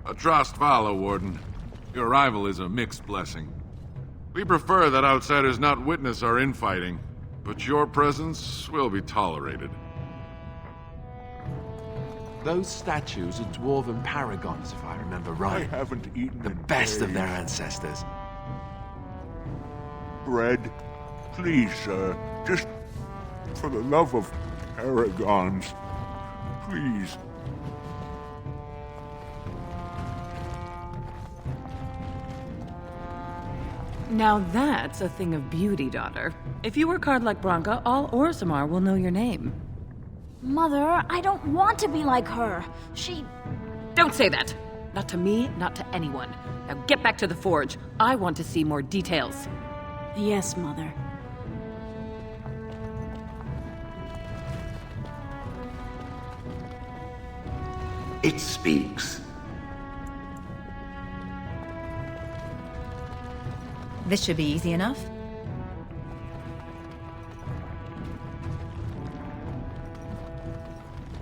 Atrost Vala, Warden. Your arrival is a mixed blessing. We prefer that outsiders not witness our infighting, but your presence will be tolerated. Those statues are Dwarven paragons, if I remember right. I haven't eaten The in best of days. their ancestors. Bread? Please, sir. Just for the love of paragons. Please. Now that's a thing of beauty, daughter. If you work hard like Branka, all Orzammar will know your name. Mother, I don't want to be like her. She... Don't say that! Not to me, not to anyone. Now get back to the forge. I want to see more details. Yes, Mother. It speaks. This should be easy enough.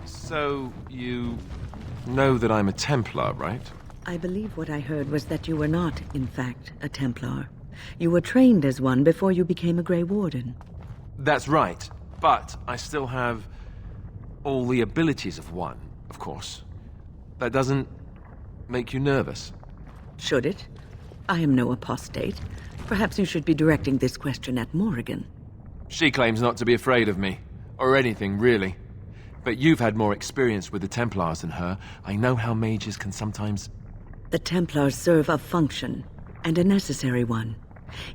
So, you know that I'm a Templar, right? I believe what I heard was that you were not, in fact, a Templar. You were trained as one before you became a Grey Warden. That's right, but I still have all the abilities of one, of course. That doesn't make you nervous. Should it? I am no apostate. Perhaps you should be directing this question at Morrigan. She claims not to be afraid of me, or anything, really. But you've had more experience with the Templars than her. I know how mages can sometimes... The Templars serve a function, and a necessary one.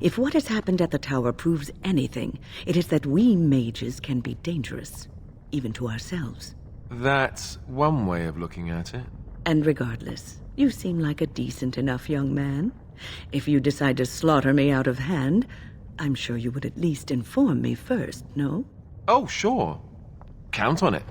If what has happened at the tower proves anything, it is that we mages can be dangerous, even to ourselves. That's one way of looking at it. And regardless, you seem like a decent enough young man. If you decide to slaughter me out of hand, I'm sure you would at least inform me first, no? Oh, sure. Count on it.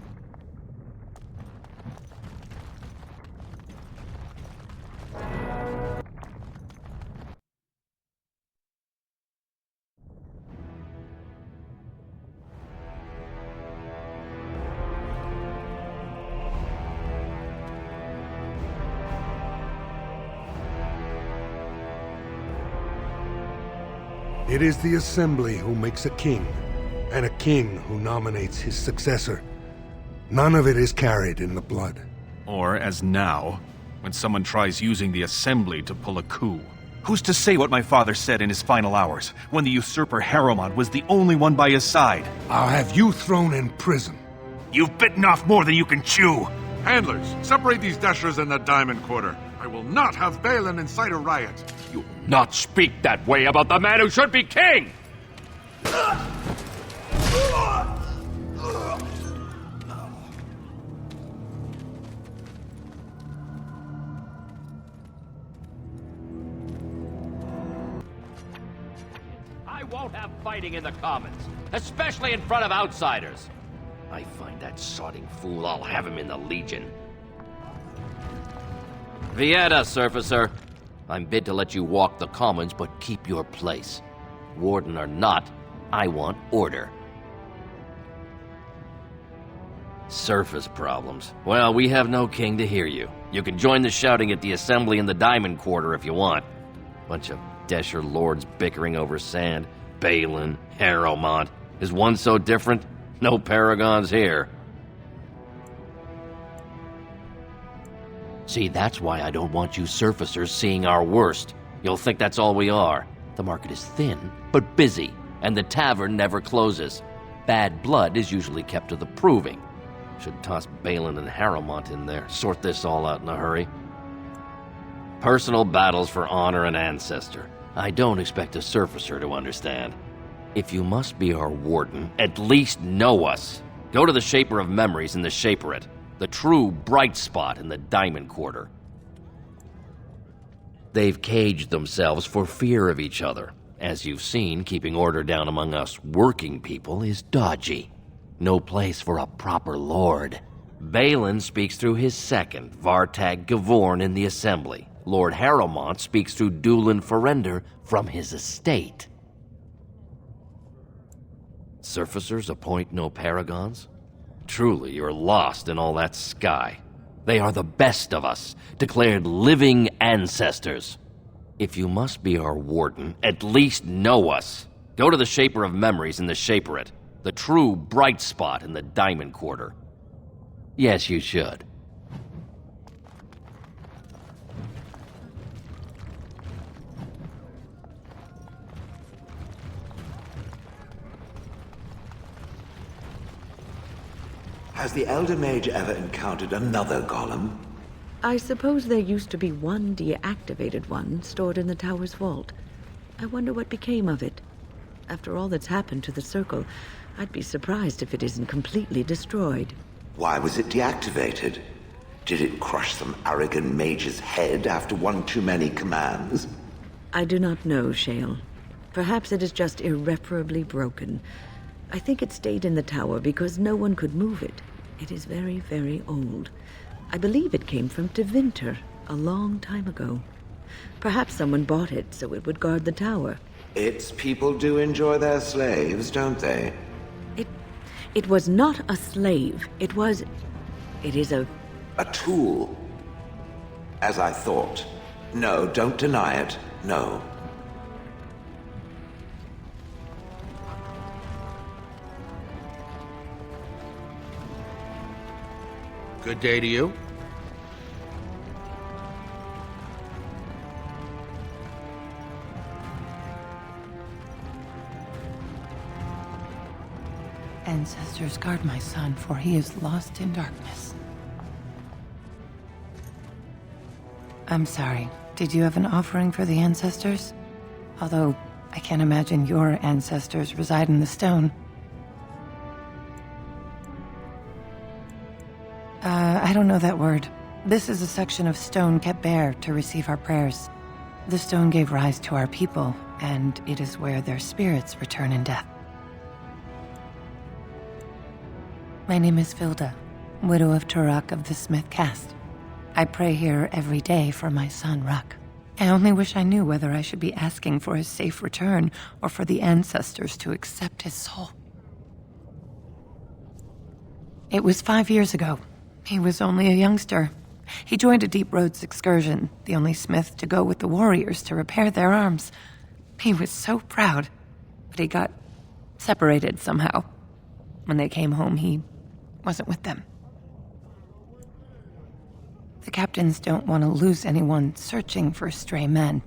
It is the Assembly who makes a king, and a king who nominates his successor. None of it is carried in the blood. Or, as now, when someone tries using the Assembly to pull a coup. Who's to say what my father said in his final hours, when the usurper Harrowmont was the only one by his side? I'll have you thrown in prison. You've bitten off more than you can chew! Handlers, separate these dashers in the Diamond Quarter. I will not have Balin incite a riot. You will not speak that way about the man who should be king! I won't have fighting in the Commons, especially in front of outsiders. I find that sodding fool, I'll have him in the Legion. Vieta, Surfacer. I'm bid to let you walk the Commons, but keep your place. Warden or not, I want order. Surface problems. Well, we have no king to hear you. You can join the shouting at the Assembly in the Diamond Quarter if you want. Bunch of Desher lords bickering over sand. Balin, Harrowmont. Is one so different? No paragons here. See, that's why I don't want you surfacers seeing our worst. You'll think that's all we are. The market is thin, but busy, and the tavern never closes. Bad blood is usually kept to the proving. Should toss Balin and Harrowmont in there, sort this all out in a hurry. Personal battles for honor and ancestor. I don't expect a surfacer to understand. If you must be our warden, at least know us. Go to the Shaper of Memories in the Shaperate. The true bright spot in the Diamond Quarter. They've caged themselves for fear of each other. As you've seen, keeping order down among us working people is dodgy. No place for a proper lord. Balin speaks through his second, Vartag Gavorn, in the Assembly. Lord Harrowmont speaks through Dulin Ferender from his estate. Surfacers appoint no paragons? Truly, you're lost in all that sky. They are the best of us, declared living ancestors. If you must be our warden, at least know us. Go to the Shaper of Memories in the Shaperate, the true bright spot in the Diamond Quarter. Yes, you should. Has the Elder Mage ever encountered another golem? I suppose there used to be one deactivated one stored in the tower's vault. I wonder what became of it. After all that's happened to the Circle, I'd be surprised if it isn't completely destroyed. Why was it deactivated? Did it crush some arrogant mage's head after one too many commands? I do not know, Shale. Perhaps it is just irreparably broken. I think it stayed in the tower because no one could move it. It is very, very old. I believe it came from Tevinter a long time ago. Perhaps someone bought it so it would guard the tower. Its people do enjoy their slaves, don't they? It was not a slave. It is a tool. As I thought. No, don't deny it. No. Good day to you. Ancestors, guard my son, for he is lost in darkness. I'm sorry. Did you have an offering for the ancestors? Although, I can't imagine your ancestors reside in the stone. I don't know that word. This is a section of stone kept bare to receive our prayers. The stone gave rise to our people, and it is where their spirits return in death. My name is Vilda, widow of Turok of the Smith caste. I pray here every day for my son, Ruck. I only wish I knew whether I should be asking for his safe return or for the ancestors to accept his soul. It was 5 years ago. He was only a youngster. He joined a Deep Roads excursion, the only smith to go with the warriors to repair their arms. He was so proud, but he got separated somehow. When they came home, he wasn't with them. The captains don't want to lose anyone searching for stray men.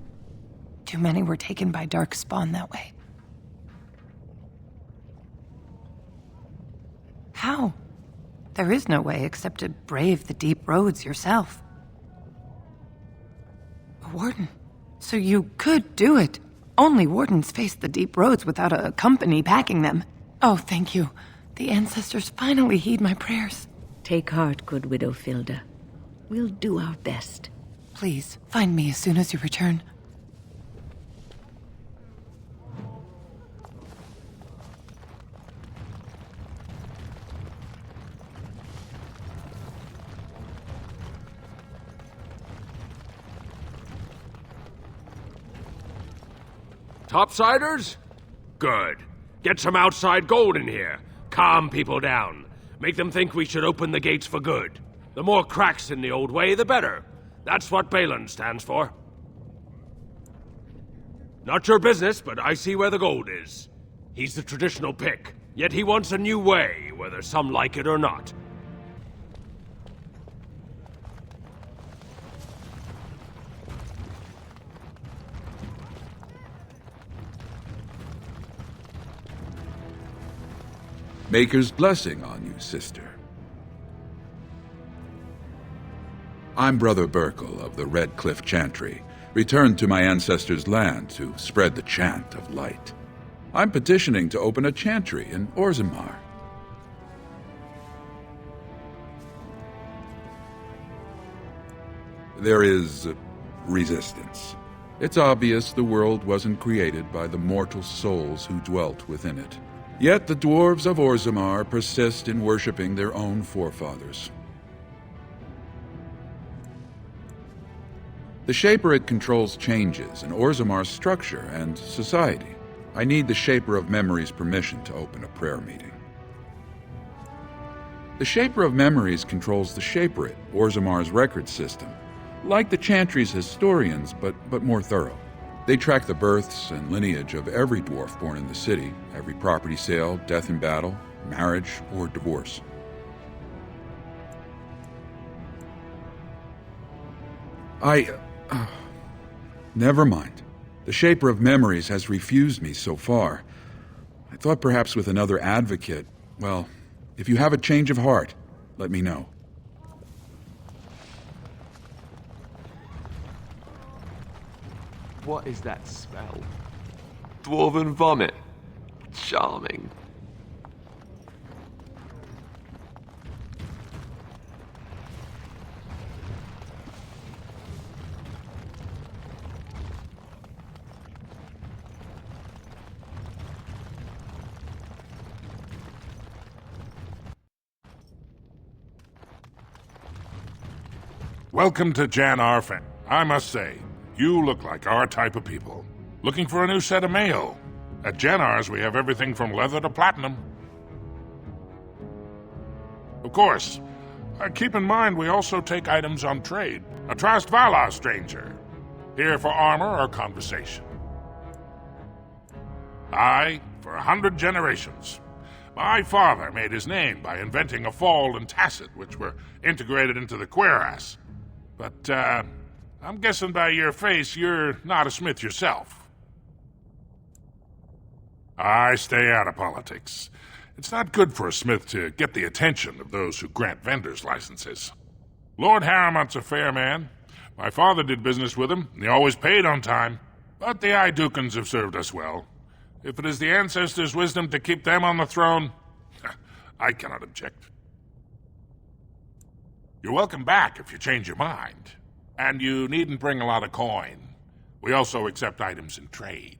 Too many were taken by dark spawn that way. How? There is no way except to brave the deep roads yourself. A warden? So you could do it. Only wardens face the deep roads without a company backing them. Oh, thank you. The ancestors finally heed my prayers. Take heart, good widow Vilda. We'll do our best. Please, find me as soon as you return. Topsiders? Good. Get some outside gold in here. Calm people down. Make them think we should open the gates for good. The more cracks in the old way, the better. That's what Balin stands for. Not your business, but I see where the gold is. He's the traditional pick, yet he wants a new way, whether some like it or not. Maker's blessing on you, sister. I'm Brother Burkle of the Red Cliff Chantry, returned to my ancestors' land to spread the chant of light. I'm petitioning to open a chantry in Orzammar. There is resistance. It's obvious the world wasn't created by the mortal souls who dwelt within it. Yet the dwarves of Orzammar persist in worshipping their own forefathers. The Shaperate controls changes in Orzammar's structure and society. I need the Shaper of Memories' permission to open a prayer meeting. The Shaper of Memories controls the Shaperate, Orzammar's record system. Like the Chantry's historians, but more thorough. They track the births and lineage of every dwarf born in the city, every property sale, death in battle, marriage, or divorce. Never mind. The Shaper of Memories has refused me so far. I thought perhaps with another advocate. Well, if you have a change of heart, let me know. What is that smell? Dwarven vomit. Charming. Welcome to Jan Arfen. I must say, you look like our type of people. Looking for a new set of mail? At Janar's, we have everything from leather to platinum. Of course, keep in mind we also take items on trade. A Trast Vala stranger. Here for armor or conversation. Aye, for 100 generations. My father made his name by inventing a fall and tacit, which were integrated into the cuirass. But, I'm guessing by your face you're not a smith yourself. I stay out of politics. It's not good for a smith to get the attention of those who grant vendors licenses. Lord Harrowmont's a fair man. My father did business with him, and he always paid on time. But the Idukans have served us well. If it is the ancestors' wisdom to keep them on the throne, I cannot object. You're welcome back if you change your mind. And you needn't bring a lot of coin. We also accept items in trade.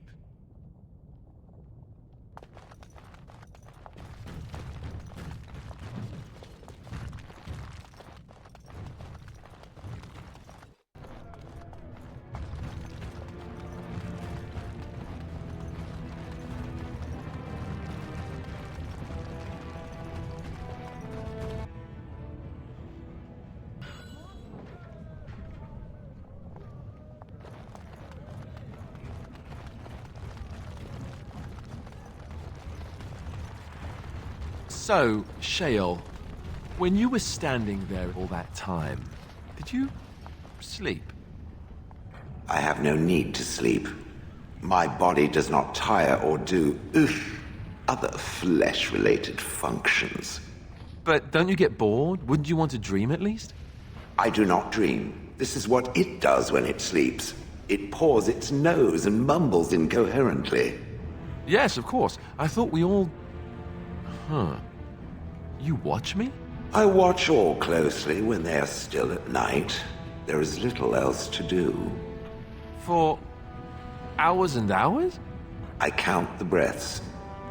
So, Shael, when you were standing there all that time, did you sleep? I have no need to sleep. My body does not tire or do, other flesh-related functions. But don't you get bored? Wouldn't you want to dream at least? I do not dream. This is what it does when it sleeps. It paws its nose and mumbles incoherently. Yes, of course. I thought we all... Huh. You watch me? I watch all closely when they are still at night. There is little else to do. For hours and hours? I count the breaths.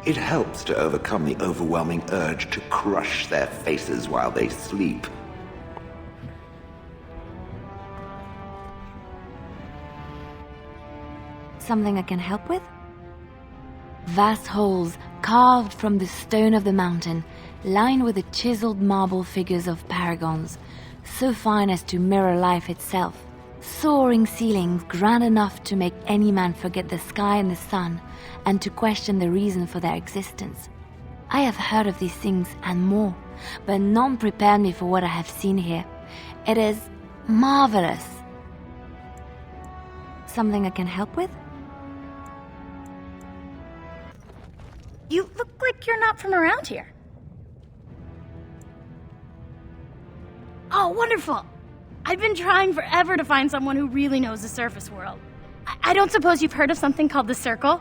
It helps to overcome the overwhelming urge to crush their faces while they sleep. Something I can help with? Vast holes carved from the stone of the mountain, lined with the chiseled marble figures of paragons, so fine as to mirror life itself. Soaring ceilings grand enough to make any man forget the sky and the sun, and to question the reason for their existence. I have heard of these things and more, but none prepared me for what I have seen here. It is marvelous. Something I can help with? You look like you're not from around here. Oh, wonderful! I've been trying forever to find someone who really knows the surface world. I don't suppose you've heard of something called the Circle?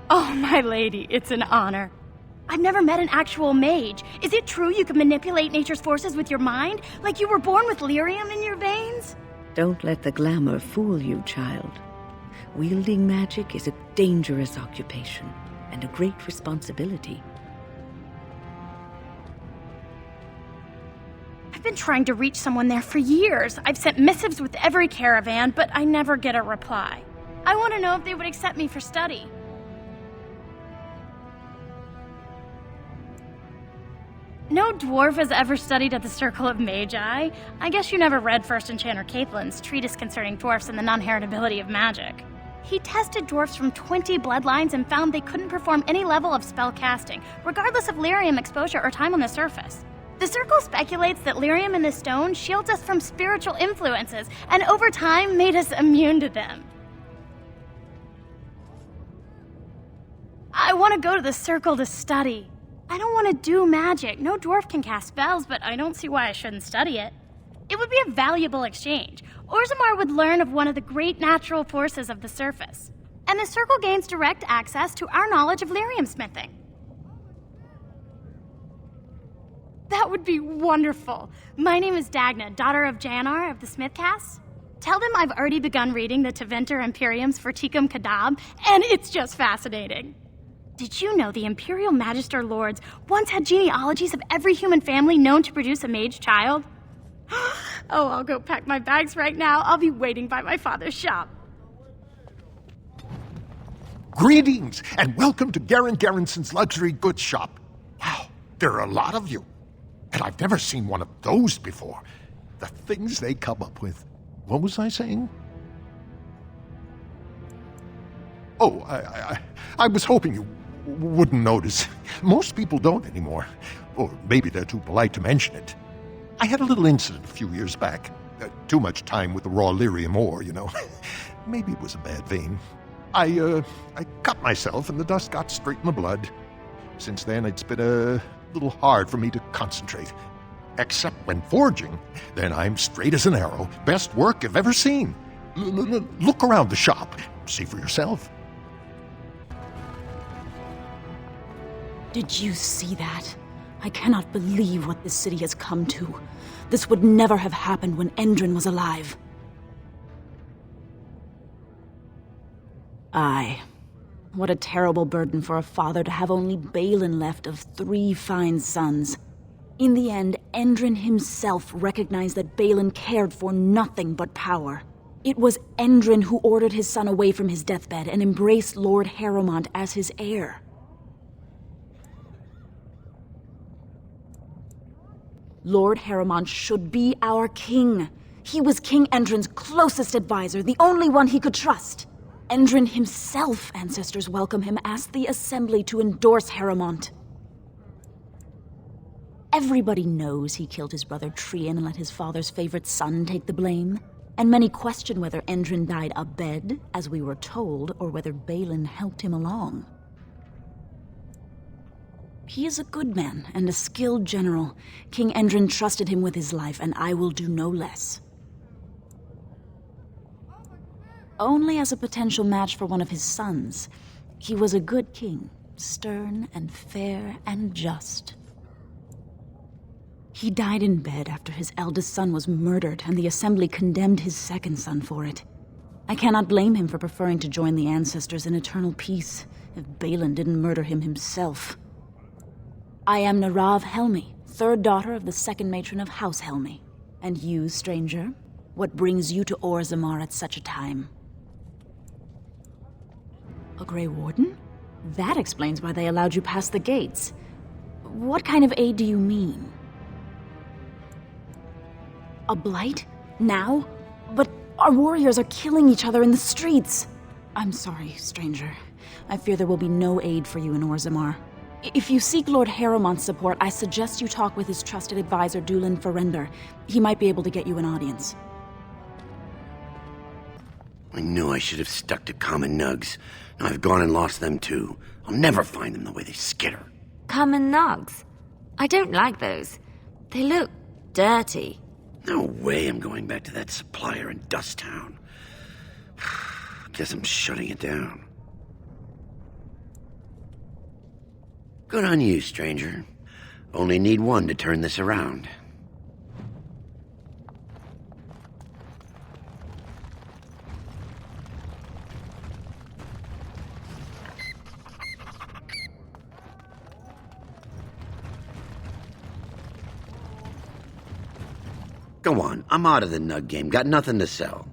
Oh, my lady, it's an honor. I've never met an actual mage. Is it true you can manipulate nature's forces with your mind? Like you were born with lyrium in your veins? Don't let the glamour fool you, child. Wielding magic is a dangerous occupation and a great responsibility. I've been trying to reach someone there for years. I've sent missives with every caravan, but I never get a reply. I want to know if they would accept me for study. No dwarf has ever studied at the Circle of Magi. I guess you never read First Enchanter Caitlin's treatise concerning dwarfs and the non-heritability of magic. He tested dwarfs from 20 bloodlines and found they couldn't perform any level of spell casting, regardless of lyrium exposure or time on the surface. The Circle speculates that lyrium in the stone shields us from spiritual influences, and over time made us immune to them. I want to go to the Circle to study. I don't want to do magic. No dwarf can cast spells, but I don't see why I shouldn't study it. It would be a valuable exchange. Orzammar would learn of one of the great natural forces of the surface. And the Circle gains direct access to our knowledge of lyrium smithing. That would be wonderful. My name is Dagna, daughter of Janar of the Smithcasts. Tell them I've already begun reading the Tevinter Imperiums for Tikum Kadab, and it's just fascinating. Did you know the Imperial Magister Lords once had genealogies of every human family known to produce a mage child? Oh, I'll go pack my bags right now. I'll be waiting by my father's shop. Greetings, and welcome to Garen Garrison's luxury goods shop. Wow, there are a lot of you. And I've never seen one of those before. The things they come up with. What was I saying? Oh, I was hoping you wouldn't notice. Most people don't anymore. Or maybe they're too polite to mention it. I had a little incident a few years back. Too much time with the raw lyrium ore, you know. Maybe it was a bad vein. I cut myself and the dust got straight in the blood. Since then, it's been a little hard for me to concentrate. Except when forging, then I'm straight as an arrow. Best work I've ever seen. Look around the shop. See for yourself. Did you see that? I cannot believe what this city has come to. This would never have happened when Endrin was alive. Aye. What a terrible burden for a father to have only Balin left of 3 fine sons. In the end, Endrin himself recognized that Balin cared for nothing but power. It was Endrin who ordered his son away from his deathbed and embraced Lord Harrowmont as his heir. Lord Harrowmont should be our king. He was King Endrin's closest advisor, the only one he could trust. Endrin himself, ancestors welcome him, asked the Assembly to endorse Harrowmont. Everybody knows he killed his brother Trian and let his father's favorite son take the blame. And many question whether Endrin died abed, as we were told, or whether Balin helped him along. He is a good man and a skilled general. King Endrin trusted him with his life, and I will do no less. Only as a potential match for one of his sons. He was a good king, stern and fair and just. He died in bed after his eldest son was murdered, and the Assembly condemned his second son for it. I cannot blame him for preferring to join the ancestors in eternal peace, if Balin didn't murder him himself. I am Narav Helmi, 3rd daughter of the 2nd matron of House Helmi. And you, stranger, what brings you to Orzammar at such a time? A Grey Warden? That explains why they allowed you past the gates. What kind of aid do you mean? A blight? Now? But our warriors are killing each other in the streets. I'm sorry, stranger. I fear there will be no aid for you in Orzammar. If you seek Lord Harrowmont's support, I suggest you talk with his trusted advisor, Dulin Ferrender. He might be able to get you an audience. I knew I should have stuck to common nugs. Now I've gone and lost them too. I'll never find them the way they skitter. Common nugs? I don't like those. They look dirty. No way I'm going back to that supplier in Dust Town. Guess I'm shutting it down. Good on you, stranger. Only need one to turn this around. Go on, I'm out of the nug game. Got nothing to sell.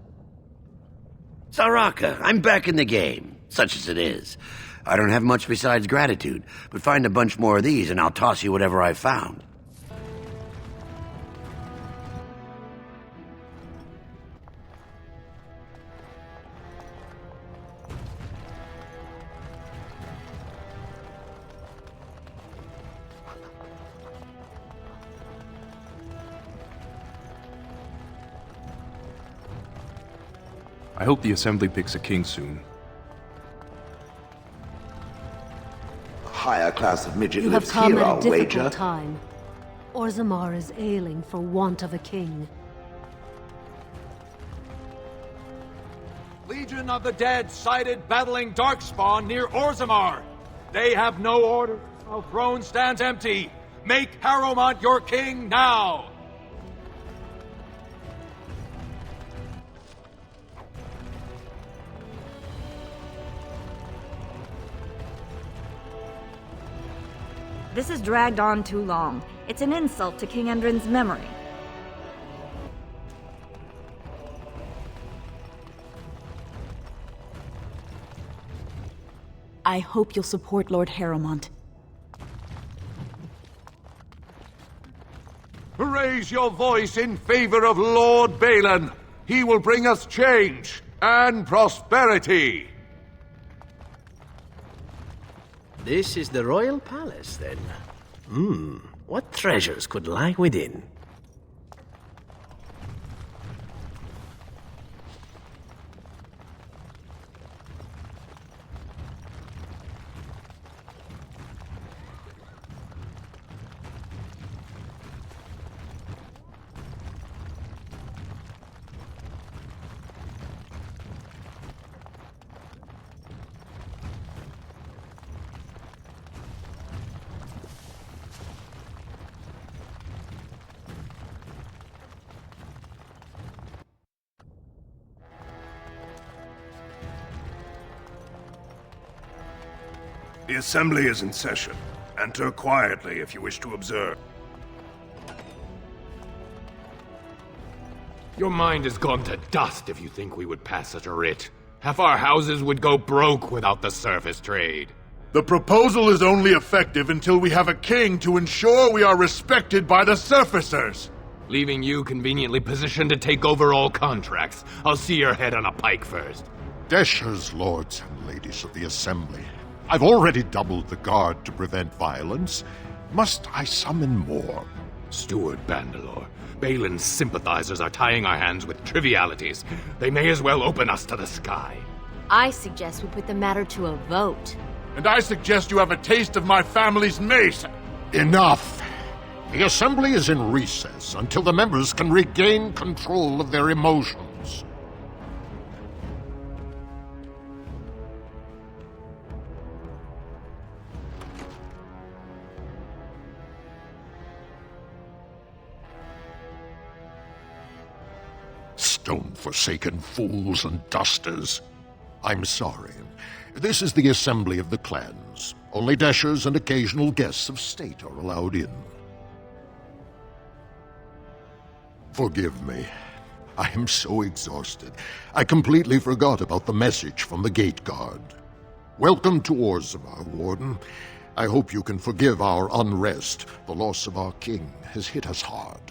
Saraka, I'm back in the game, such as it is. I don't have much besides gratitude, but find a bunch more of these and I'll toss you whatever I've found. I hope the Assembly picks a king soon. A higher class of midget You have lives come here, at a I'll difficult wager. time. Orzammar is ailing for want of a king. Legion of the Dead sighted battling Darkspawn near Orzammar. They have no order. Our throne stands empty. Make Harrowmont your king now! This has dragged on too long. It's an insult to King Endrin's memory. I hope you'll support Lord Harrowmont. Raise your voice in favor of Lord Balin. He will bring us change and prosperity. This is the royal palace, then. What treasures could lie within? The Assembly is in session. Enter quietly if you wish to observe. Your mind has gone to dust if you think we would pass such a writ. Half our houses would go broke without the surface trade. The proposal is only effective until we have a king to ensure we are respected by the surfacers. Leaving you conveniently positioned to take over all contracts. I'll see your head on a pike first. Deshers, lords and ladies of the Assembly. I've already doubled the guard to prevent violence. Must I summon more? Steward Bandalore, Balin's sympathizers are tying our hands with trivialities. They may as well open us to the sky. I suggest we put the matter to a vote. And I suggest you have a taste of my family's mace. Enough! The Assembly is in recess until the members can regain control of their emotions. Stone-forsaken fools and dusters. I'm sorry. This is the assembly of the clans. Only dashers and occasional guests of state are allowed in. Forgive me. I am so exhausted. I completely forgot about the message from the gate guard. Welcome to Orzammar, Warden. I hope you can forgive our unrest. The loss of our king has hit us hard.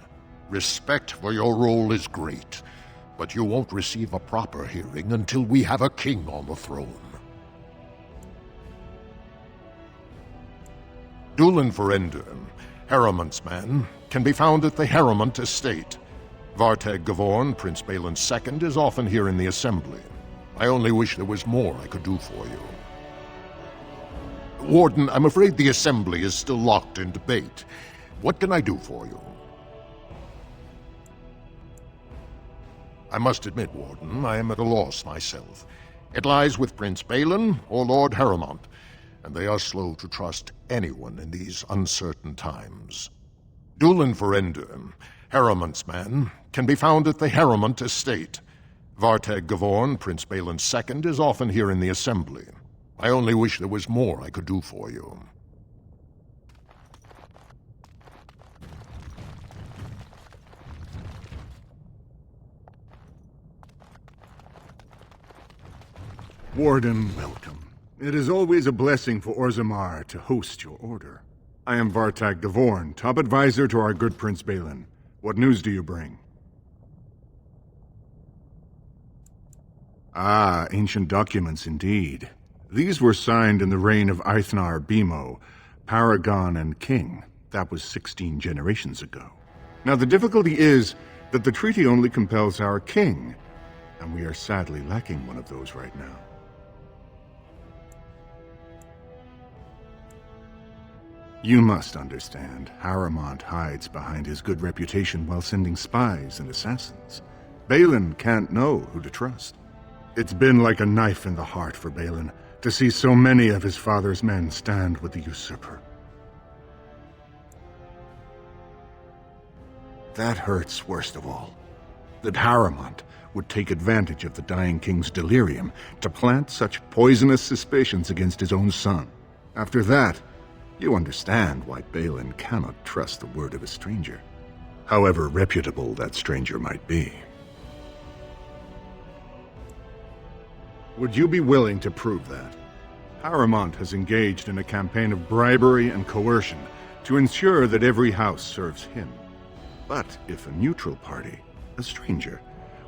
Respect for your role is great, but you won't receive a proper hearing until we have a king on the throne. Dulin Ferender, Harrowmont's man, can be found at the Harrowmont estate. Vartag Gavorn, Prince Balin's second, is often here in the assembly. I only wish there was more I could do for you. Warden, I'm afraid the assembly is still locked in debate. What can I do for you? I must admit, Warden, I am at a loss myself. It lies with Prince Balin or Lord Harrowmont, and they are slow to trust anyone in these uncertain times. Dulin Ferender, Harrowmont's man, can be found at the Harrowmont estate. Vartag Gavorn, Prince Balin's second, is often here in the assembly. I only wish there was more I could do for you. Warden, welcome. It is always a blessing for Orzammar to host your order. I am Vartag Gavorn, top advisor to our good Prince Balin. What news do you bring? Ah, ancient documents indeed. These were signed in the reign of Eithnar Bimo, Paragon and King. That was 16 generations ago. Now the difficulty is that the treaty only compels our king. and we are sadly lacking one of those right now. You must understand, Harrowmont hides behind his good reputation while sending spies and assassins. Balin can't know who to trust. It's been like a knife in the heart for Balin to see so many of his father's men stand with the usurper. That hurts worst of all. That Harrowmont would take advantage of the dying king's delirium to plant such poisonous suspicions against his own son. After that, you understand why Balin cannot trust the word of a stranger, however reputable that stranger might be. Would you be willing to prove that? Harrowmont has engaged in a campaign of bribery and coercion to ensure that every house serves him. But if a neutral party, a stranger,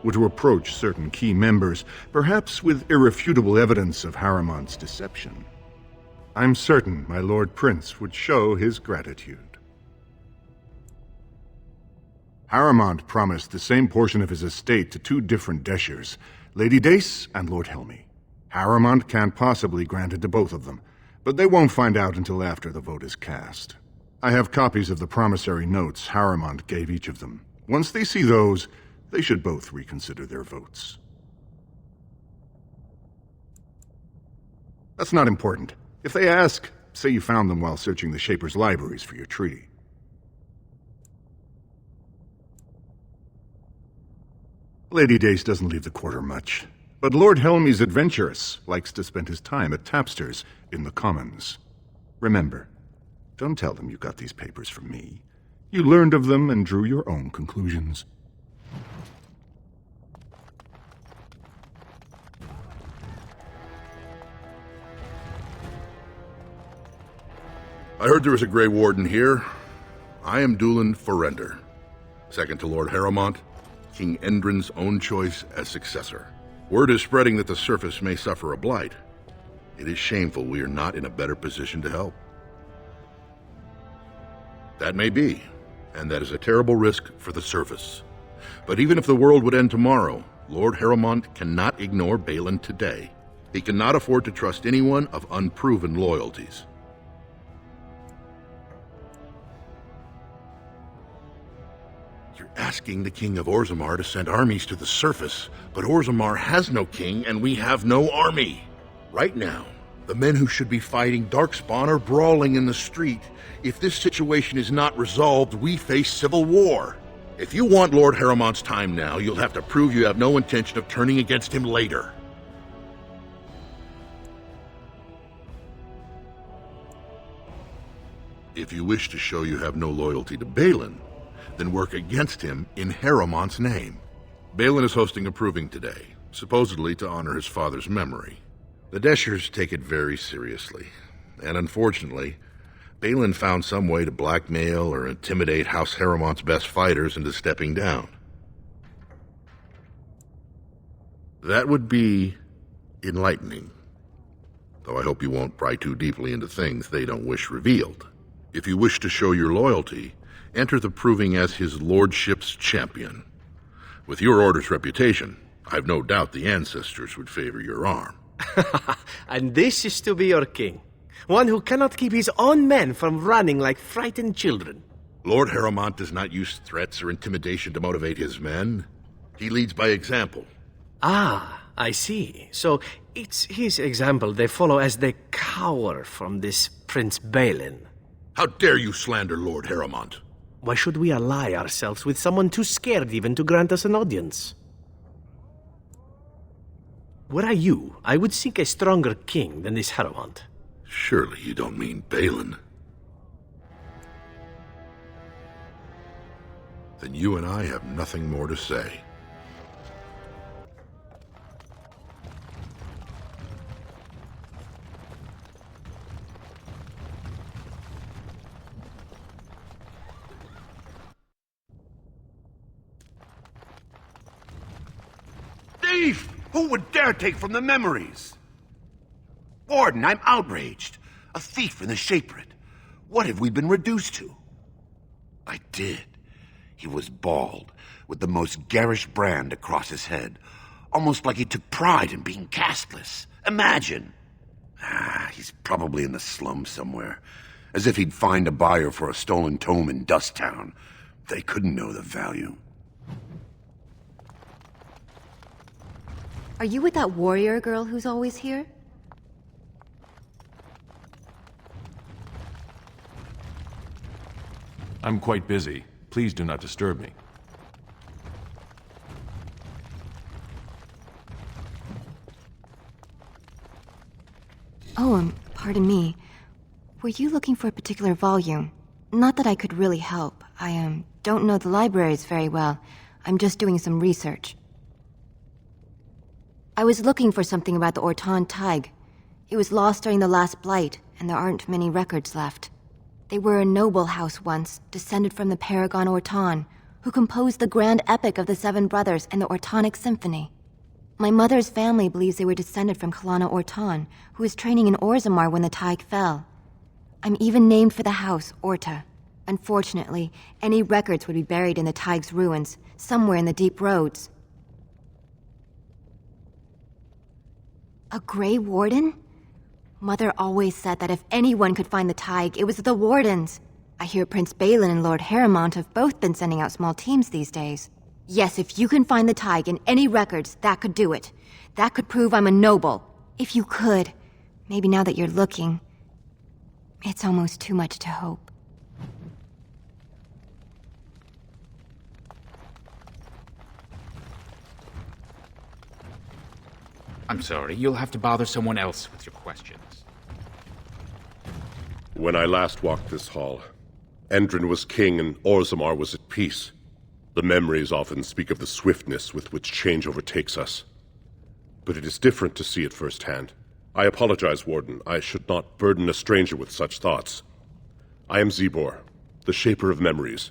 were to approach certain key members, perhaps with irrefutable evidence of Harrowmont's deception, I'm certain my Lord Prince would show his gratitude. Harrowmont promised the same portion of his estate to two different Deshers, Lady Dace and Lord Helmy. Harrowmont can't possibly grant it to both of them, but they won't find out until after the vote is cast. I have copies of the promissory notes Harrowmont gave each of them. Once they see those, they should both reconsider their votes. That's not important. If they ask, say you found them while searching the Shaper's libraries for your treaty. Lady Dace doesn't leave the quarter much, but Lord Helmy's adventurous, likes to spend his time at tapsters in the Commons. Remember, don't tell them you got these papers from me. You learned of them and drew your own conclusions. I heard there was a Grey Warden here. I am Dulin Forrender, second to Lord Harrowmont, King Endrin's own choice as successor. Word is spreading that the surface may suffer a blight. It is shameful we are not in a better position to help. That may be, and that is a terrible risk for the surface. But even if the world would end tomorrow, Lord Harrowmont cannot ignore Balin today. He cannot afford to trust anyone of unproven loyalties. You're asking the King of Orzammar to send armies to the surface, but Orzammar has no king and we have no army. Right now, the men who should be fighting Darkspawn are brawling in the street. If this situation is not resolved, we face civil war. If you want Lord Harrowmont's time now, you'll have to prove you have no intention of turning against him later. If you wish to show you have no loyalty to Balin, then work against him in Harrowmont's name. Balin is hosting a proving today, supposedly to honor his father's memory. The Deshers take it very seriously, and unfortunately, Balin found some way to blackmail or intimidate House Harrowmont's best fighters into stepping down. That would be enlightening, though I hope you won't pry too deeply into things they don't wish revealed. If you wish to show your loyalty, enter the proving as his lordship's champion. With your order's reputation, I've no doubt the ancestors would favor your arm. And this is to be your king, one who cannot keep his own men from running like frightened children. Lord Harrowmont does not use threats or intimidation to motivate his men. He leads by example. Ah, I see. So it's his example they follow as they cower from this Prince Balin. How dare you slander Lord Harrowmont? Why should we ally ourselves with someone too scared even to grant us an audience? Were I you, I would seek a stronger king than this Harrowmont. Surely you don't mean Balin. Then you and I have nothing more to say. Thief! Who would dare take from the memories? Warden, I'm outraged. A thief in the Shaperate. What have we been reduced to? I did. He was bald, with the most garish brand across his head. Almost like he took pride in being castless. Imagine. He's probably in the slums somewhere. As if he'd find a buyer for a stolen tome in Dust Town. They couldn't know the value. Are you with that warrior girl who's always here? I'm quite busy. Please do not disturb me. Oh, pardon me. Were you looking for a particular volume? Not that I could really help. I, don't know the libraries very well. I'm just doing some research. I was looking for something about the Orton Tig. It was lost during the last Blight, and there aren't many records left. They were a noble house once, descended from the Paragon Orton, who composed the grand epic of the Seven Brothers and the Ortonic Symphony. My mother's family believes they were descended from Kalana Orton, who was training in Orzammar when the Tig fell. I'm even named for the house, Orta. Unfortunately, any records would be buried in the Tig's ruins, somewhere in the deep roads. A Grey Warden? Mother always said that if anyone could find the Tig, it was the Wardens. I hear Prince Balin and Lord Harrowmont have both been sending out small teams these days. Yes, if you can find the Tig in any records, that could do it. That could prove I'm a noble. If you could. Maybe now that you're looking. It's almost too much to hope. I'm sorry, you'll have to bother someone else with your questions. When I last walked this hall, Endrin was king and Orzammar was at peace. The memories often speak of the swiftness with which change overtakes us. But it is different to see it firsthand. I apologize, Warden. I should not burden a stranger with such thoughts. I am Zebor, the Shaper of Memories.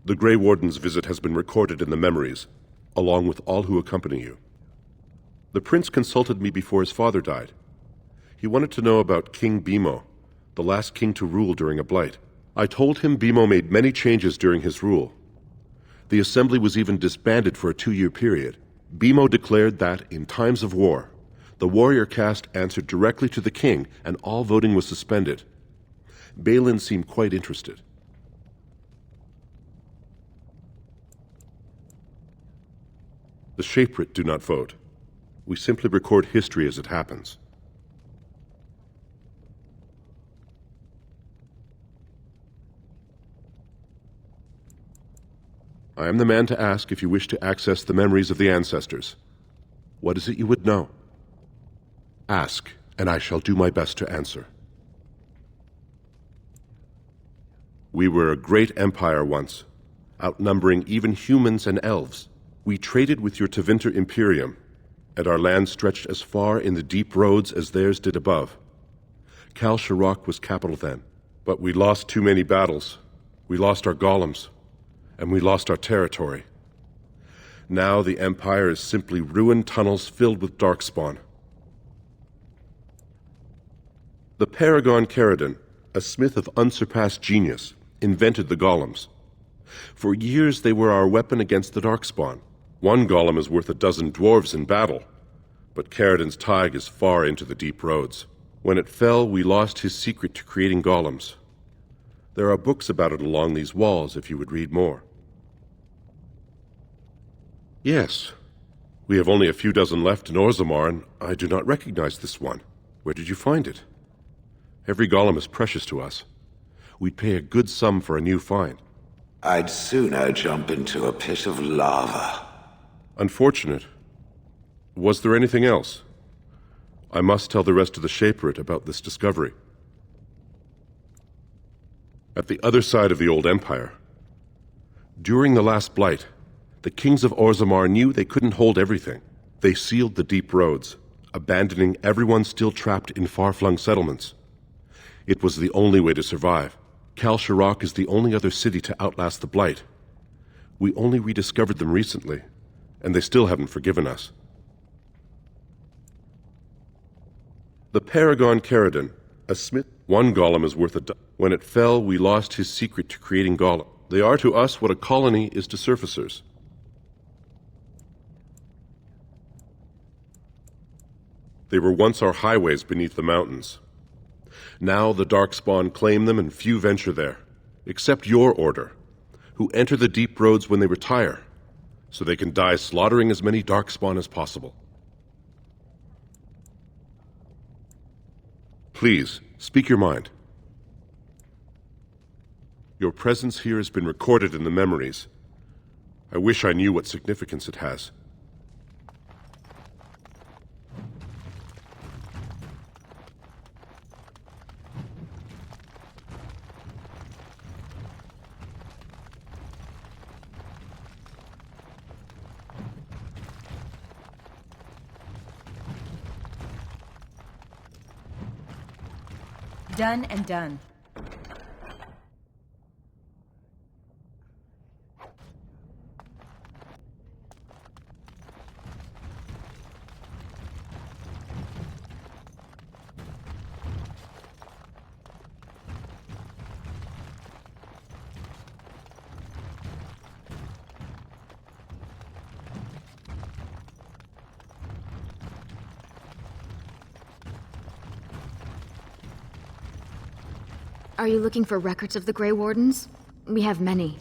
The Grey Warden's visit has been recorded in the memories, along with all who accompany you. The prince consulted me before his father died. He wanted to know about King Bimo, the last king to rule during a blight. I told him Bimo made many changes during his rule. The assembly was even disbanded for a 2-year period. Bimo declared that, in times of war, the warrior caste answered directly to the king and all voting was suspended. Balin seemed quite interested. The Shaperate do not vote. We simply record history as it happens. I am the man to ask if you wish to access the memories of the ancestors. What is it you would know? Ask, and I shall do my best to answer. We were a great empire once, outnumbering even humans and elves. We traded with your Tevinter Imperium, and our land stretched as far in the deep roads as theirs did above. Kal Sharok was capital then, but we lost too many battles. We lost our golems, and we lost our territory. Now the Empire is simply ruined tunnels filled with darkspawn. The Paragon Caridon, a smith of unsurpassed genius, invented the golems. For years they were our weapon against the darkspawn. One golem is worth 12 dwarves in battle, but Caridon's Tig is far into the deep roads. When it fell, we lost his secret to creating golems. There are books about it along these walls if you would read more. Yes, we have only a few dozen left in Orzammar, and I do not recognize this one. Where did you find it? Every golem is precious to us. We'd pay a good sum for a new find. I'd sooner jump into a pit of lava. Unfortunate. Was there anything else? I must tell the rest of the Shaperate about this discovery. At the other side of the old empire, during the last blight, the kings of Orzammar knew they couldn't hold everything. They sealed the deep roads, abandoning everyone still trapped in far-flung settlements. It was the only way to survive. Kal Sharok is the only other city to outlast the blight. We only rediscovered them recently, and they still haven't forgiven us. The Paragon Caridon, a smith. One golem is worth When it fell, we lost his secret to creating golem. They are to us what a colony is to surfacers. They were once our highways beneath the mountains. Now the Darkspawn claim them and few venture there, except your order, who enter the deep roads when they retire, so they can die slaughtering as many Darkspawn as possible. Please, speak your mind. Your presence here has been recorded in the memories. I wish I knew what significance it has. Done and done. Are you looking for records of the Grey Wardens? We have many.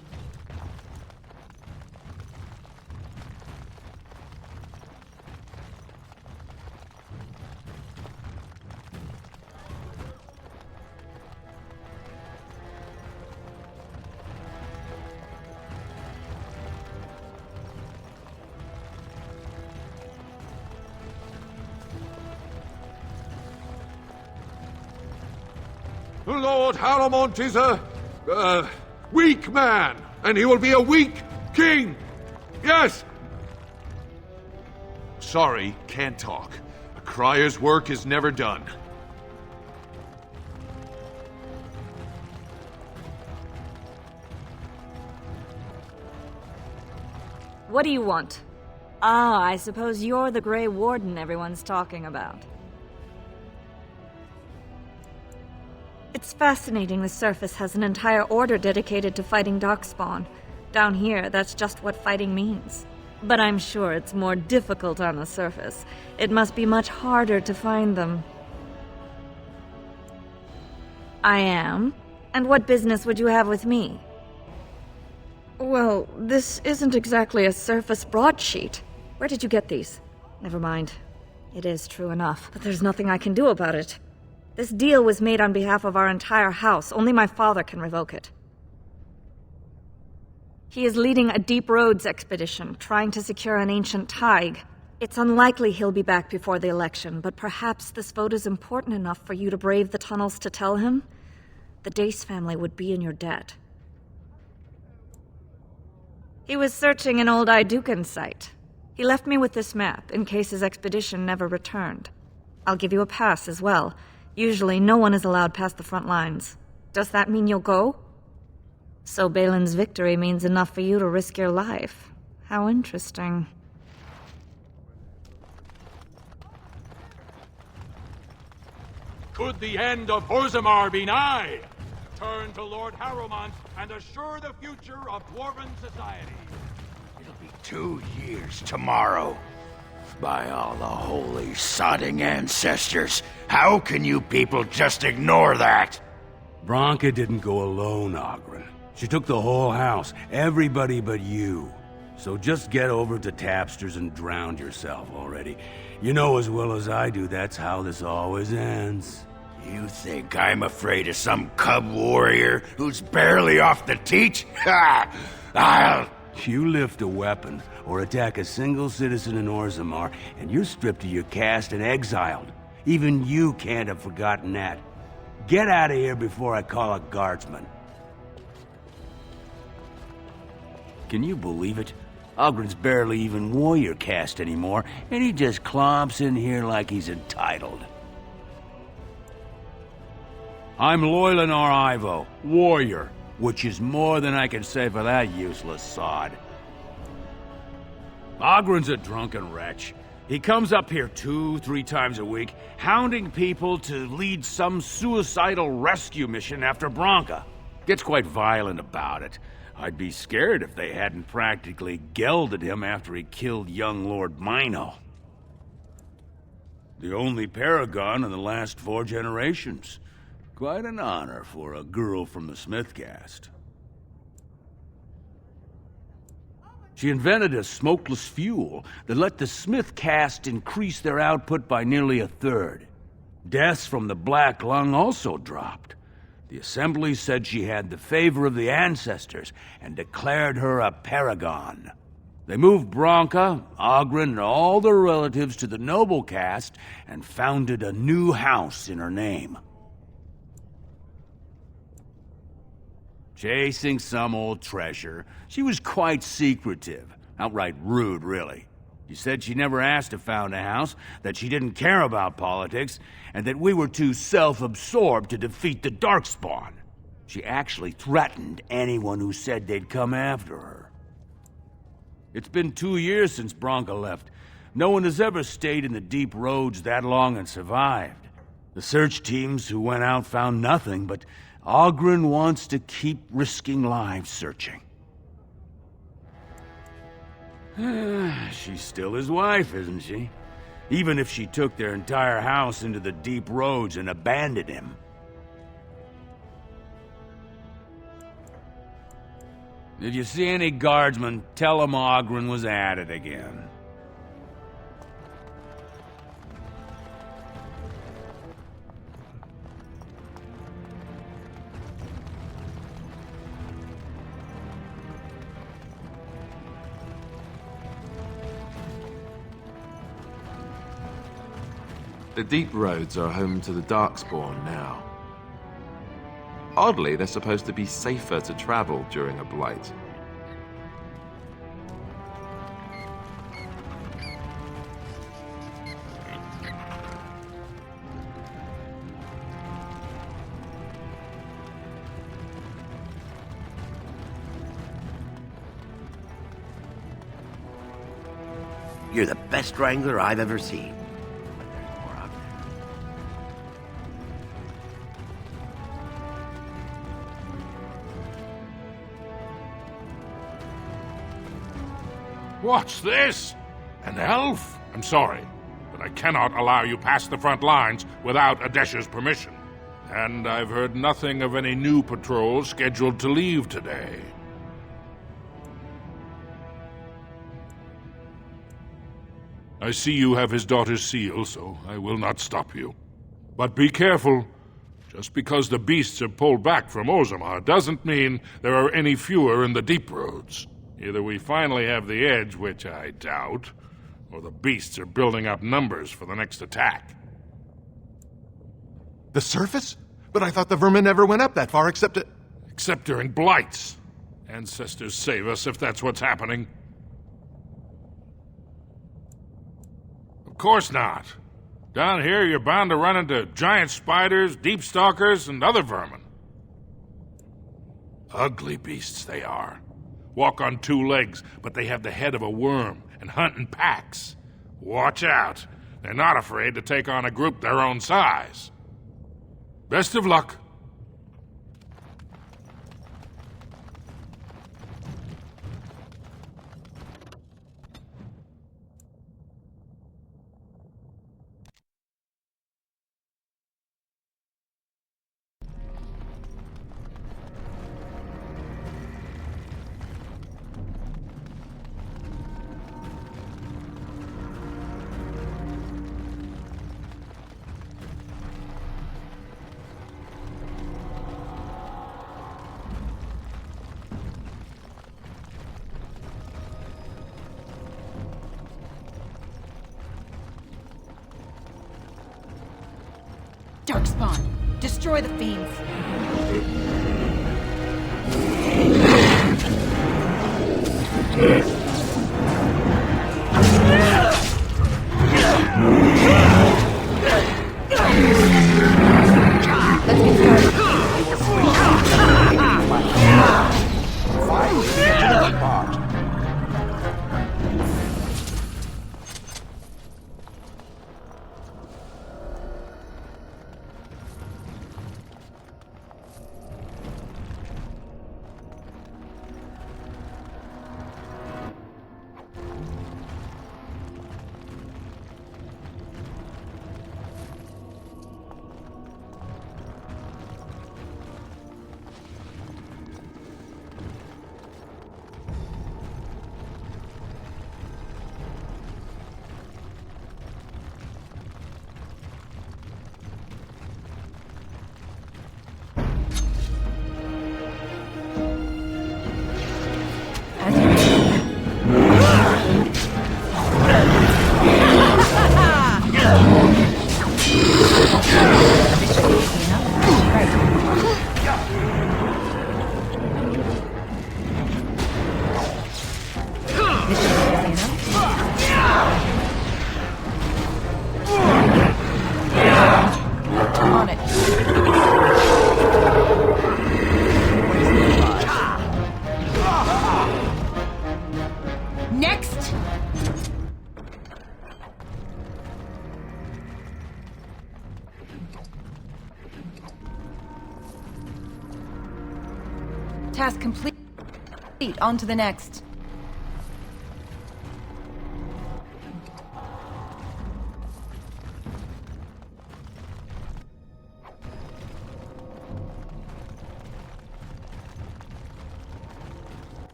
Lord Harrowmont is a weak man, and he will be a weak king. Yes. Sorry, can't talk. A crier's work is never done. What do you want? Ah, I suppose you're the Grey Warden everyone's talking about. It's fascinating the surface has an entire order dedicated to fighting Darkspawn. Down here, that's just what fighting means. But I'm sure it's more difficult on the surface. It must be much harder to find them. I am? And what business would you have with me? Well, this isn't exactly a surface broadsheet. Where did you get these? Never mind. It is true enough, but there's nothing I can do about it. This deal was made on behalf of our entire house. Only my father can revoke it. He is leading a deep roads expedition, trying to secure an ancient thaig. It's unlikely he'll be back before the election, but perhaps this vote is important enough for you to brave the tunnels to tell him? The Dace family would be in your debt. He was searching an old Idukan site. He left me with this map, in case his expedition never returned. I'll give you a pass as well. Usually, no one is allowed past the front lines. Does that mean you'll go? So Balin's victory means enough for you to risk your life. How interesting. Could the end of Orzammar be nigh? Turn to Lord Harrowmont and assure the future of Dwarven society. It'll be 2 years tomorrow. By all the holy sodding ancestors, how can you people just ignore that? Branka didn't go alone, Oghren. She took the whole house, everybody but you. So just get over to Tapster's and drown yourself already. You know as well as I do that's how this always ends. You think I'm afraid of some cub warrior who's barely off the teat? Ha! You lift a weapon or attack a single citizen in Orzammar, and you're stripped of your caste and exiled. Even you can't have forgotten that. Get out of here before I call a guardsman. Can you believe it? Ogren's barely even warrior caste anymore, and he just clomps in here like he's entitled. I'm Loylanar Ivo, warrior, which is more than I can say for that useless sod. Ogren's a drunken wretch. He comes up here 2-3 times a week, hounding people to lead some suicidal rescue mission after Branka. Gets quite violent about it. I'd be scared if they hadn't practically gelded him after he killed young Lord Mino. The only paragon in the last 4 generations. Quite an honor for a girl from the Smith caste. She invented a smokeless fuel that let the Smith caste increase their output by nearly 1/3. Deaths from the Black Lung also dropped. The Assembly said she had the favor of the ancestors and declared her a paragon. They moved Branca, Oghren, and all their relatives to the noble caste and founded a new house in her name. Chasing some old treasure, she was quite secretive. Outright rude, really. She said she never asked to found a house, that she didn't care about politics, and that we were too self-absorbed to defeat the Darkspawn. She actually threatened anyone who said they'd come after her. It's been 2 years since Branca left. No one has ever stayed in the deep roads that long and survived. The search teams who went out found nothing, but Oghren wants to keep risking lives searching. She's still his wife, isn't she? Even if she took their entire house into the deep roads and abandoned him. If you see any guardsmen, tell them Oghren was at it again. The deep roads are home to the Darkspawn now. Oddly, they're supposed to be safer to travel during a blight. You're the best wrangler I've ever seen. What's this? An elf? I'm sorry, but I cannot allow you past the front lines without Adesh's permission. And I've heard nothing of any new patrols scheduled to leave today. I see you have his daughter's seal, so I will not stop you. But be careful. Just because the beasts have pulled back from Orzammar doesn't mean there are any fewer in the deep roads. Either we finally have the edge, which I doubt, or the beasts are building up numbers for the next attack. The surface? But I thought the vermin never went up that far except during blights. Ancestors save us if that's what's happening. Of course not. Down here you're bound to run into giant spiders, deep stalkers, and other vermin. Ugly beasts they are. Walk on 2 legs, but they have the head of a worm and hunt in packs. Watch out. They're not afraid to take on a group their own size. Best of luck. Darkspawn, destroy the fiends. Task complete. On to the next.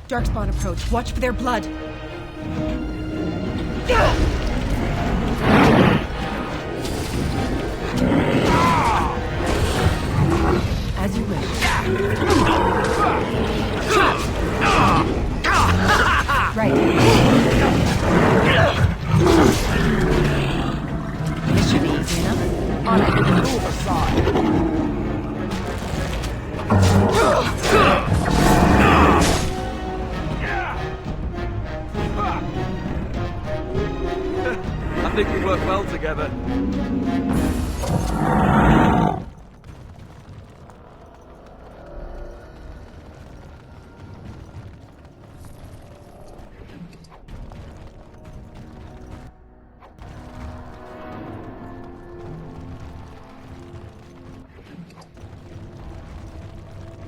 Darkspawn approach. Watch for their blood. As you wish. Right. This should be easy enough. On it. Move aside. I think we work well together.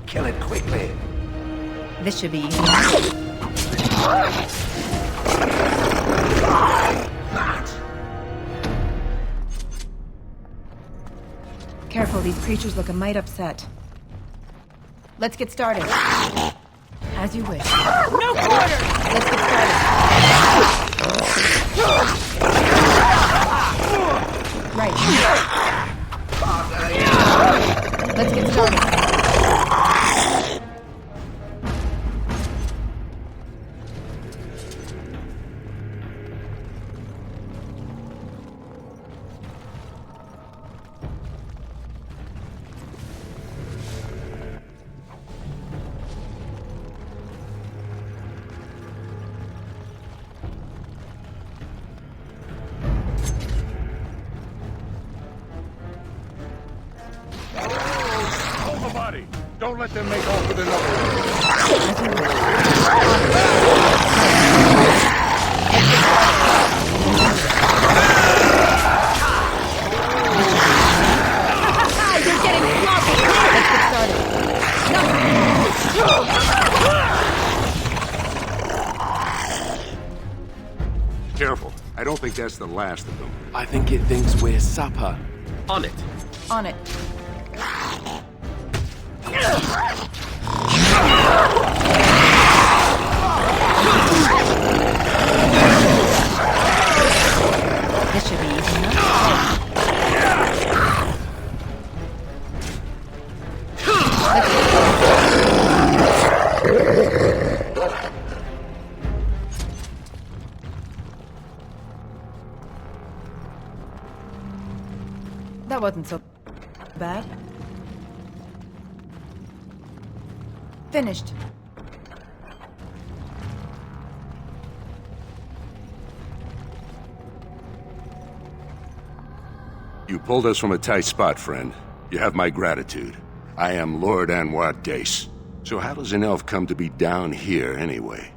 Kill it quickly. This should be easy. Careful, these creatures look a mite upset. Let's get started. As you wish. No quarter! Let's get started. Right. Let's get started. Don't let them make off with another one. You're getting sloppy! Let's get started. Careful. I don't think that's the last of them. I think it thinks we're supper. On it. On it. This should be easy enough. That wasn't so bad. Finished. You pulled us from a tight spot, friend. You have my gratitude. I am Lord Anwar Dace. So how does an elf come to be down here anyway?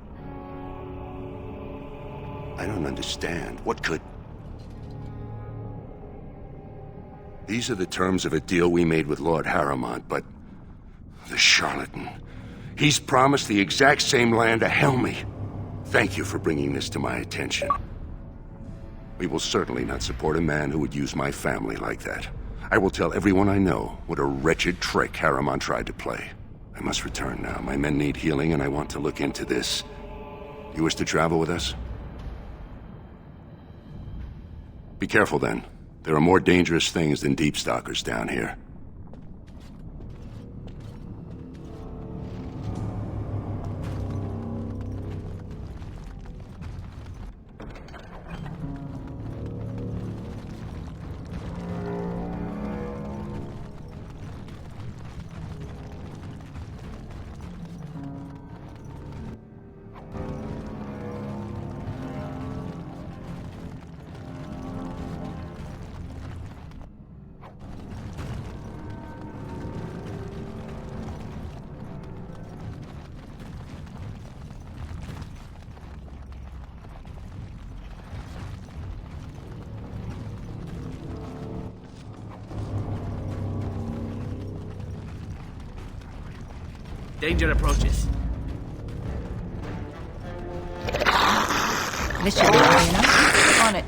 I don't understand. What could... These are the terms of a deal we made with Lord Harrowmont, but... the charlatan... he's promised the exact same land to Helmy. Thank you for bringing this to my attention. We will certainly not support a man who would use my family like that. I will tell everyone I know what a wretched trick Harrowmont tried to play. I must return now. My men need healing, and I want to look into this. You wish to travel with us? Be careful, then. There are more dangerous things than deep stalkers down here. Danger approaches. This should be easy enough. On it.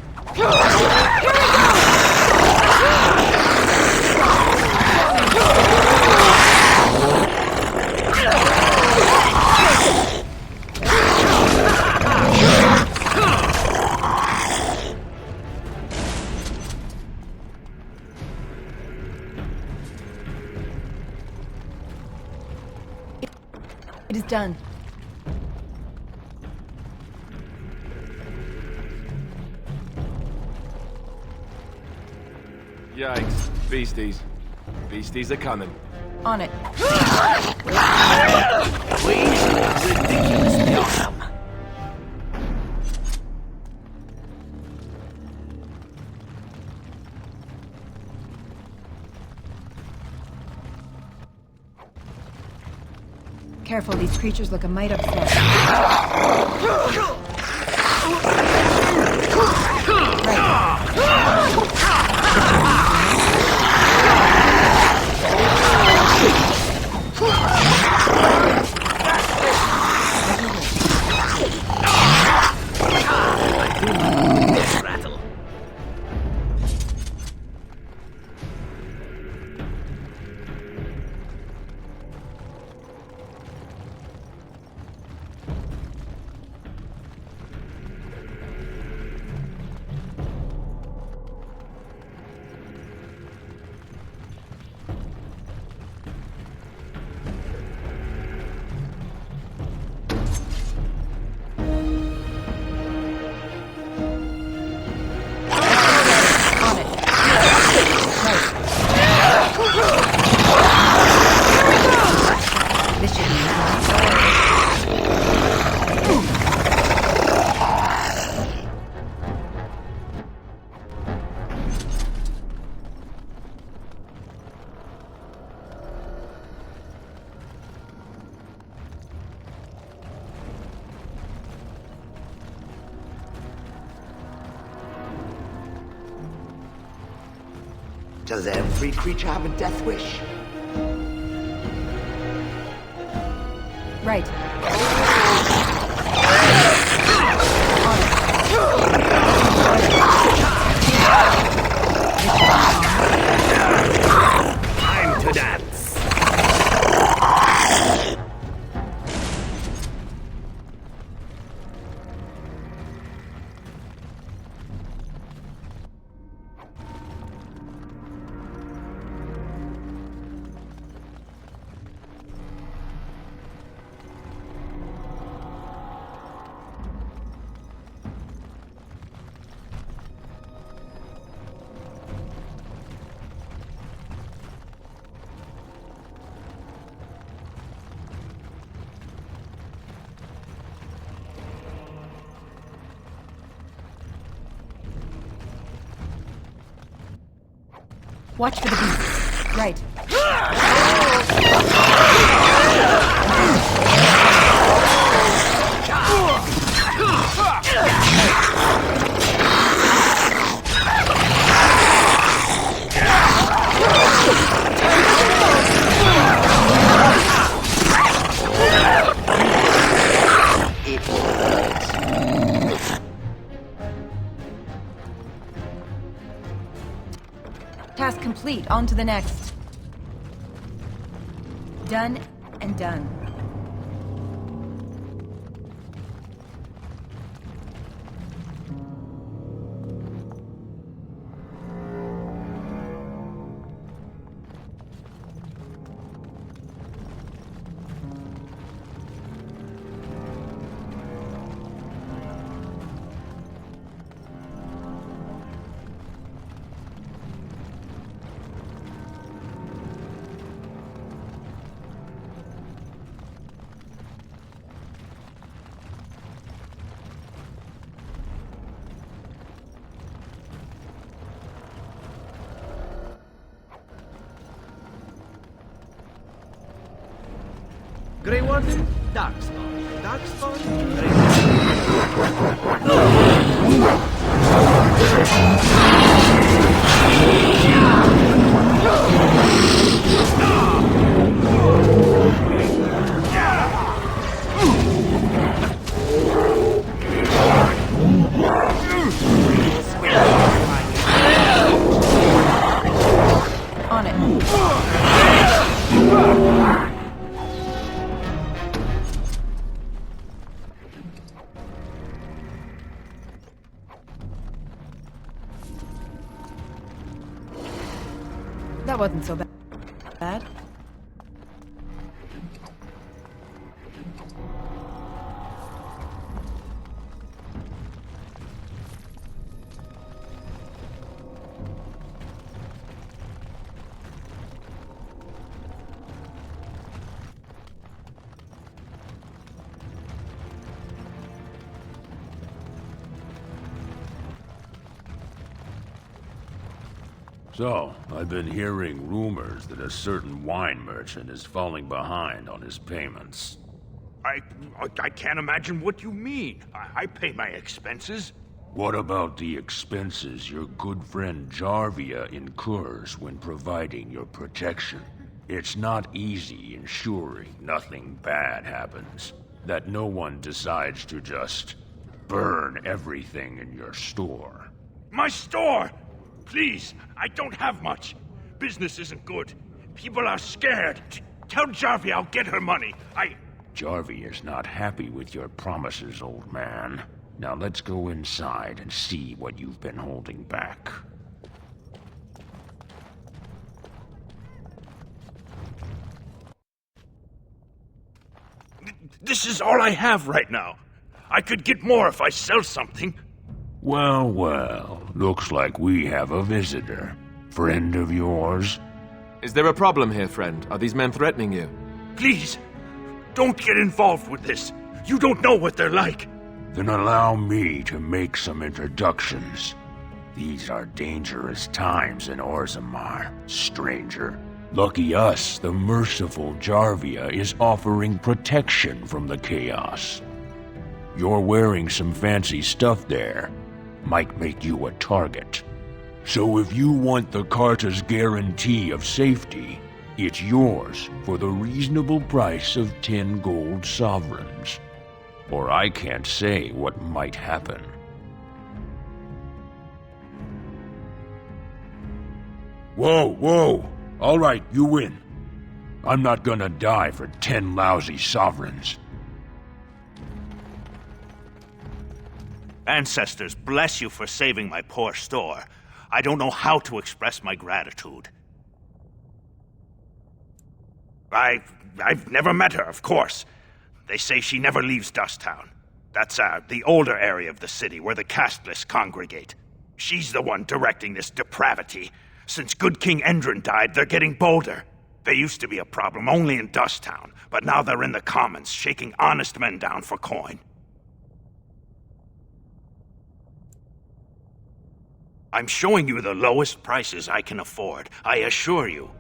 It is done. Yikes. Beasties. Beasties are coming. On it. Ridiculously awesome. Careful, these creatures look a mite upset. Rattle. Does every creature have a death wish? Right. Time to dance. Watch for the beast. Right. Task complete. On to the next. Done and done. Grey Warden, Darkspawn. Darkspawn, Grey Warden. That wasn't so bad. So, I've been hearing rumors that a certain wine merchant is falling behind on his payments. I can't imagine what you mean. I pay my expenses. What about the expenses your good friend Jarvia incurs when providing your protection? It's not easy ensuring nothing bad happens, that no one decides to just burn everything in your store. My store! Please, I don't have much. Business isn't good. People are scared. Tell Jarvia I'll get her money. Jarvia's not happy with your promises, old man. Now let's go inside and see what you've been holding back. This is all I have right now. I could get more if I sell something. Well, well, looks like we have a visitor. Friend of yours? Is there a problem here, friend? Are these men threatening you? Please, don't get involved with this. You don't know what they're like. Then allow me to make some introductions. These are dangerous times in Orzammar, stranger. Lucky us, the merciful Jarvia is offering protection from the chaos. You're wearing some fancy stuff there. Might make you a target. So if you want the Carta's guarantee of safety, it's yours for the reasonable price of 10 gold sovereigns. Or I can't say what might happen. Whoa, whoa! All right, you win. I'm not gonna die for 10 lousy sovereigns. Ancestors, bless you for saving my poor store. I don't know how to express my gratitude. I've never met her, of course. They say she never leaves Dusttown. That's the older area of the city where the casteless congregate. She's the one directing this depravity. Since good King Endrin died, they're getting bolder. They used to be a problem only in Dusttown, but now they're in the commons, shaking honest men down for coin. I'm showing you the lowest prices I can afford, I assure you.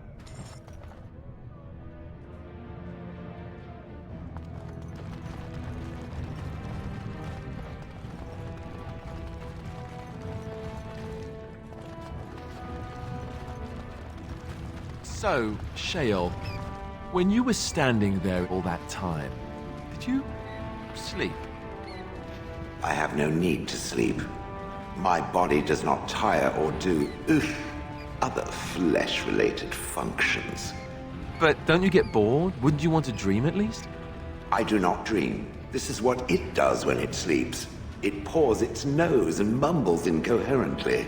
So, Shael, when you were standing there all that time, did you sleep? I have no need to sleep. My body does not tire or do other flesh-related functions. But don't you get bored? Wouldn't you want to dream at least? I do not dream. This is what it does when it sleeps. It paws its nose and mumbles incoherently.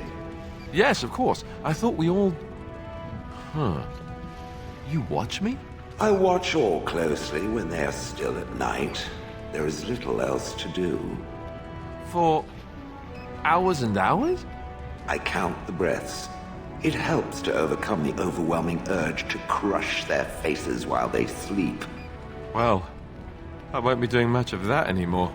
Yes, of course. I thought we all... Huh. You watch me? I watch all closely when they are still at night. There is little else to do. For... hours and hours? I count the breaths. It helps to overcome the overwhelming urge to crush their faces while they sleep. Well, I won't be doing much of that anymore.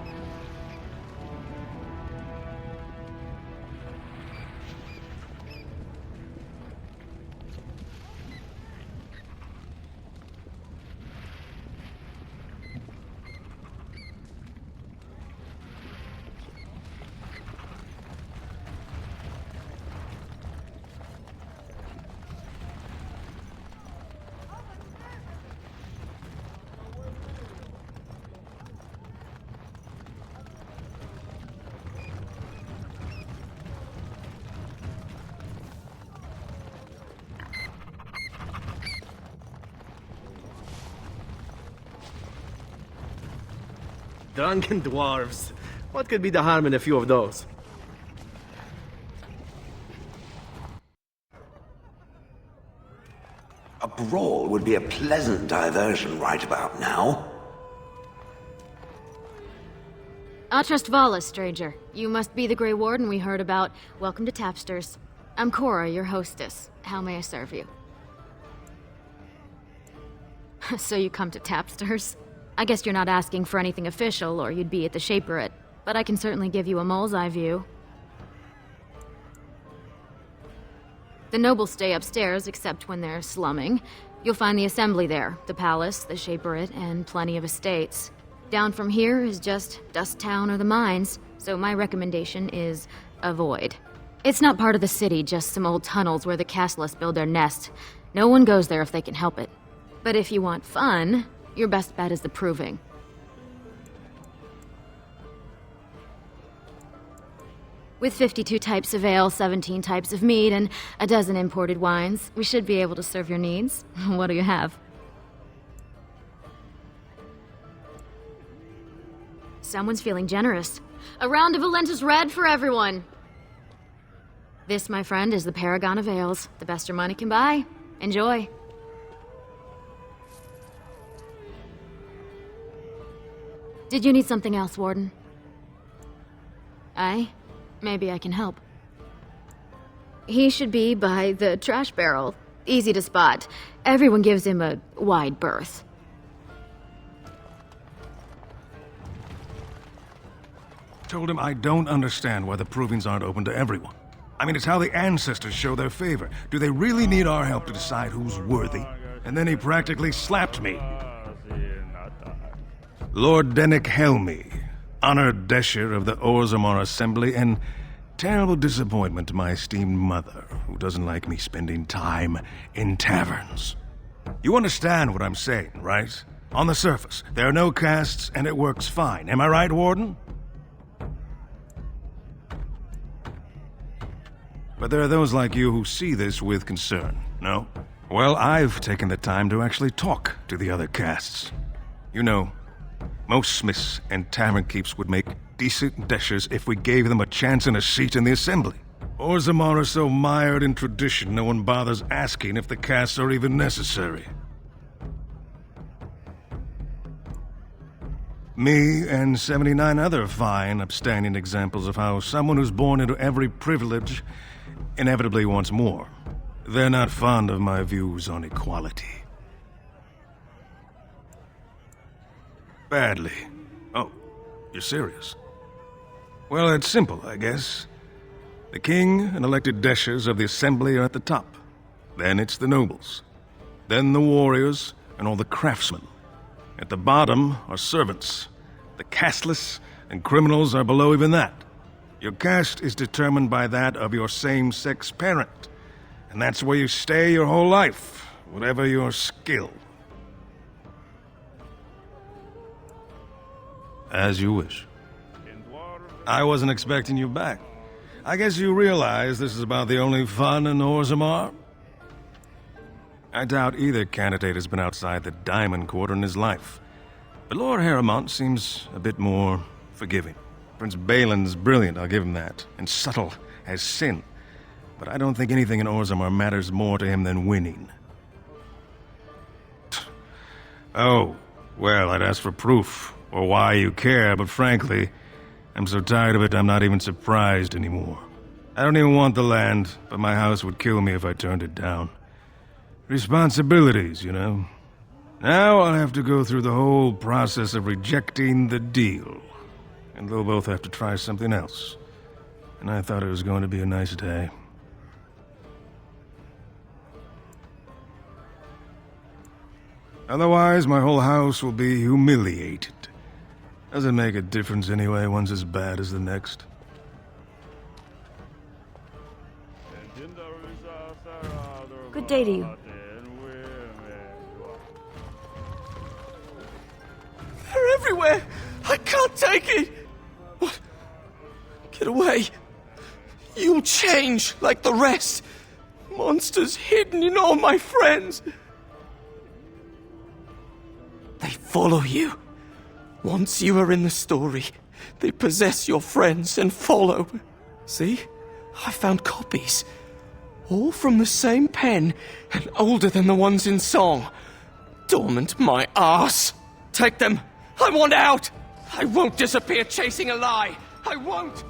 Drunken dwarves. What could be the harm in a few of those? A brawl would be a pleasant diversion right about now. Atrust stranger. You must be the Grey Warden we heard about. Welcome to Tapsters. I'm Cora, your hostess. How may I serve you? So you come to Tapsters? I guess you're not asking for anything official, or you'd be at the Shaperate. But I can certainly give you a mole's eye view. The nobles stay upstairs, except when they're slumming. You'll find the assembly there, the palace, the Shaperate, and plenty of estates. Down from here is just Dust Town or the mines, so my recommendation is avoid. It's not part of the city, just some old tunnels where the castless build their nest. No one goes there if they can help it. But if you want fun, your best bet is the Proving. With 52 types of ale, 17 types of mead, and a dozen imported wines, we should be able to serve your needs. What do you have? Someone's feeling generous. A round of Valentis Red for everyone! This, my friend, is the Paragon of Ales. The best your money can buy. Enjoy. Did you need something else, Warden? Aye? Maybe I can help. He should be by the trash barrel. Easy to spot. Everyone gives him a wide berth. Told him I don't understand why the provings aren't open to everyone. I mean, it's how the ancestors show their favor. Do they really need our help to decide who's worthy? And then he practically slapped me. Lord Dennick Helmy, honored Desher of the Orzammar Assembly, and terrible disappointment to my esteemed mother, who doesn't like me spending time in taverns. You understand what I'm saying, right? On the surface, there are no castes, and it works fine. Am I right, Warden? But there are those like you who see this with concern, no? Well, I've taken the time to actually talk to the other castes. You know, most smiths and tavern keeps would make decent deshers if we gave them a chance and a seat in the assembly. Orzammar are so mired in tradition, no one bothers asking if the castes are even necessary. Me and 79 other fine, upstanding examples of how someone who's born into every privilege inevitably wants more. They're not fond of my views on equality. Badly. Oh, you're serious? Well, it's simple, I guess. The king and elected deshers of the assembly are at the top. Then it's the nobles. Then the warriors and all the craftsmen. At the bottom are servants. The casteless and criminals are below even that. Your caste is determined by that of your same-sex parent. And that's where you stay your whole life, whatever your skill. As you wish. I wasn't expecting you back. I guess you realize this is about the only fun in Orzammar? I doubt either candidate has been outside the Diamond Quarter in his life. But Lord Harrowmont seems a bit more forgiving. Prince Balin's brilliant, I'll give him that, and subtle as sin. But I don't think anything in Orzammar matters more to him than winning. Oh, well, I'd ask for proof, or why you care, but frankly, I'm so tired of it I'm not even surprised anymore. I don't even want the land, but my house would kill me if I turned it down. Responsibilities, you know. Now I'll have to go through the whole process of rejecting the deal. And they'll both have to try something else. And I thought it was going to be a nice day. Otherwise, my whole house will be humiliated. Doesn't make a difference anyway, one's as bad as the next. Good day to you. They're everywhere! I can't take it! What? Get away! You'll change like the rest! Monsters hidden in all my friends! They follow you. Once you are in the story, they possess your friends and follow. See? I found copies. All from the same pen, and older than the ones in song. Dormant my ass! Take them! I want out! I won't disappear chasing a lie! I won't!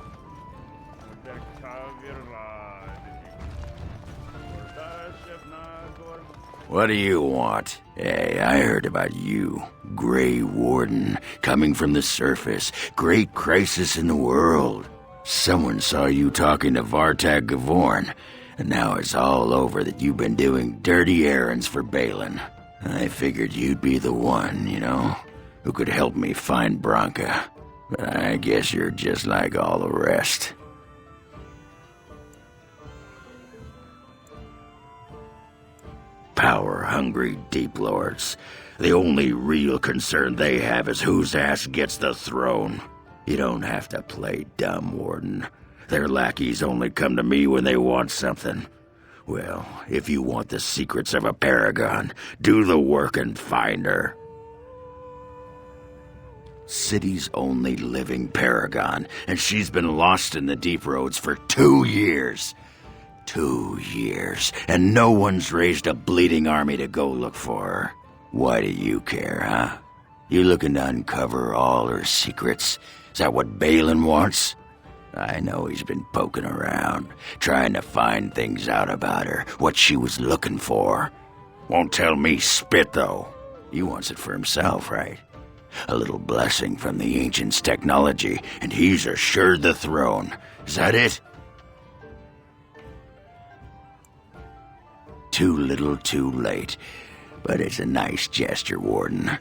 What do you want? Hey, I heard about you. Grey Warden, coming from the surface. Great crisis in the world. Someone saw you talking to Vartag Gavorn, and now it's all over that you've been doing dirty errands for Balin. I figured you'd be the one, you know, who could help me find Branka. But I guess you're just like all the rest. Power-hungry Deep Lords. The only real concern they have is whose ass gets the throne. You don't have to play dumb, Warden. Their lackeys only come to me when they want something. Well, if you want the secrets of a paragon, do the work and find her. City's only living paragon, and she's been lost in the Deep Roads for 2 years. 2 years, and no one's raised a bleeding army to go look for her. Why do you care, huh? You looking to uncover all her secrets? Is that what Balin wants? I know he's been poking around, trying to find things out about her, what she was looking for. Won't tell me spit, though. He wants it for himself, right? A little blessing from the Ancients' technology, and he's assured the throne. Is that it? Too little, too late. But it's a nice gesture, Warden.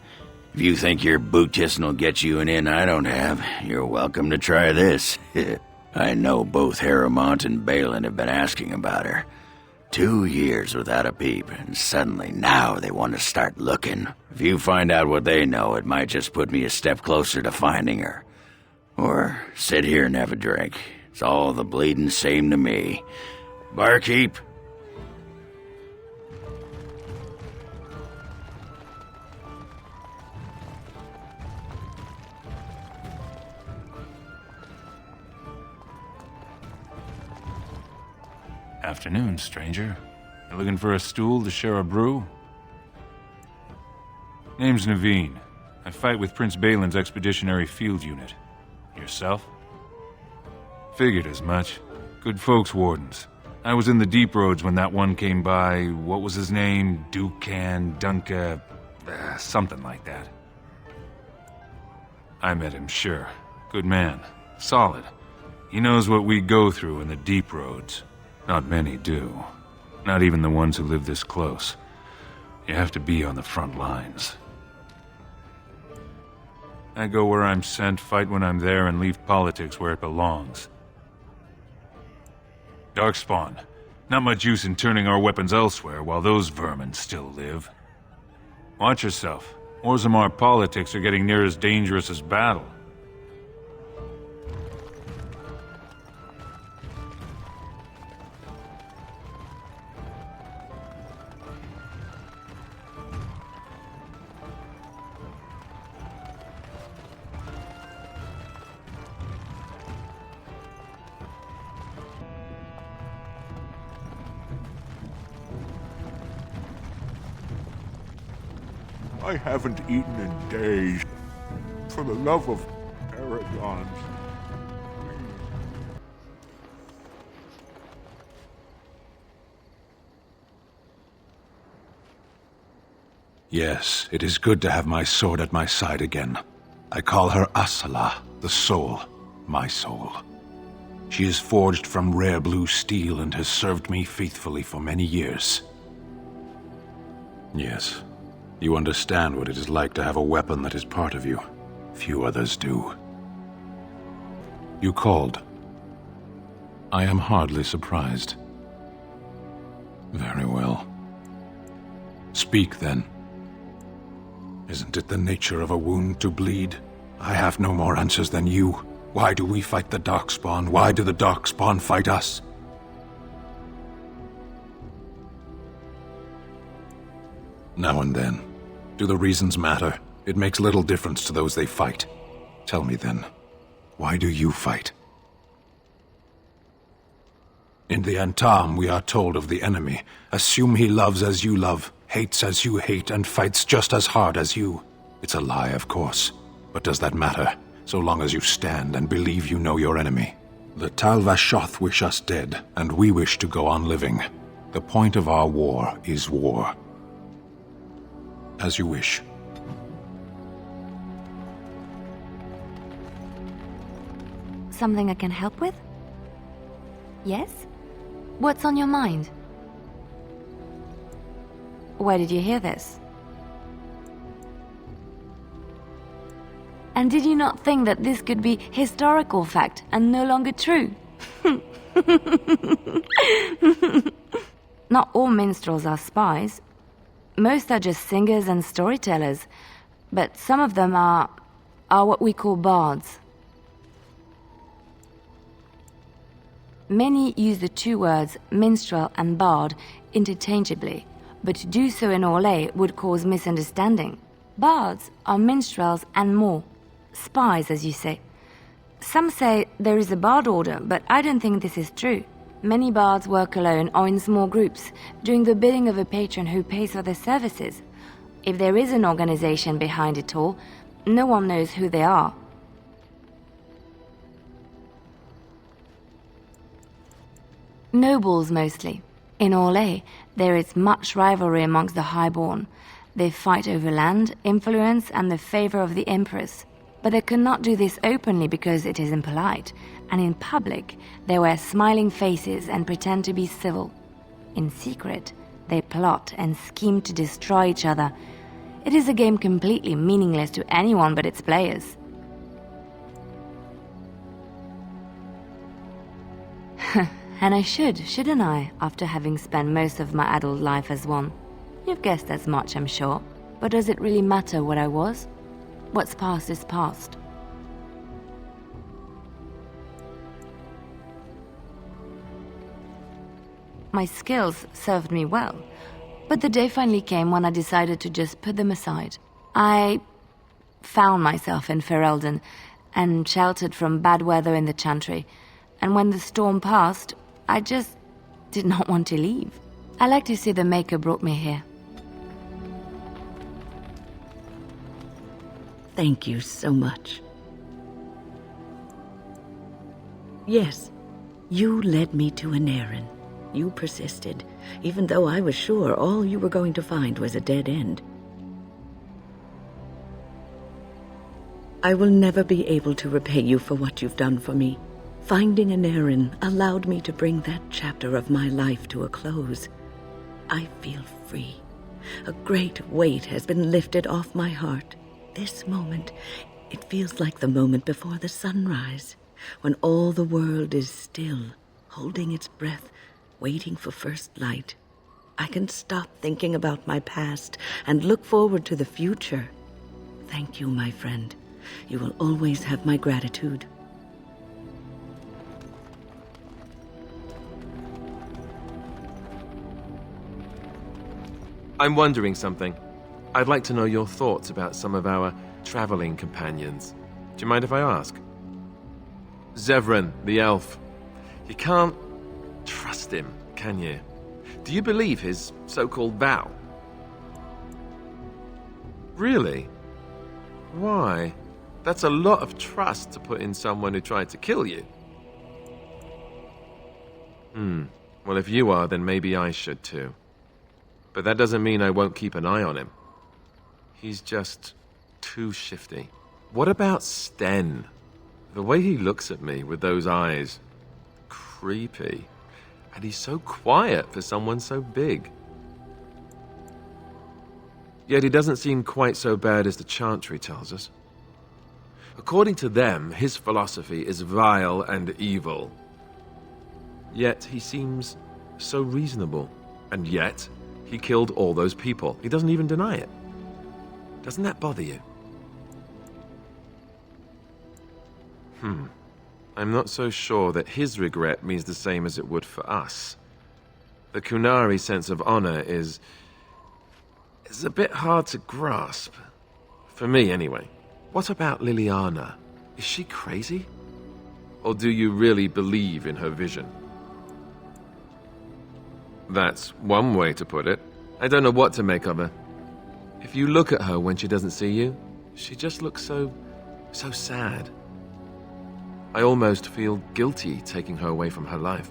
If you think your boot kissing will get you an in I don't have, you're welcome to try this. I know both Harrowmont and Balin have been asking about her. 2 years without a peep, and suddenly now they want to start looking. If you find out what they know, it might just put me a step closer to finding her. Or sit here and have a drink. It's all the bleeding same to me. Barkeep? Afternoon, stranger. You looking for a stool to share a brew? Name's Naveen. I fight with Prince Balin's expeditionary field unit. Yourself? Figured as much. Good folks, Wardens. I was in the Deep Roads when that one came by. What was his name? Dukan, Dunka... something like that. I met him, sure. Good man. Solid. He knows what we go through in the Deep Roads. Not many do. Not even the ones who live this close. You have to be on the front lines. I go where I'm sent, fight when I'm there, and leave politics where it belongs. Darkspawn. Not much use in turning our weapons elsewhere while those vermin still live. Watch yourself. Orzammar politics are getting near as dangerous as battle. I haven't eaten in days. For the love of paragons. Yes, it is good to have my sword at my side again. I call her Asala, the soul, my soul. She is forged from rare blue steel and has served me faithfully for many years. Yes. You understand what it is like to have a weapon that is part of you. Few others do. You called. I am hardly surprised. Very well. Speak, then. Isn't it the nature of a wound to bleed? I have no more answers than you. Why do we fight the Darkspawn? Why do the Darkspawn fight us? Now and then. Do the reasons matter? It makes little difference to those they fight. Tell me then, why do you fight? In the Antam, we are told of the enemy. Assume he loves as you love, hates as you hate, and fights just as hard as you. It's a lie, of course. But does that matter, so long as you stand and believe you know your enemy? The Tal Vashoth wish us dead, and we wish to go on living. The point of our war is war. As you wish. Something I can help with? Yes? What's on your mind? Where did you hear this? And did you not think that this could be historical fact and no longer true? Not all minstrels are spies. Most are just singers and storytellers, but some of them are what we call bards. Many use the two words minstrel and bard interchangeably, but to do so in Orlais would cause misunderstanding. Bards are minstrels and more. Spies, as you say. Some say there is a bard order, but I don't think this is true. Many bards work alone or in small groups, doing the bidding of a patron who pays for their services. If there is an organization behind it all, no one knows who they are. Nobles, mostly. In Orlais, there is much rivalry amongst the highborn. They fight over land, influence, and the favor of the empress. But they cannot do this openly because it is impolite, and in public, they wear smiling faces and pretend to be civil. In secret, they plot and scheme to destroy each other. It is a game completely meaningless to anyone but its players. And I shouldn't I, after having spent most of my adult life as one? You've guessed as much, I'm sure. But does it really matter what I was? What's past is past. My skills served me well, but the day finally came when I decided to just put them aside. I found myself in Ferelden and sheltered from bad weather in the Chantry, and when the storm passed, I just did not want to leave. I like to see the Maker brought me here. Thank you so much. Yes, you led me to an errand. You persisted, even though I was sure all you were going to find was a dead end. I will never be able to repay you for what you've done for me. Finding an errand allowed me to bring that chapter of my life to a close. I feel free. A great weight has been lifted off my heart. This moment, it feels like the moment before the sunrise, when all the world is still, holding its breath, waiting for first light. I can stop thinking about my past and look forward to the future. Thank you, my friend. You will always have my gratitude. I'm wondering something. I'd like to know your thoughts about some of our traveling companions. Do you mind if I ask? Zevran, the elf. You can't trust him, can you? Do you believe his so-called vow? Really? Why? That's a lot of trust to put in someone who tried to kill you. Well, if you are, then maybe I should too. But that doesn't mean I won't keep an eye on him. He's just too shifty. What about Sten? The way he looks at me with those eyes. Creepy. And he's so quiet for someone so big. Yet he doesn't seem quite so bad as the Chantry tells us. According to them, his philosophy is vile and evil. Yet he seems so reasonable. And yet, he killed all those people. He doesn't even deny it. Doesn't that bother you? I'm not so sure that his regret means the same as it would for us. The Kunari sense of honor is a bit hard to grasp. For me, anyway. What about Liliana? Is she crazy? Or do you really believe in her vision? That's one way to put it. I don't know what to make of her. If you look at her when she doesn't see you, she just looks so sad. I almost feel guilty taking her away from her life.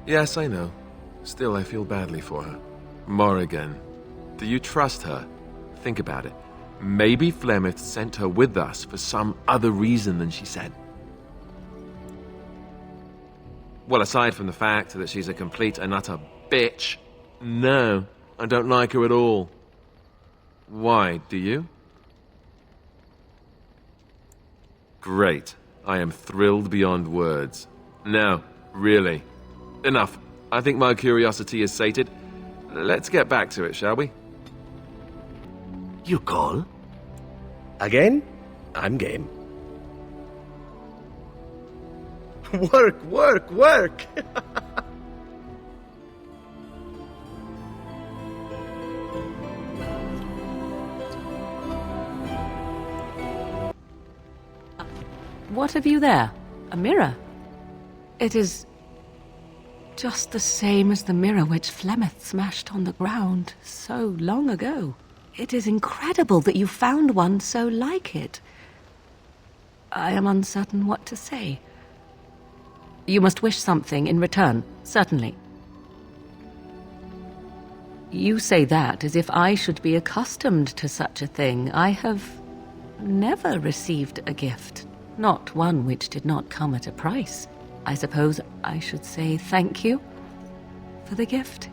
Yes, I know. Still, I feel badly for her. Morrigan, do you trust her? Think about it. Maybe Flemeth sent her with us for some other reason than she said. Well, aside from the fact that she's a complete and utter bitch, no, I don't like her at all. Why, do you? Great. I am thrilled beyond words. Now, really. Enough. I think my curiosity is sated. Let's get back to it, shall we? You call? Again? I'm game. Work, work, work! What have you there? A mirror? It is just the same as the mirror which Flemeth smashed on the ground so long ago. It is incredible that you found one so like it. I am uncertain what to say. You must wish something in return, certainly. You say that as if I should be accustomed to such a thing. I have never received a gift, not one which did not come at a price. I suppose I should say thank you for the gift.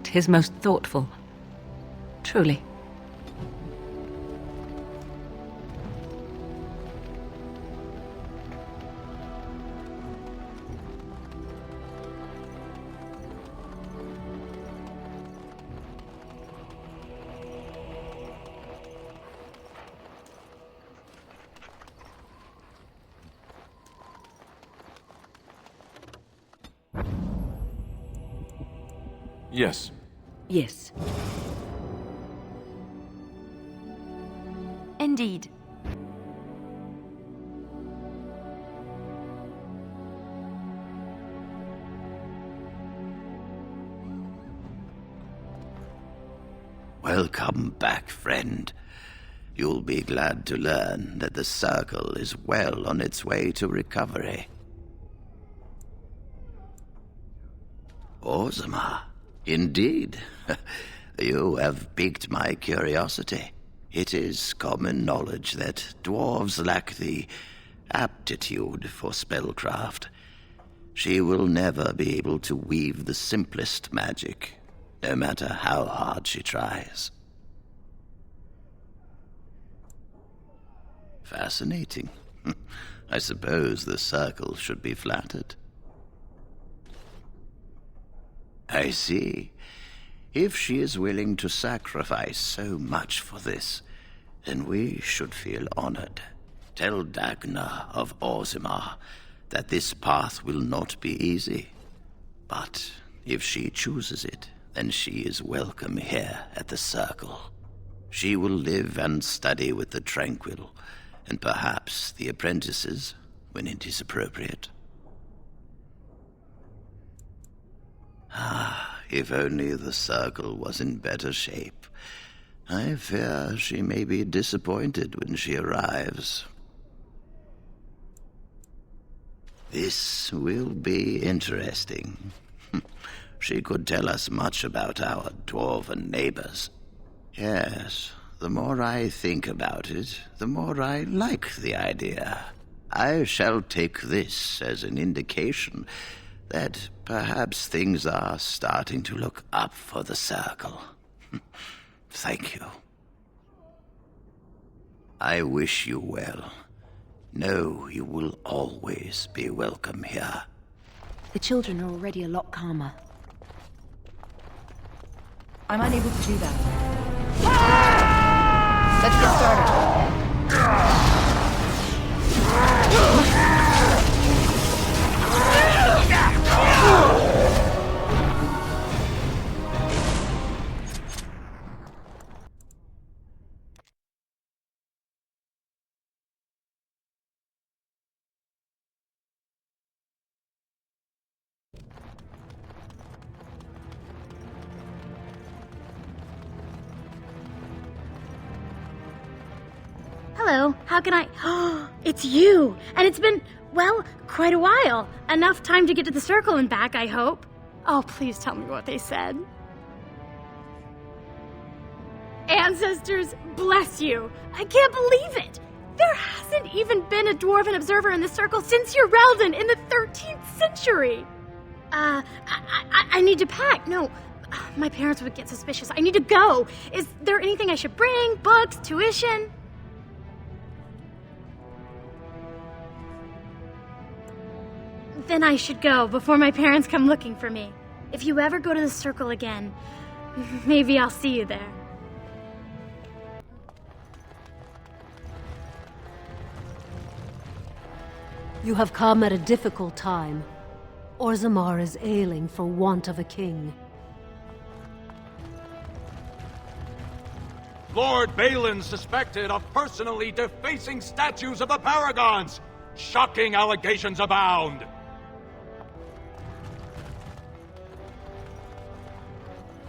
'Tis most thoughtful, truly. Yes. Yes. Indeed. Welcome back, friend. You'll be glad to learn that the Circle is well on its way to recovery. Orzammar, indeed. You have piqued my curiosity. It is common knowledge that dwarves lack the aptitude for spellcraft. She will never be able to weave the simplest magic, no matter how hard she tries. Fascinating. I suppose the Circle should be flattered. I see. If she is willing to sacrifice so much for this, then we should feel honored. Tell Dagna of Orzammar that this path will not be easy. But if she chooses it, then she is welcome here at the Circle. She will live and study with the Tranquil, and perhaps the apprentices, when it is appropriate. If only the Circle was in better shape. I fear she may be disappointed when she arrives. This will be interesting. She could tell us much about our dwarven neighbors. Yes, the more I think about it, the more I like the idea. I shall take this as an indication that perhaps things are starting to look up for the Circle. Thank you. I wish you well. Know you will always be welcome here. The children are already a lot calmer. I'm unable to do that. Let's get started. hello. How can I... Oh, it's you! And it's been, well, quite a while. Enough time to get to the circle and back, I hope. Oh, please tell me what they said. Ancestors, bless you. I can't believe it. There hasn't even been a Dwarven observer in the circle since Urelden in the 13th century. I need to pack. No, my parents would get suspicious. I need to go. Is there anything I should bring? Books? Tuition? Then I should go before my parents come looking for me. If you ever go to the circle again, maybe I'll see you there. You have come at a difficult time. Orzammar is ailing for want of a king. Lord Balin suspected of personally defacing statues of the Paragons! Shocking allegations abound!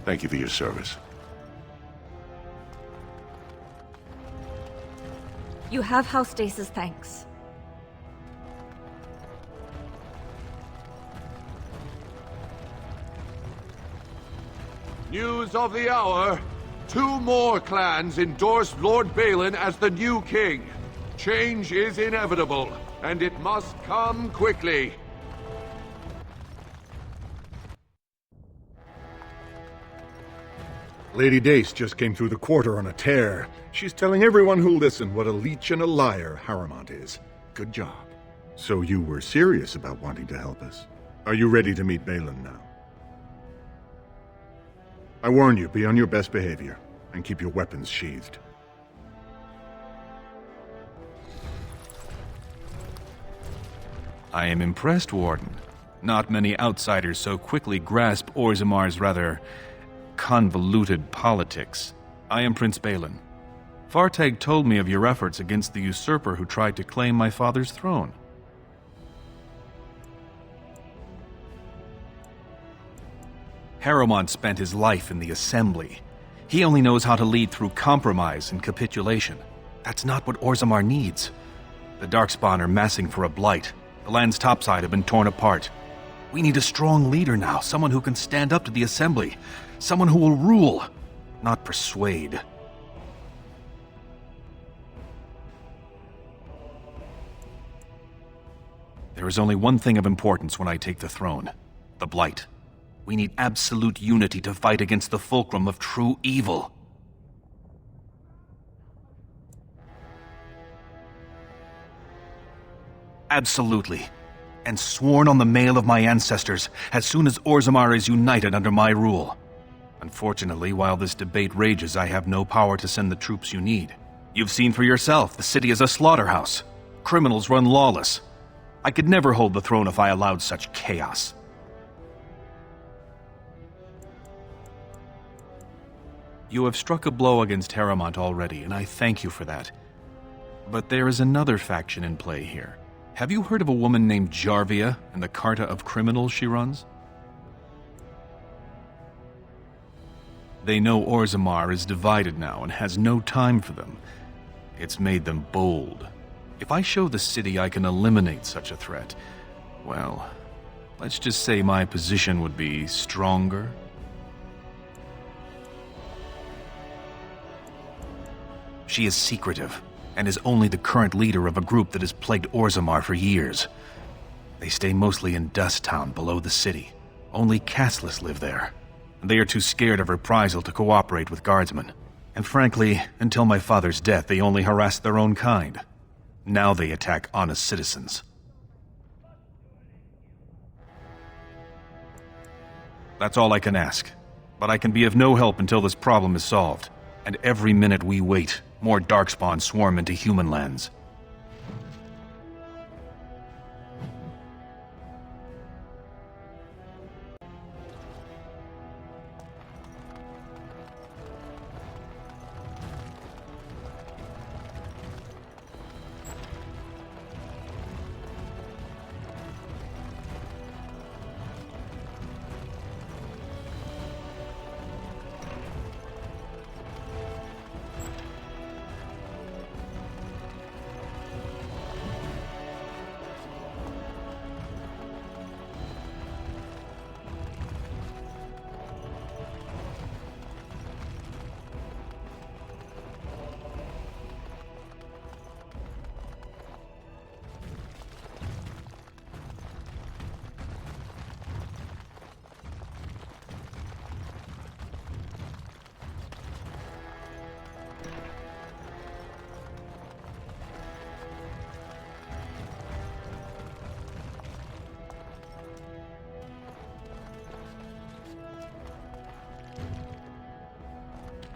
Thank you for your service. You have House Dace's thanks. News of the hour. 2 more clans endorsed Lord Balin as the new king. Change is inevitable, and it must come quickly. Lady Dace just came through the quarter on a tear. She's telling everyone who'll listen what a leech and a liar Harrowmont is. Good job. So you were serious about wanting to help us. Are you ready to meet Balin now? I warn you, be on your best behavior, and keep your weapons sheathed. I am impressed, Warden. Not many outsiders so quickly grasp Orzammar's rather convoluted politics. I am Prince Balin. Fartag told me of your efforts against the usurper who tried to claim my father's throne. Harrowmont spent his life in the Assembly. He only knows how to lead through compromise and capitulation. That's not what Orzammar needs. The Darkspawn are massing for a blight. The land's topside have been torn apart. We need a strong leader now, someone who can stand up to the Assembly. Someone who will rule, not persuade. There is only one thing of importance when I take the throne: the blight. We need absolute unity to fight against the fulcrum of true evil. Absolutely. And sworn on the mail of my ancestors as soon as Orzammar is united under my rule. Unfortunately, while this debate rages, I have no power to send the troops you need. You've seen for yourself, the city is a slaughterhouse. Criminals run lawless. I could never hold the throne if I allowed such chaos. You have struck a blow against Harrowmont already, and I thank you for that. But there is another faction in play here. Have you heard of a woman named Jarvia and the Carta of Criminals she runs? They know Orzammar is divided now and has no time for them. It's made them bold. If I show the city I can eliminate such a threat, well, let's just say my position would be stronger. She is secretive, and is only the current leader of a group that has plagued Orzammar for years. They stay mostly in Dust Town below the city. Only castless live there. They are too scared of reprisal to cooperate with guardsmen. And frankly, until my father's death, they only harassed their own kind. Now they attack honest citizens. That's all I can ask. But I can be of no help until this problem is solved. And every minute we wait, more Darkspawn swarm into human lands.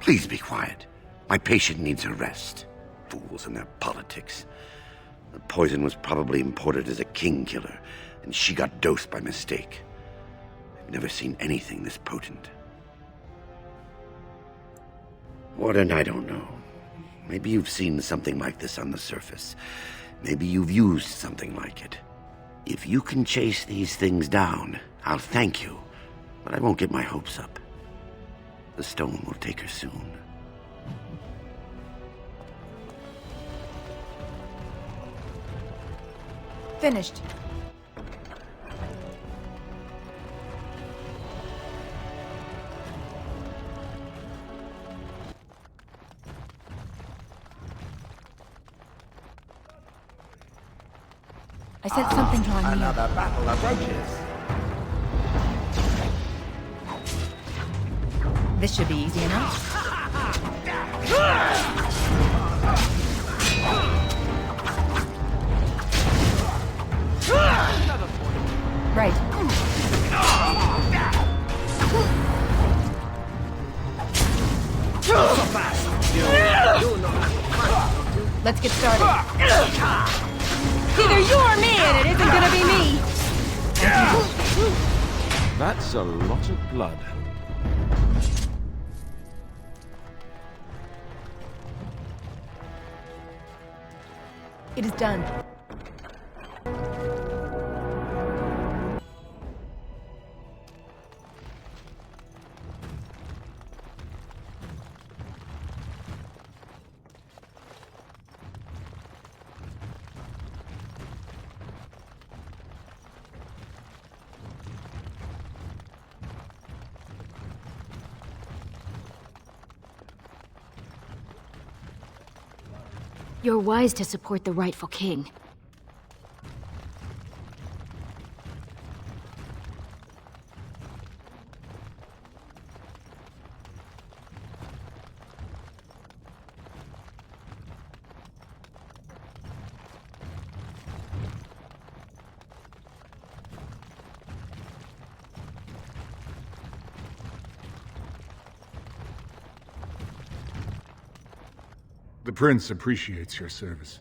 Please be quiet. My patient needs a rest. Fools and their politics. The poison was probably imported as a king killer, and she got dosed by mistake. I've never seen anything this potent. Warden, I don't know. Maybe you've seen something like this on the surface. Maybe you've used something like it. If you can chase these things down, I'll thank you, but I won't get my hopes up. The stone will take her soon. Finished. I said something drawing near. Another battle approaches. This should be easy enough. Right. Let's get started. Either you or me, and it isn't gonna be me! That's a lot of blood. It is done. You're wise to support the rightful king. The prince appreciates your service.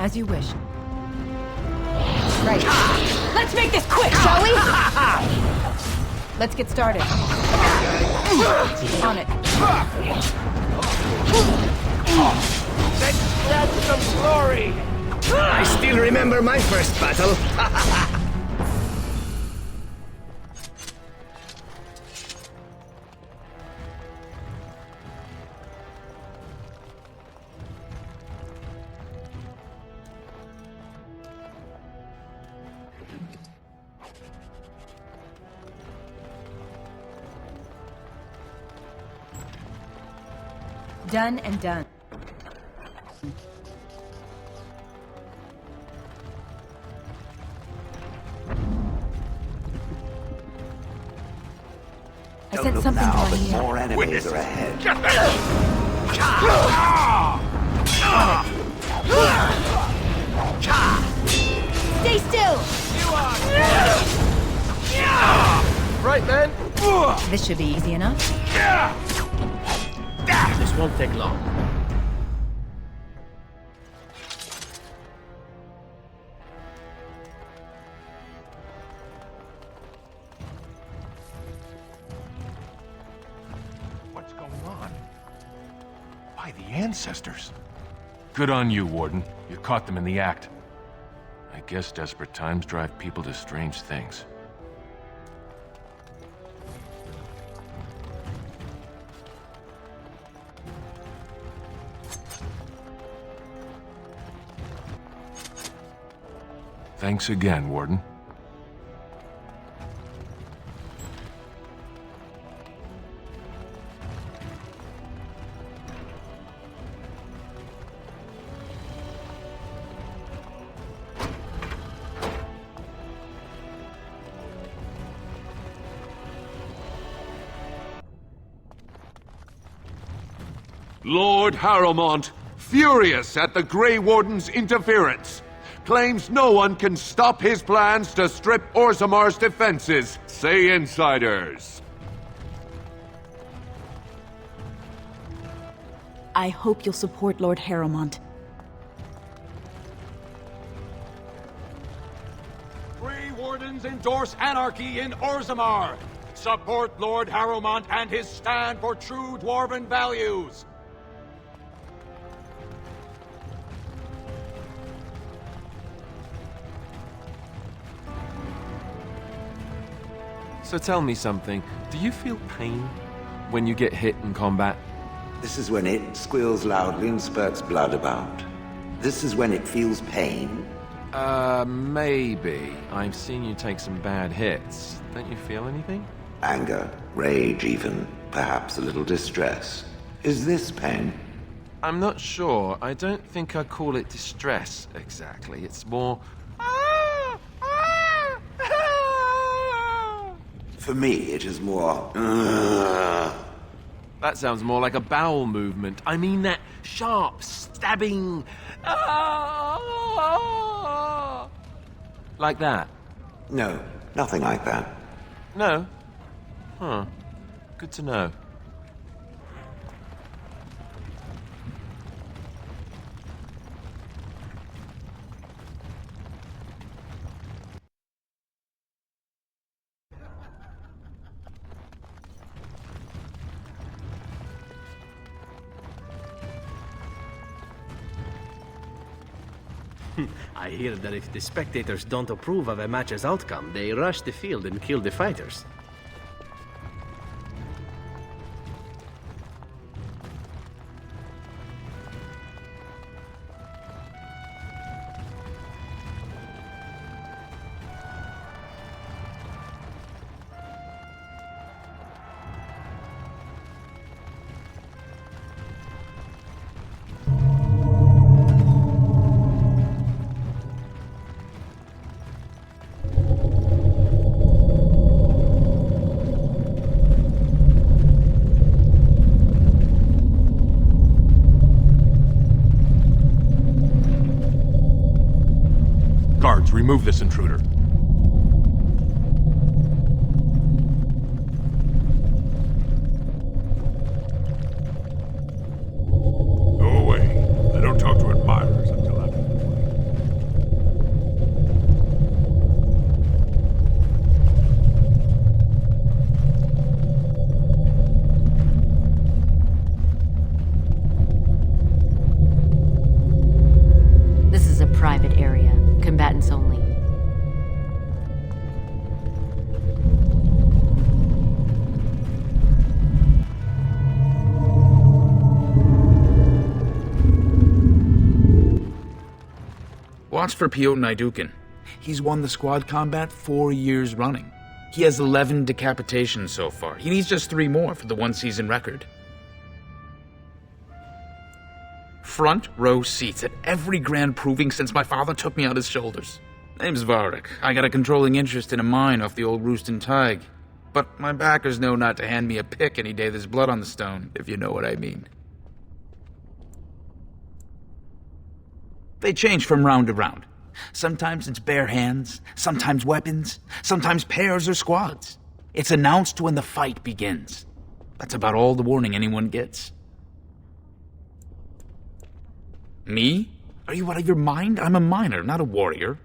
As you wish. Right. Let's make this quick, shall we? Let's get started. On it. Let's grab some glory! I still remember my first battle. Done and done. I said something now, but here. more enemies are ahead. Stay still! Right, man. This should be easy enough. This won't take long. By the ancestors. Good on you, Warden. You caught them in the act. I guess desperate times drive people to strange things. Thanks again, Warden. Lord Harrowmont, furious at the Grey Warden's interference, claims no one can stop his plans to strip Orzammar's defenses, say insiders. I hope you'll support Lord Harrowmont. Grey Wardens endorse anarchy in Orzammar. Support Lord Harrowmont and his stand for true Dwarven values. So tell me something. Do you feel pain when you get hit in combat? This is when it squeals loudly and spurts blood about. This is when it feels pain. Maybe. I've seen you take some bad hits. Don't you feel anything? Anger, rage even, perhaps a little distress. Is this pain? I'm not sure. I don't think I'd call it distress, exactly. It's more... For me, it is more... That sounds more like a bowel movement. I mean that sharp, stabbing... Like that? No, nothing like that. No? Huh. Good to know. I hear that if the spectators don't approve of a match's outcome, they rush the field and kill the fighters. Guards, remove this intruder. Go away. I don't talk to admirers until after the fight. This is a private area. Combatants only. Watch for Piotr Naidukin. He's won the squad combat 4 years running. He has 11 decapitations so far. He needs just 3 more for the one-season record. Front row seats at every grand proving since my father took me on his shoulders. Name's Varric. I got a controlling interest in a mine off the old Roostin Tig. But my backers know not to hand me a pick any day there's blood on the stone, if you know what I mean. They change from round to round. Sometimes it's bare hands, sometimes weapons, sometimes pairs or squads. It's announced when the fight begins. That's about all the warning anyone gets. Me? Are you out of your mind? I'm a miner, not a warrior.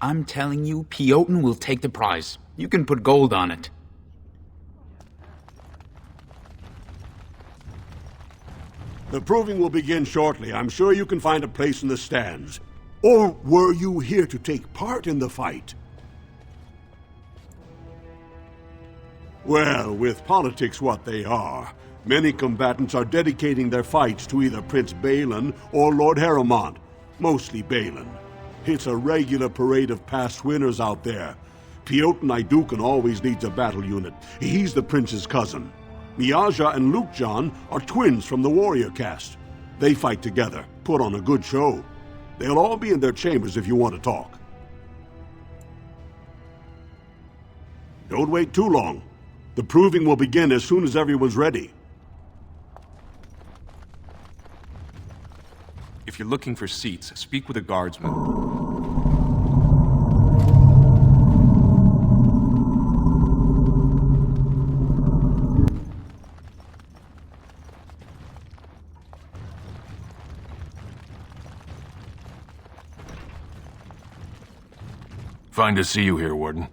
I'm telling you, Piotr will take the prize. You can put gold on it. The proving will begin shortly. I'm sure you can find a place in the stands. Or were you here to take part in the fight? Well, with politics what they are, many combatants are dedicating their fights to either Prince Balin or Lord Harrowmont, mostly Balin. It's a regular parade of past winners out there. Piotr Naidukan always leads a battle unit. He's the prince's cousin. Miaja and Lukejan are twins from the warrior caste. They fight together, put on a good show. They'll all be in their chambers if you want to talk. Don't wait too long. The proving will begin as soon as everyone's ready. If you're looking for seats, speak with a guardsman. Fine to see you here, Warden.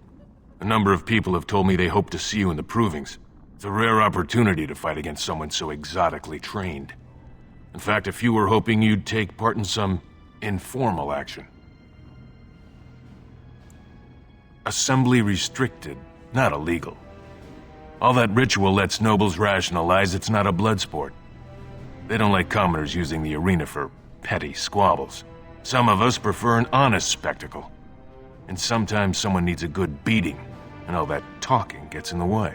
A number of people have told me they hope to see you in the provings. It's a rare opportunity to fight against someone so exotically trained. In fact, a few were hoping you'd take part in some informal action. Assembly restricted, not illegal. All that ritual lets nobles rationalize it's not a blood sport. They don't like commoners using the arena for petty squabbles. Some of us prefer an honest spectacle. And sometimes someone needs a good beating, and all that talking gets in the way.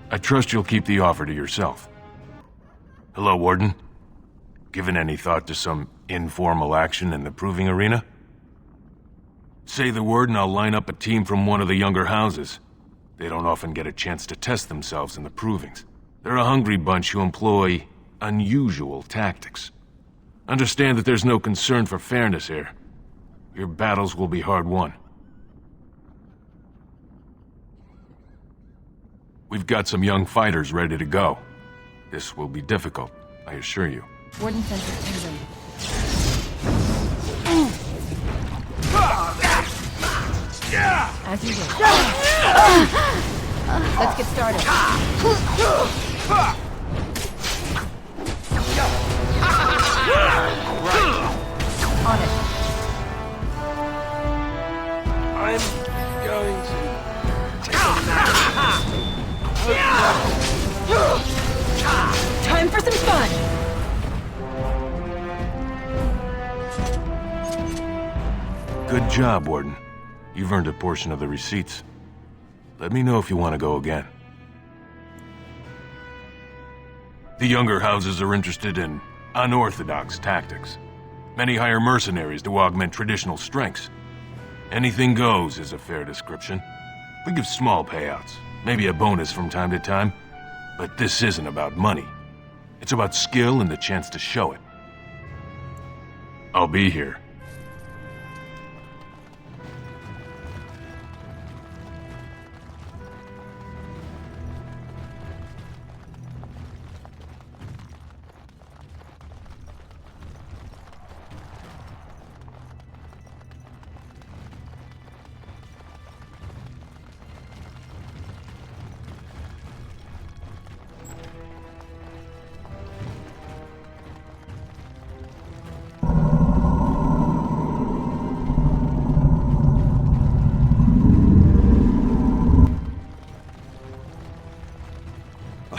I trust you'll keep the offer to yourself. Hello, Warden. Given any thought to some informal action in the proving arena? Say the word and I'll line up a team from one of the younger houses. They don't often get a chance to test themselves in the provings. They're a hungry bunch who employ unusual tactics. Understand that there's no concern for fairness here. Your battles will be hard won. We've got some young fighters ready to go. This will be difficult, I assure you. Warden sent his team in. As you wish. Let's get started. On it. I'm going to take a Time for some fun! Good job, Warden. You've earned a portion of the receipts. Let me know if you want to go again. The younger houses are interested in unorthodox tactics. Many hire mercenaries to augment traditional strengths. Anything goes is a fair description. We give small payouts, maybe a bonus from time to time, but this isn't about money. It's about skill and the chance to show it. I'll be here.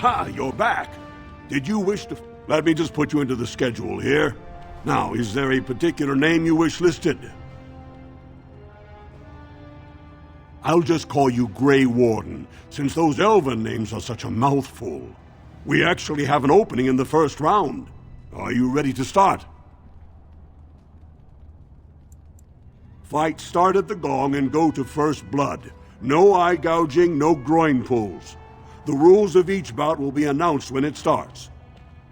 Aha, you're back. Did you wish to... Let me just put you into the schedule here. Now, is there a particular name you wish listed? I'll just call you Grey Warden, since those elven names are such a mouthful. We actually have an opening in the first round. Are you ready to start? Fight start at the gong and go to first blood. No eye gouging, no groin pulls. The rules of each bout will be announced when it starts.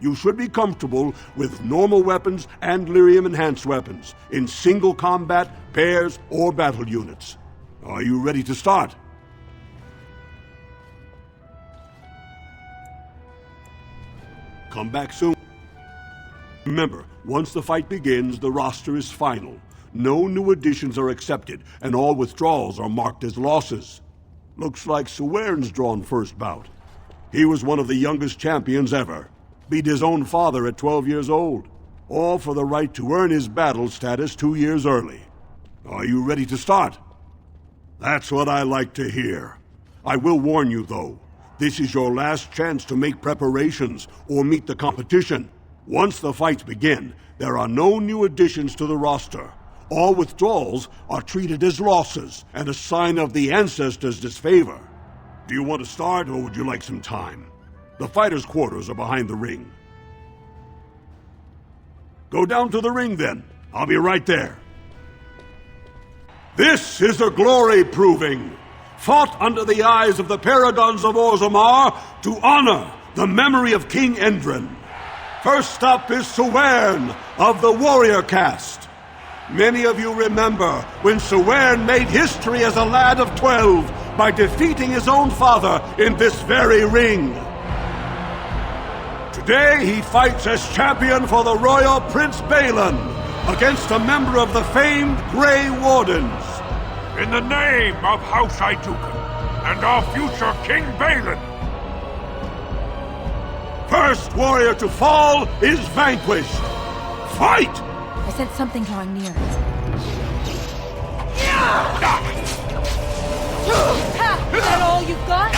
You should be comfortable with normal weapons and lyrium enhanced weapons, in single combat, pairs, or battle units. Are you ready to start? Come back soon. Remember, once the fight begins, the roster is final. No new additions are accepted, and all withdrawals are marked as losses. Looks like Suwern's drawn first bout. He was one of the youngest champions ever. Beat his own father at 12 years old. All for the right to earn his battle status 2 years early. Are you ready to start? That's what I like to hear. I will warn you, though. This is your last chance to make preparations or meet the competition. Once the fights begin, there are no new additions to the roster. All withdrawals are treated as losses and a sign of the ancestors' disfavor. Do you want to start, or would you like some time? The fighters' quarters are behind the ring. Go down to the ring, then. I'll be right there. This is a glory proving, fought under the eyes of the paragons of Orzammar to honor the memory of King Endrin. First up is Suwern of the warrior caste. Many of you remember when Suwern made history as a lad of 12 by defeating his own father in this very ring. Today he fights as champion for the royal Prince Balin against a member of the famed Grey Wardens. In the name of House Iduken and our future King Balin. First warrior to fall is vanquished. Fight! I sense something drawing near. Is that all you've got?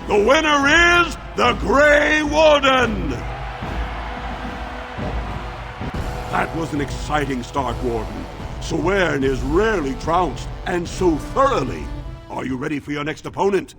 The winner is the Grey Warden! That was an exciting start, Warden. Suwern is rarely trounced, and so thoroughly. Are you ready for your next opponent?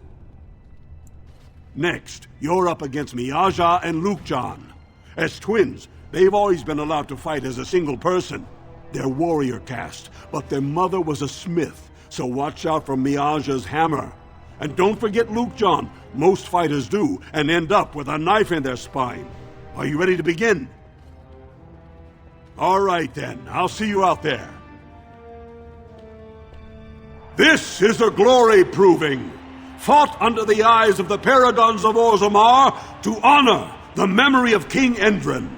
Next, you're up against Miaja and Lukejan. As twins, they've always been allowed to fight as a single person. They're warrior caste, but their mother was a smith, so watch out for Miaja's hammer. And don't forget Lukejan. Most fighters do, and end up with a knife in their spine. Are you ready to begin? All right then, I'll see you out there. This is a glory proving, fought under the eyes of the paragons of Orzammar to honor the memory of King Endrin.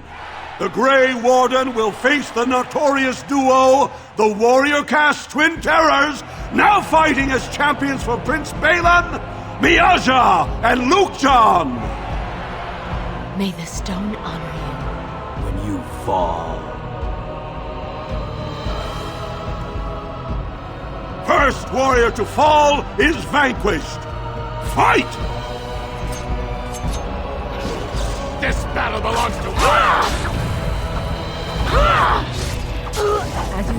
The Grey Warden will face the notorious duo, the warrior caste Twin Terrors, now fighting as champions for Prince Balin, Miaja and Lukejan. May the stone honor you. When you fall. First warrior to fall is vanquished. Fight! This battle belongs to us! As you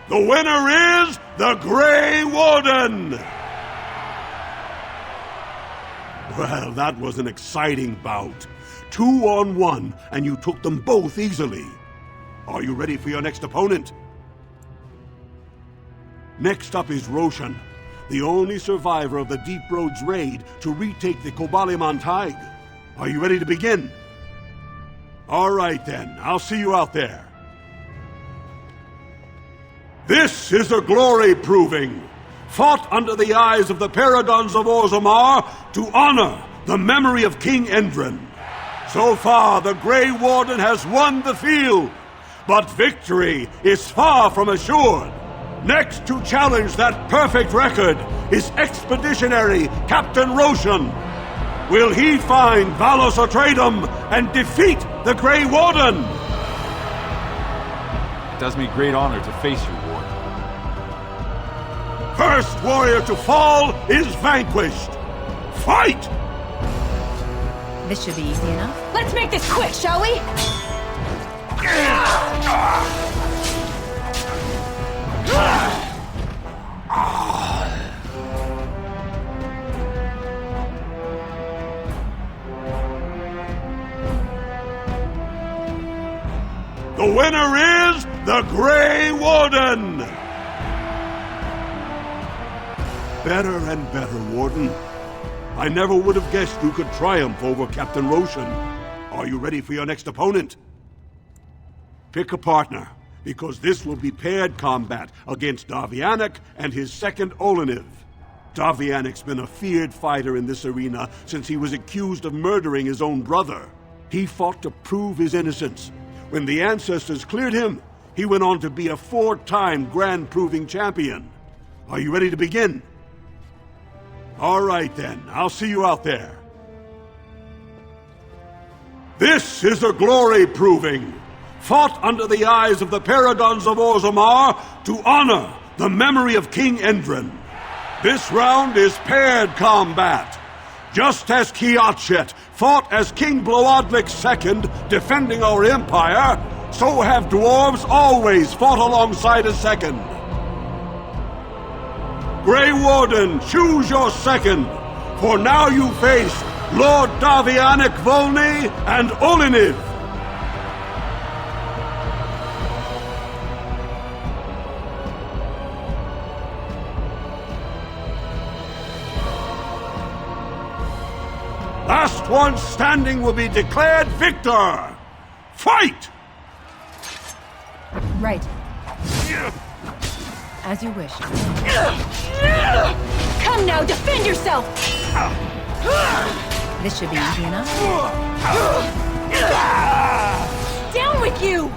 The winner is the Grey Warden! Well, that was an exciting bout. 2-on-1, and you took them both easily. Are you ready for your next opponent? Next up is Roshan, the only survivor of the Deep Roads raid to retake the Kobaliman Tig. Are you ready to begin? All right then, I'll see you out there. This is a glory proving, fought under the eyes of the paragons of Orzammar to honor the memory of King Endrin. So far, the Grey Warden has won the field, but victory is far from assured. Next to challenge that perfect record is Expeditionary Captain Roshan. Will he find Valos Atreidum and defeat the Grey Warden? It does me great honor to face you, Ward. First warrior to fall is vanquished. Fight! This should be easy enough. Let's make this quick, shall we? The winner is the Grey Warden! Better and better, Warden. I never would have guessed you could triumph over Captain Roshan. Are you ready for your next opponent? Pick a partner, because this will be paired combat against Davianic and his second Oleniv. Davianic's been a feared fighter in this arena since he was accused of murdering his own brother. He fought to prove his innocence. When the ancestors cleared him, he went on to be a 4-time Grand Proving Champion. Are you ready to begin? All right then, I'll see you out there. This is a glory proving, fought under the eyes of the Paragons of Orzammar to honor the memory of King Endrin. This round is paired combat. Just as Kiatchet fought as King Bloadlik II defending our empire, so have dwarves always fought alongside a second. Grey Warden, choose your second, for now you face Lord Davianic Volney and Oleniv. Last one standing will be declared victor. Fight! Right. As you wish. Come now, defend yourself! This should be easy enough. Down with you!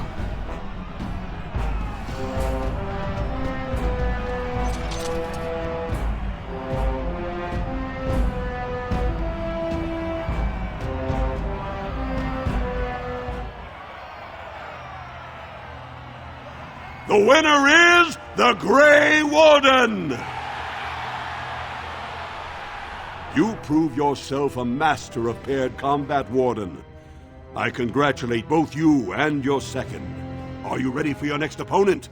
The winner is the Grey Warden! You prove yourself a master of paired combat, Warden. I congratulate both you and your second. Are you ready for your next opponent?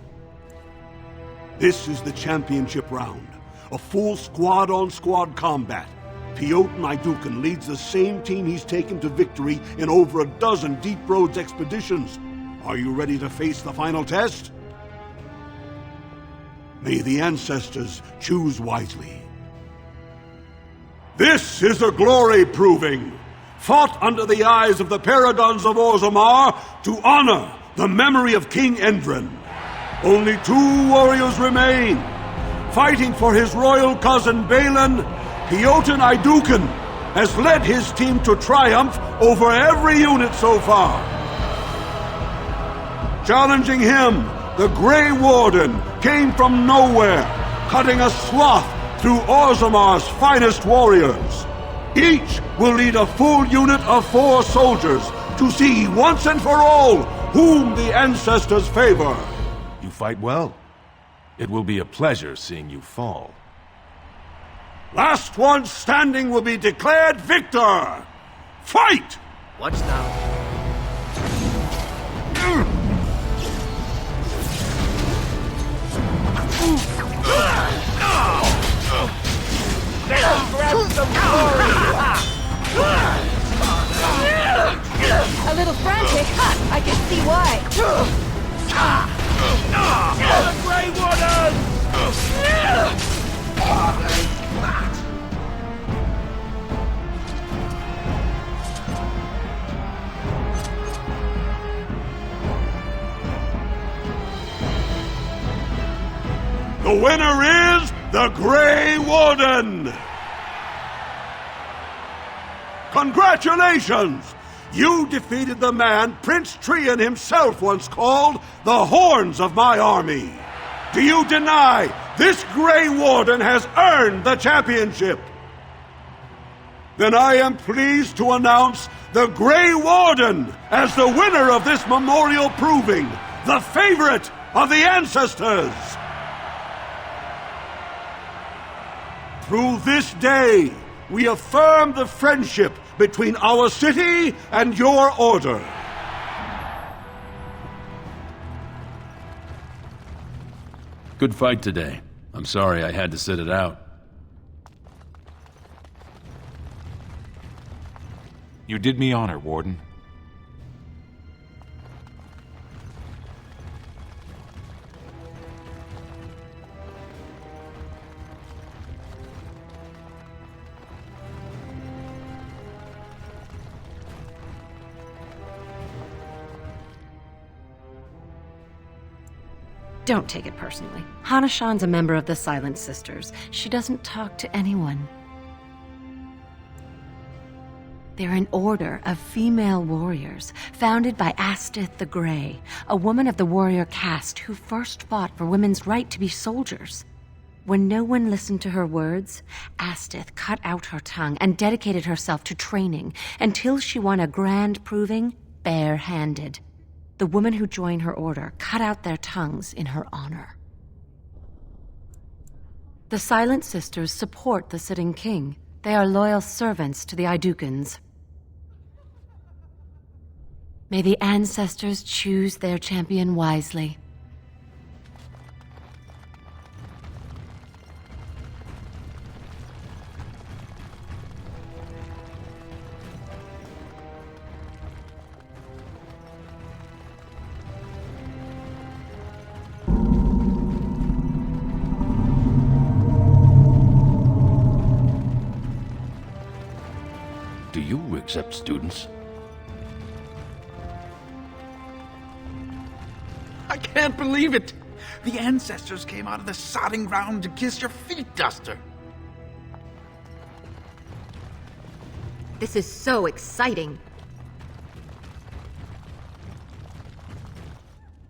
This is the championship round, a full squad-on-squad combat. Piotr Naidukan leads the same team he's taken to victory in over a dozen Deep Roads expeditions. Are you ready to face the final test? May the ancestors choose wisely. This is a glory proving, fought under the eyes of the Paragons of Orzammar to honor the memory of King Endrin. Only 2 warriors remain. Fighting for his royal cousin Balin, Piotr Naidukan has led his team to triumph over every unit so far. Challenging him, the Grey Warden came from nowhere, cutting a swath through Orzammar's finest warriors. Each will lead a full unit of 4 soldiers to see once and for all whom the ancestors favor. You fight well. It will be a pleasure seeing you fall. Last one standing will be declared victor. Fight! Watch now. A little frantic? I can see why. The Grey Warden! The winner is the Grey Warden! Congratulations! You defeated the man Prince Trian himself once called the Horns of my army. Do you deny this Grey Warden has earned the championship? Then I am pleased to announce the Grey Warden as the winner of this memorial proving, the favorite of the ancestors. Through this day, we affirm the friendship between our city and your order. Good fight today. I'm sorry I had to sit it out. You did me honor, Warden. Don't take it personally. Hanashan's a member of the Silent Sisters. She doesn't talk to anyone. They're an order of female warriors, founded by Astith the Grey, a woman of the warrior caste who first fought for women's right to be soldiers. When no one listened to her words, Astith cut out her tongue and dedicated herself to training until she won a grand proving bare-handed. The women who joined her order cut out their tongues in her honor. The Silent Sisters support the sitting king. They are loyal servants to the Idukans. May the ancestors choose their champion wisely. Do you accept students? I can't believe it! The ancestors came out of the sodding ground to kiss your feet, Duster. This is so exciting.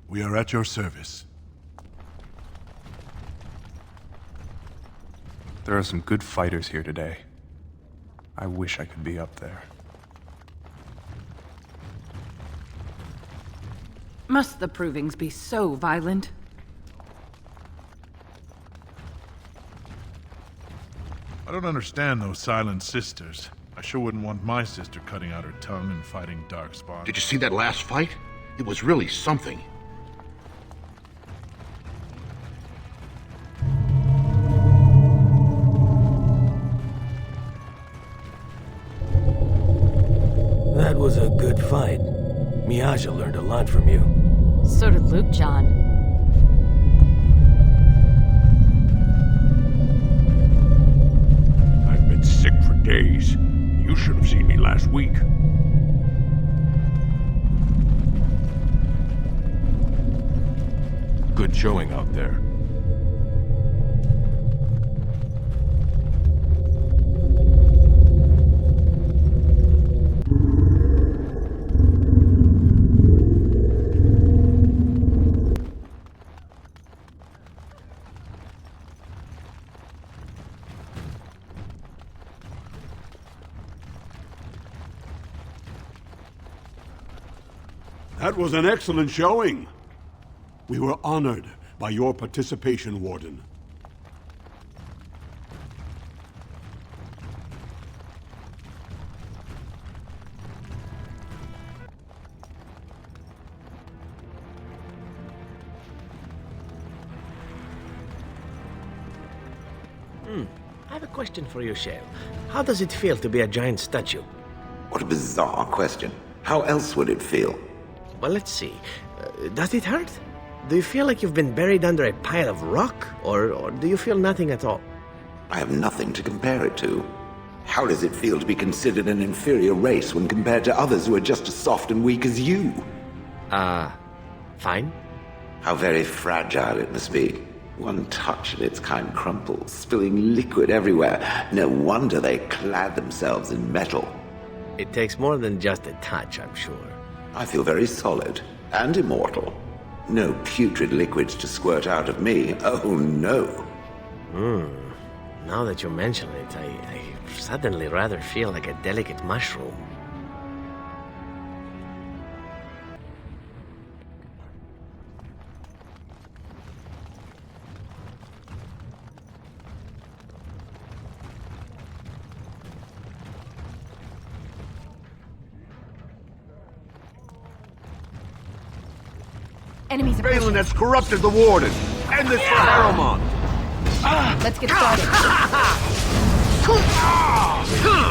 We are at your service. There are some good fighters here today. I wish I could be up there. Must the provings be so violent? I don't understand those Silent Sisters. I sure wouldn't want my sister cutting out her tongue and fighting Darkspawn. Did you see that last fight? It was really something. That was a good fight. Miaja learned a lot from you. So did Luke, John. I've been sick for days. You should have seen me last week. Good showing out there. That was an excellent showing. We were honored by your participation, Warden. I have a question for you, Shale. How does it feel to be a giant statue? What a bizarre question. How else would it feel? Well, let's see. Does it hurt? Do you feel like you've been buried under a pile of rock? Or do you feel nothing at all? I have nothing to compare it to. How does it feel to be considered an inferior race when compared to others who are just as soft and weak as you? Fine. How very fragile it must be. One touch and its kind crumples, spilling liquid everywhere. No wonder they clad themselves in metal. It takes more than just a touch, I'm sure. I feel very solid and immortal. No putrid liquids to squirt out of me. Oh, no. Now that you mention it, I suddenly rather feel like a delicate mushroom. Enemies are Balin has corrupted the Warden. End this for Harrowmont. Let's get started.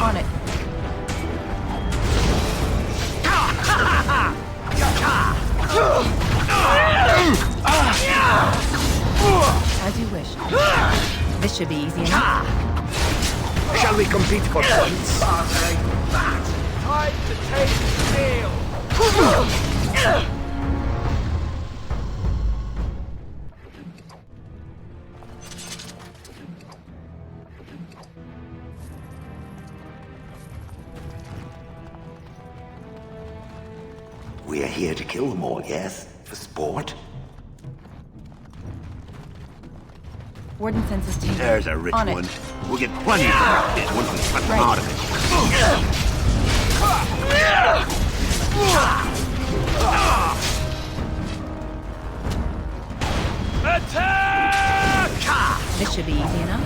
On it. As you wish. This should be easy enough. Shall we compete for points? Time to take the field. We're here to kill them all, yes? For sport? Warden senses tingling. There's a rich On one. it. We'll get plenty of them once we cut them out of it. Attack! This should be easy enough.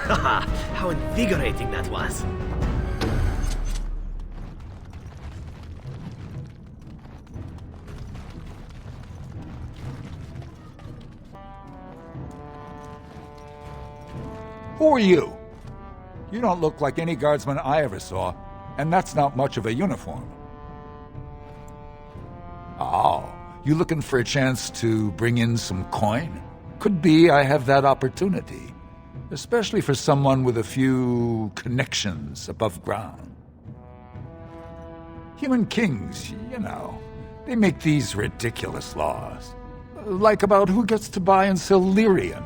Haha, how invigorating that was. Who are you? You don't look like any guardsman I ever saw, and that's not much of a uniform. Oh, you looking for a chance to bring in some coin? Could be I have that opportunity, especially for someone with a few connections above ground. Human kings, you know, they make these ridiculous laws. Like about who gets to buy and sell lyrium,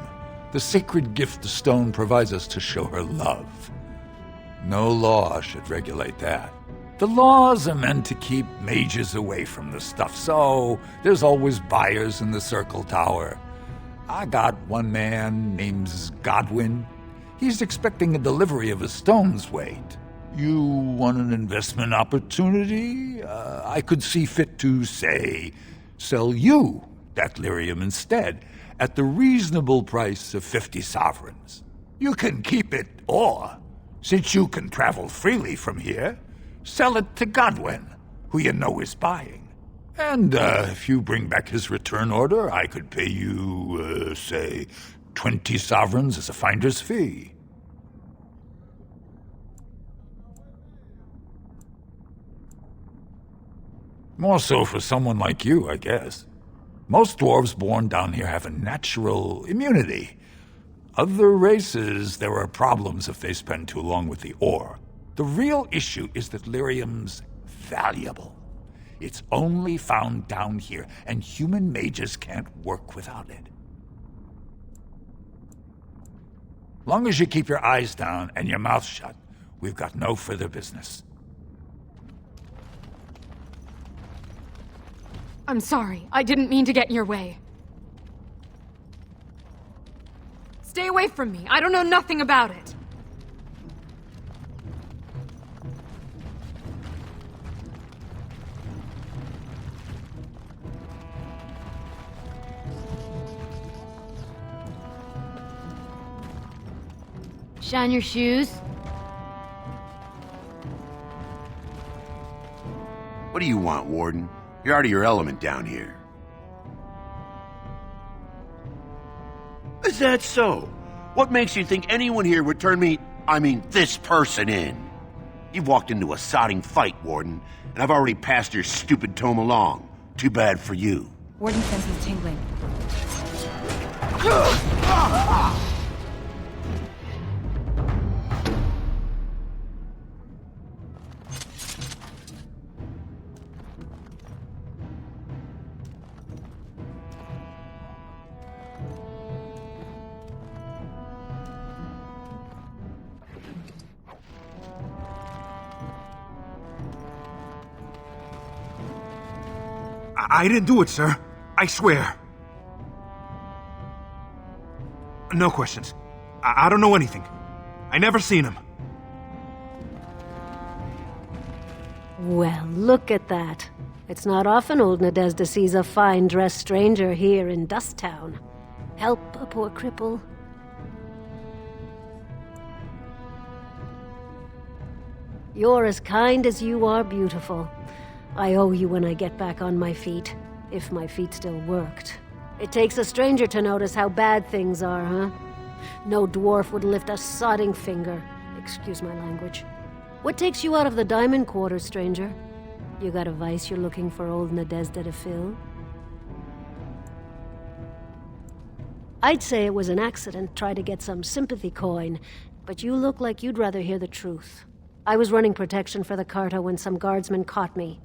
the sacred gift the stone provides us to show her love. No law should regulate that. The laws are meant to keep mages away from the stuff, so there's always buyers in the Circle Tower. I got one man named Godwin. He's expecting a delivery of a stone's weight. You want an investment opportunity? I could see fit to, say, sell you that lyrium instead, at the reasonable price of 50 sovereigns. You can keep it, or, since you can travel freely from here, sell it to Godwin, who you know is buying. And if you bring back his return order, I could pay you, say, 20 sovereigns as a finder's fee. More so for someone like you, I guess. Most dwarves born down here have a natural immunity. Other races, there are problems if they spend too long with the ore. The real issue is that lyrium's valuable. It's only found down here, and human mages can't work without it. Long as you keep your eyes down and your mouth shut, we've got no further business. I'm sorry. I didn't mean to get in your way. Stay away from me. I don't know nothing about it. Shine your shoes. What do you want, Warden? You're out of your element down here. Is that so? What makes you think anyone here would turn this person in? You've walked into a sodding fight, Warden, and I've already passed your stupid tome along. Too bad for you. Warden senses tingling. I didn't do it, sir. I swear. No questions. I don't know anything. I never seen him. Well, look at that. It's not often old Nadezda sees a fine-dressed stranger here in Dust Town. Help a poor cripple. You're as kind as you are beautiful. I owe you when I get back on my feet, if my feet still worked. It takes a stranger to notice how bad things are, huh? No dwarf would lift a sodding finger. Excuse my language. What takes you out of the diamond quarter, stranger? You got a vice you're looking for old Nadezda to fill? I'd say it was an accident, try to get some sympathy coin, but you look like you'd rather hear the truth. I was running protection for the Carta when some guardsmen caught me.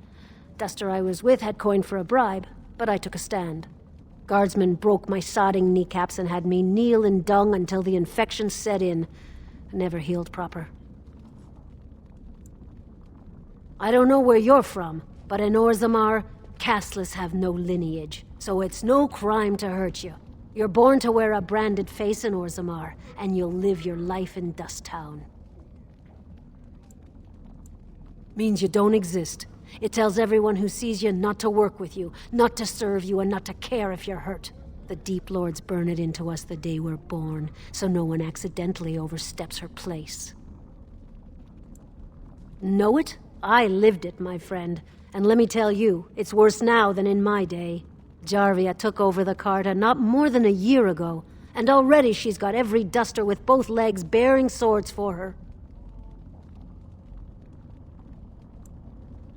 Duster I was with had coin for a bribe, but I took a stand. Guardsmen broke my sodding kneecaps and had me kneel in dung until the infection set in. Never healed proper. I don't know where you're from, but in Orzammar, casteless have no lineage, so it's no crime to hurt you. You're born to wear a branded face in Orzammar, and you'll live your life in Dust Town. Means you don't exist. It tells everyone who sees you not to work with you, not to serve you, and not to care if you're hurt. The Deep Lords burn it into us the day we're born, so no one accidentally oversteps her place. Know it? I lived it, my friend. And let me tell you, it's worse now than in my day. Jarvia took over the Carta not more than a year ago, and already she's got every duster with both legs bearing swords for her.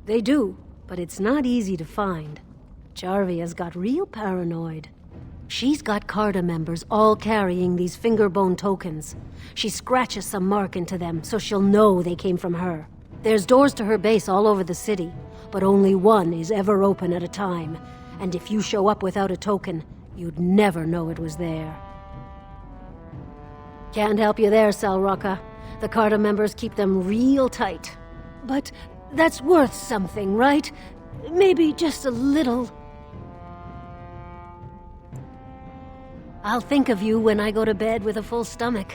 They do, but it's not easy to find. Jarvia's got real paranoid. She's got Carta members all carrying these fingerbone tokens. She scratches some mark into them so she'll know they came from her. There's doors to her base all over the city, but only one is ever open at a time. And if you show up without a token, you'd never know it was there. Can't help you there, Salrocca. The Carta members keep them real tight. But that's worth something, right? Maybe just a little. I'll think of you when I go to bed with a full stomach.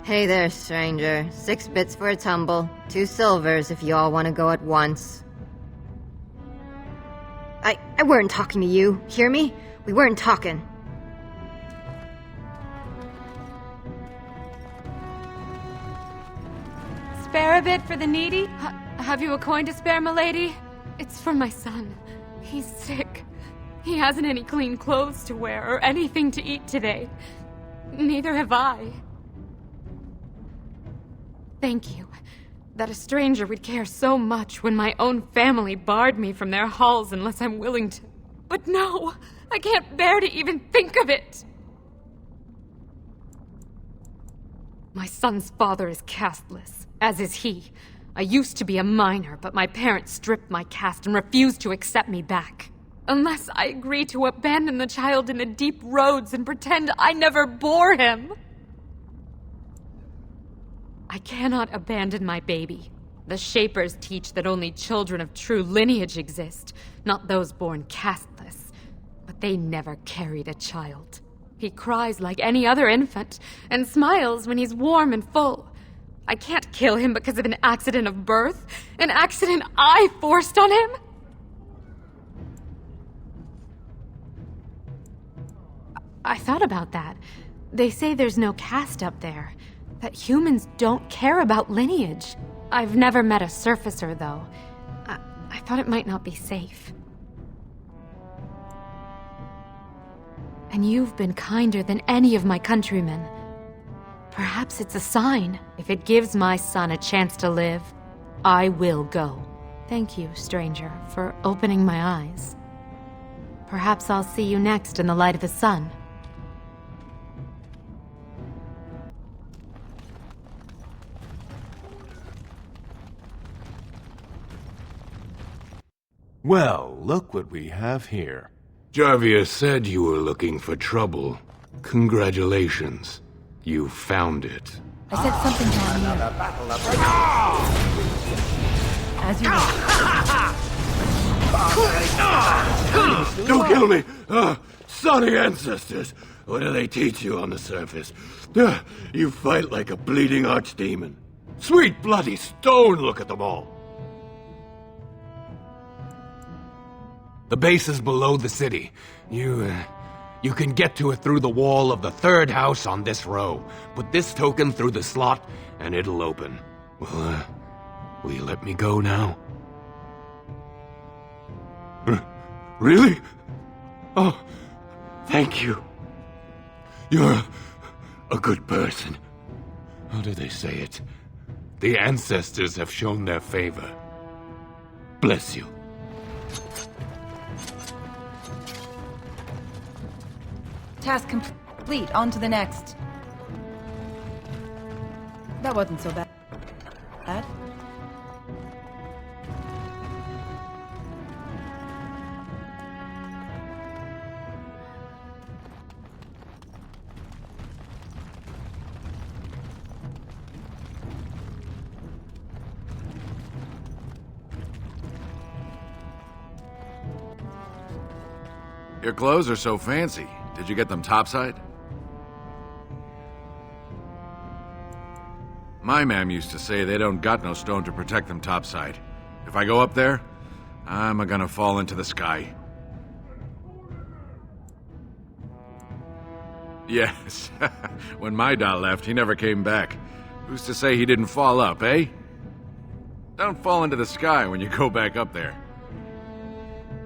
Hey there, stranger. 6 bits for a tumble. 2 silvers if you all want to go at once. I weren't talking to you. Hear me? We weren't talking. Spare a bit for the needy? Have you a coin to spare, milady? It's for my son. He's sick. He hasn't any clean clothes to wear or anything to eat today. Neither have I. Thank you. That a stranger would care so much when my own family barred me from their halls unless I'm willing to. But no! I can't bear to even think of it! My son's father is casteless, as is he. I used to be a minor, but my parents stripped my caste and refused to accept me back. Unless I agree to abandon the child in the deep roads and pretend I never bore him. I cannot abandon my baby. The Shapers teach that only children of true lineage exist, not those born casteless. But they never carried a child. He cries like any other infant, and smiles when he's warm and full. I can't kill him because of an accident of birth, an accident I forced on him. I thought about that. They say there's no caste up there. That humans don't care about lineage. I've never met a surfacer, though. I thought it might not be safe. And you've been kinder than any of my countrymen. Perhaps it's a sign. If it gives my son a chance to live, I will go. Thank you, stranger, for opening my eyes. Perhaps I'll see you next in the light of the sun. Well, look what we have here. Jarvia said you were looking for trouble. Congratulations. You found it. I said something down here. As you Don't kill me! Sorry ancestors! What do they teach you on the surface? You fight like a bleeding archdemon. Sweet bloody stone, look at them all! The base is below the city. You can get to it through the wall of the 3rd house on this row. Put this token through the slot, and it'll open. Well, will you let me go now? Really? Oh, thank you. You're a good person. How do they say it? The ancestors have shown their favor. Bless you. Task complete. On to the next. That wasn't so bad. Your clothes are so fancy. Did you get them topside? My mam used to say they don't got no stone to protect them topside. If I go up there, I'm gonna fall into the sky. Yes. When my dad left, he never came back. Who's to say he didn't fall up, eh? Don't fall into the sky when you go back up there.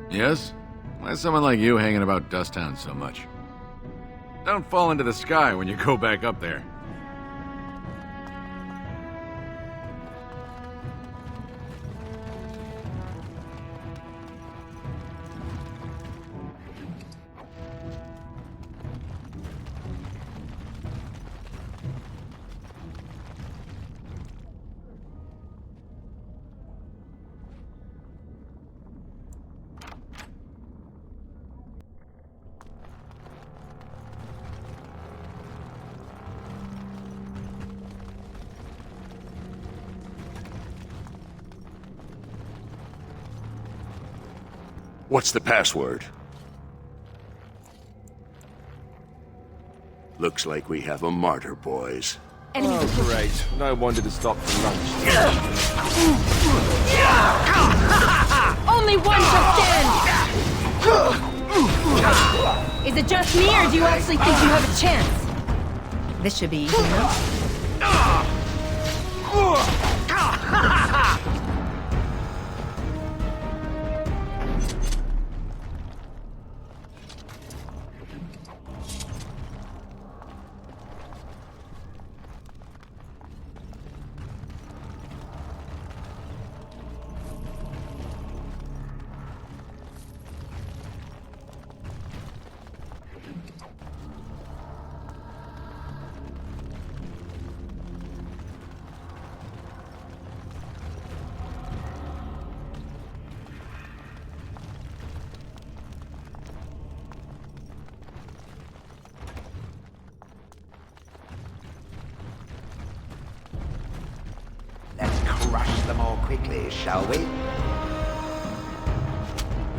Yes? Why is someone like you hanging about Dust Town so much? Don't fall into the sky when you go back up there. What's the password? Looks like we have a martyr, boys. Oh, great. No wonder to stop for lunch. Only one shall stand! Is it just me, or do you actually think you have a chance? This should be easy enough. Crush them all quickly, shall we?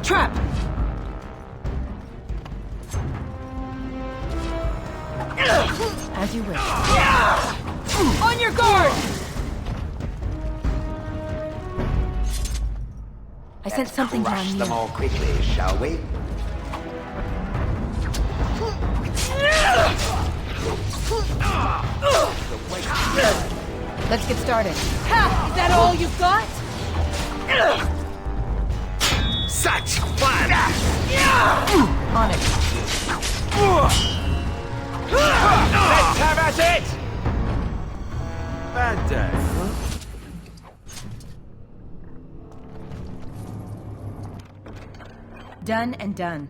Trap! As you wish. On your guard! I sent something down Crush here. them all quickly, shall we? Let's get started. Ha! Is that all you've got? Such fun! On it. Let's have at it! Bad day, huh? Done and done.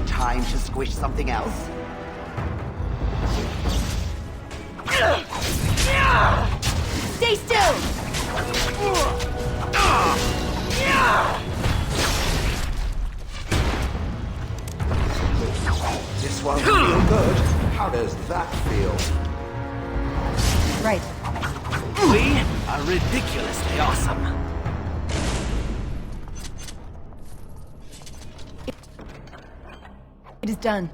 Time to squish something else. Stay still! This won't feel good. How does that feel? Right. We are ridiculously awesome. It is done.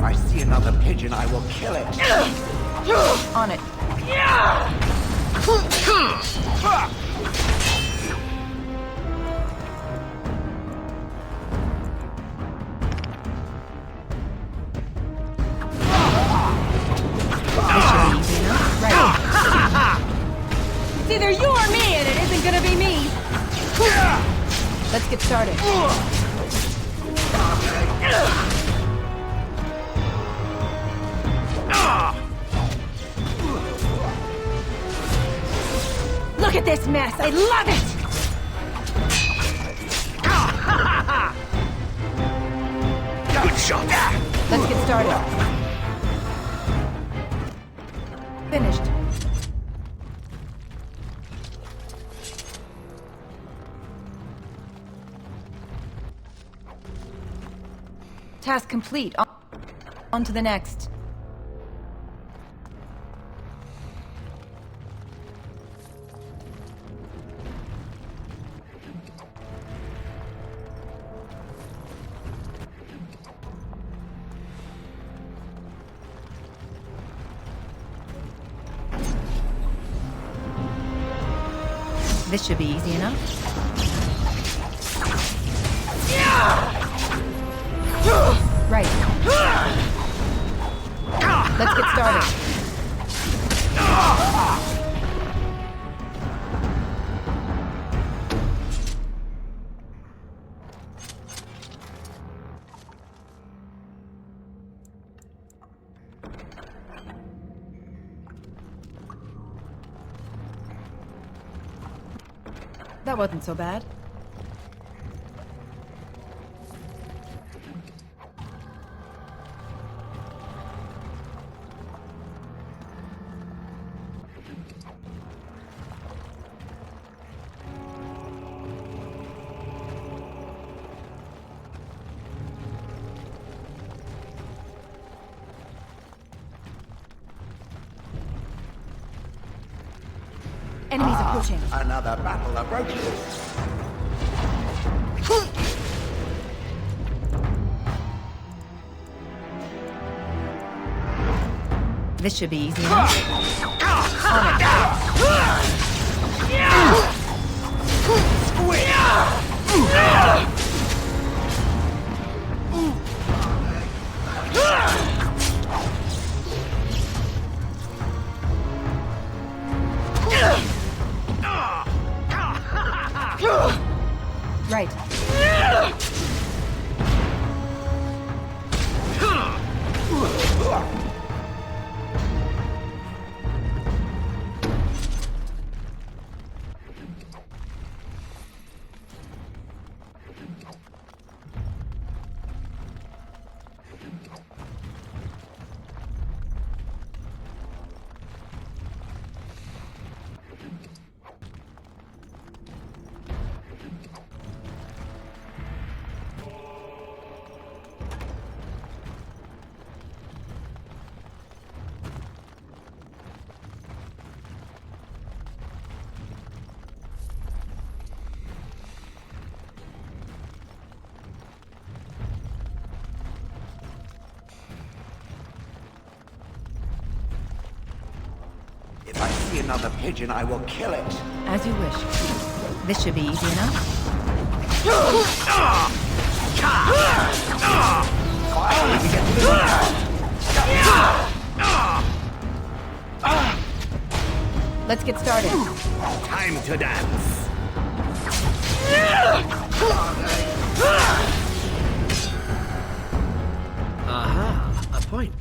I see another pigeon, I will kill it. On it. It's either you or me, and it isn't gonna be me. Let's get started. Look at this mess! I love it! Good shot. Let's get started. Finished. Task complete. On to the next. This should be easy enough. Right. Let's get started. That wasn't so bad. Enemies approaching. Another battle approaches. This should be easy enough. On Right. If I see another pigeon, I will kill it. As you wish. This should be easy enough. Let's get started. Time to dance. Aha, a point.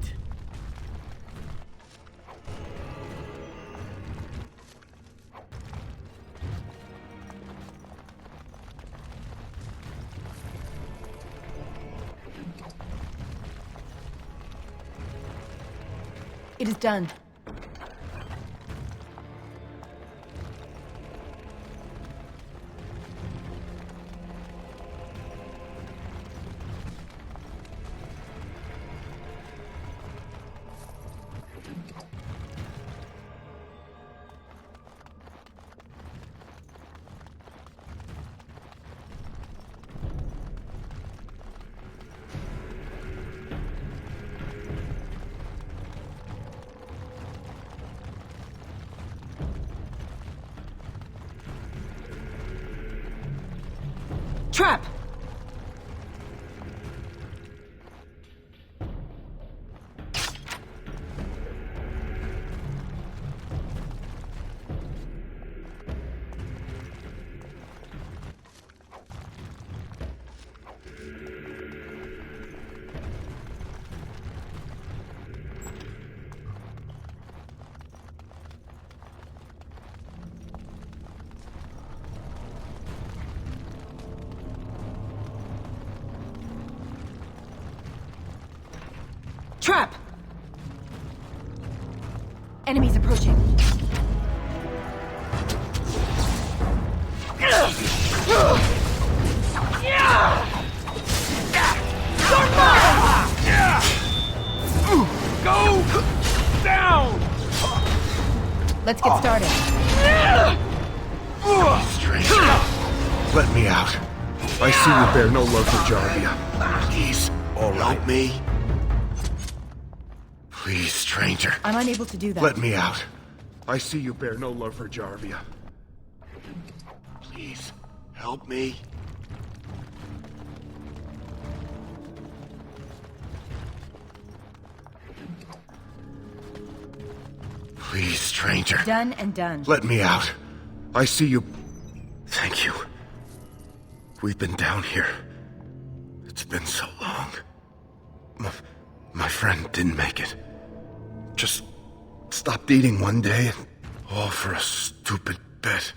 It is done. Trap! Trap! Enemies approaching. Go down! Let's get started. Stranger, let me out. I see you bear no love for Jarvia. Please, help me. Please, stranger. I'm unable to do that. Let me out. I see you bear no love for Jarvia. Please, help me. Please, stranger. Done and done. Let me out. I see you. Thank you. We've been down here. It's been so long. My friend didn't make it. Just stopped eating one day, and all for a stupid bet.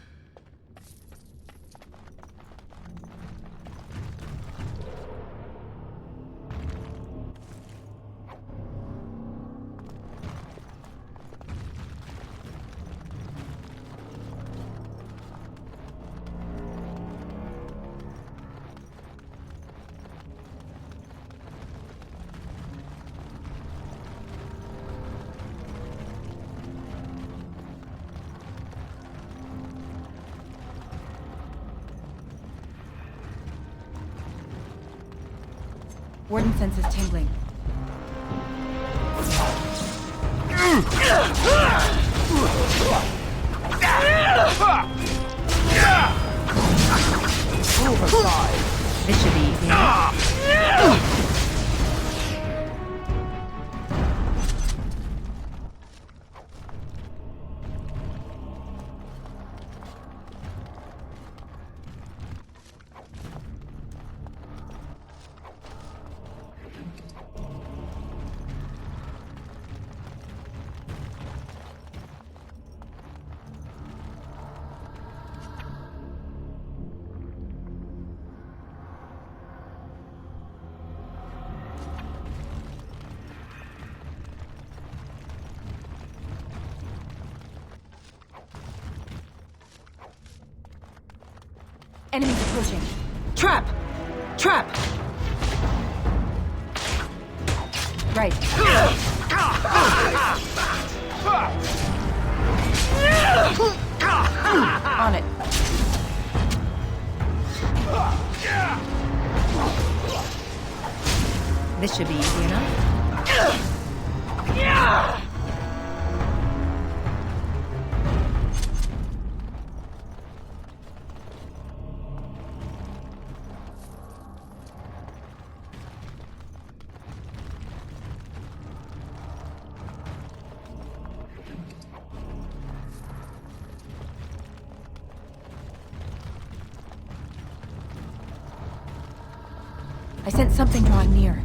Warden senses tingling. This should be easy. Enemies approaching. Trap! Trap! Right. On it. This should be easy enough. I sense something drawing near.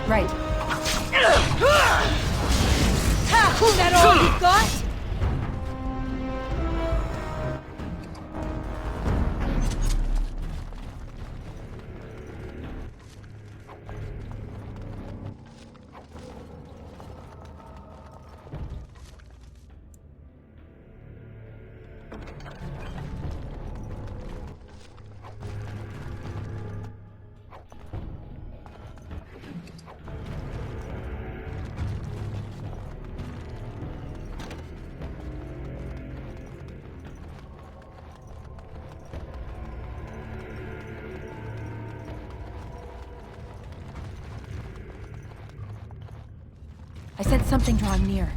Right. Is that all you've got? I sense something drawing near.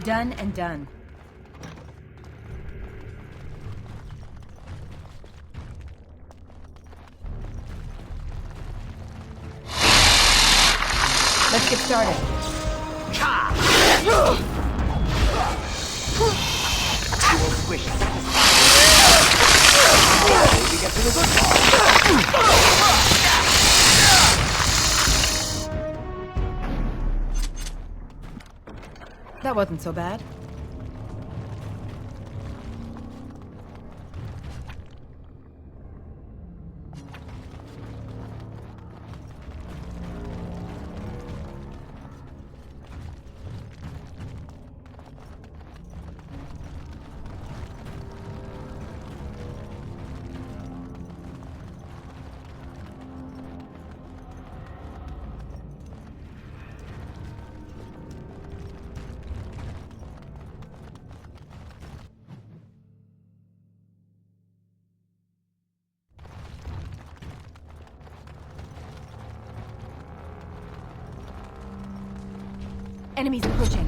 Done and done. Let's get started. You will squish it. We get to the good part. That wasn't so bad. Enemies approaching.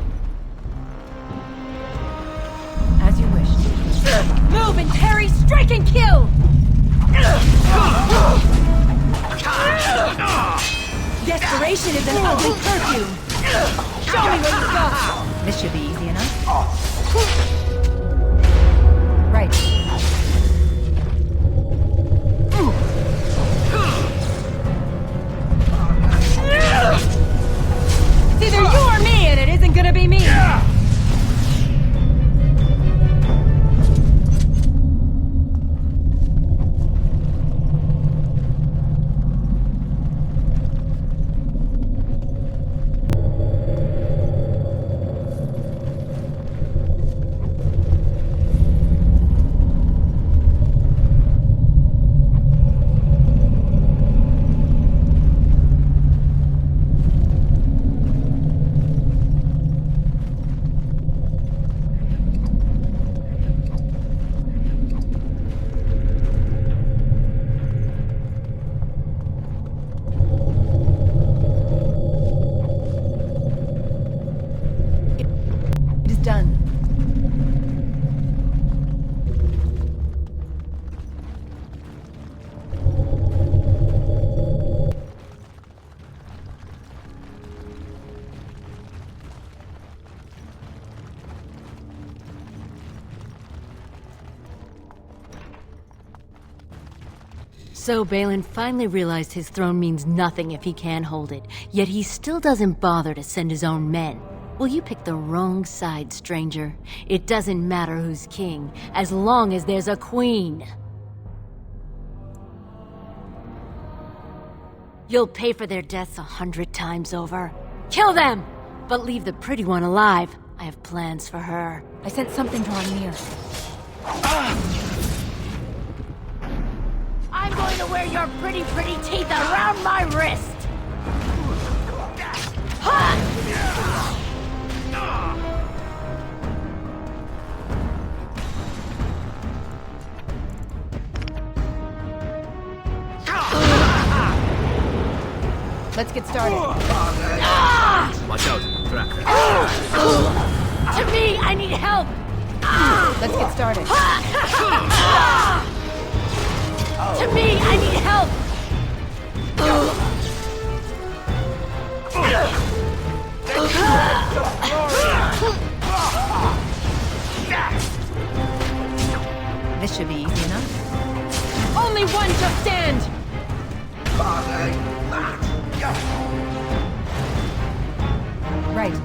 As you wish. Move and parry, strike and kill! Desperation is an ugly perfume. Show me where you go. This should be easy enough. Right. It's either you or me, and it isn't gonna be me! So Balin finally realized his throne means nothing if he can't hold it, yet he still doesn't bother to send his own men. Well, you picked the wrong side, stranger. It doesn't matter who's king, as long as there's a queen. You'll pay for their deaths 100 times over. Kill them! But leave the pretty one alive. I have plans for her. I sent something drawing near. I'm going to wear your pretty teeth around my wrist! Let's get started. Watch out, Tracker. To me, I need help! Let's get started. To me, I need help! This should be easy enough. Only one shall stand! Right.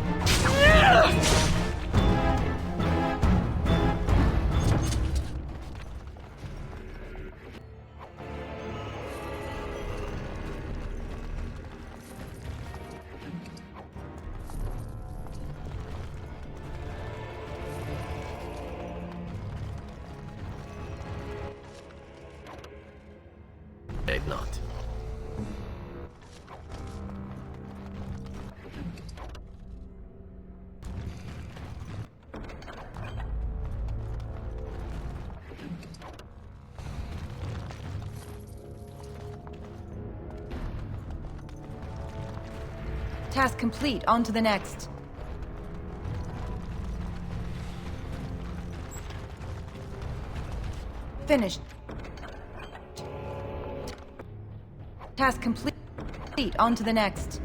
afraid not. Task complete. On to the next. Finished. Task complete. On to the next.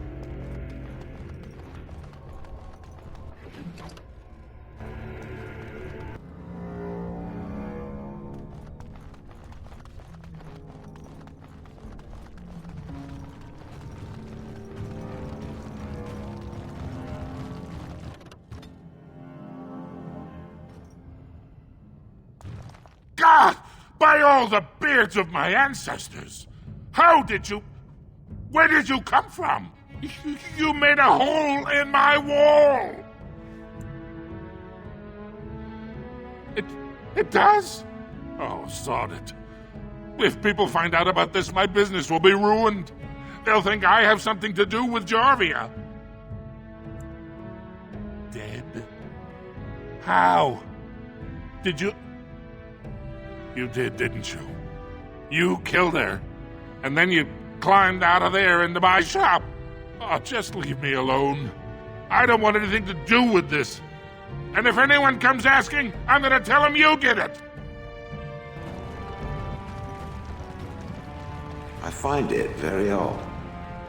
God! By all the beards of my ancestors! How did you... Where did you come from? You made a hole in my wall! It does? Oh, sod it. If people find out about this, my business will be ruined. They'll think I have something to do with Jarvia. Dead? How? Did you... You did, didn't you? You killed her, and then you climbed out of there into my shop. Oh, just leave me alone. I don't want anything to do with this. And if anyone comes asking, I'm gonna tell them you did it. I find it very odd.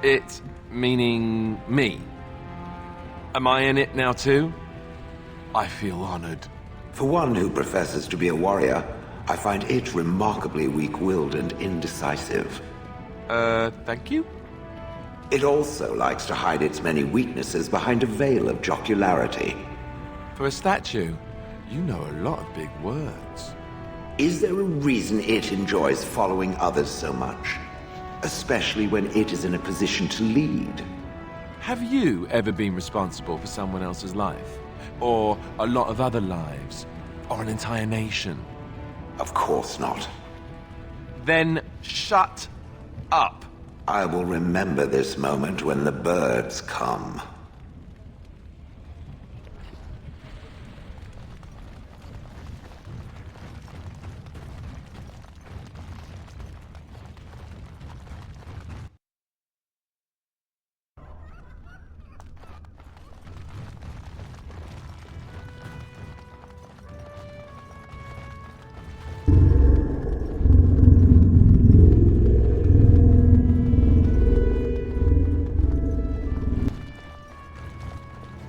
It meaning me? Am I in it now too? I feel honored. For one who professes to be a warrior, I find it remarkably weak-willed and indecisive. Thank you? It also likes to hide its many weaknesses behind a veil of jocularity. For a statue, you know a lot of big words. Is there a reason it enjoys following others so much? Especially when it is in a position to lead? Have you ever been responsible for someone else's life? Or a lot of other lives? Or an entire nation? Of course not. Then shut up. I will remember this moment when the birds come.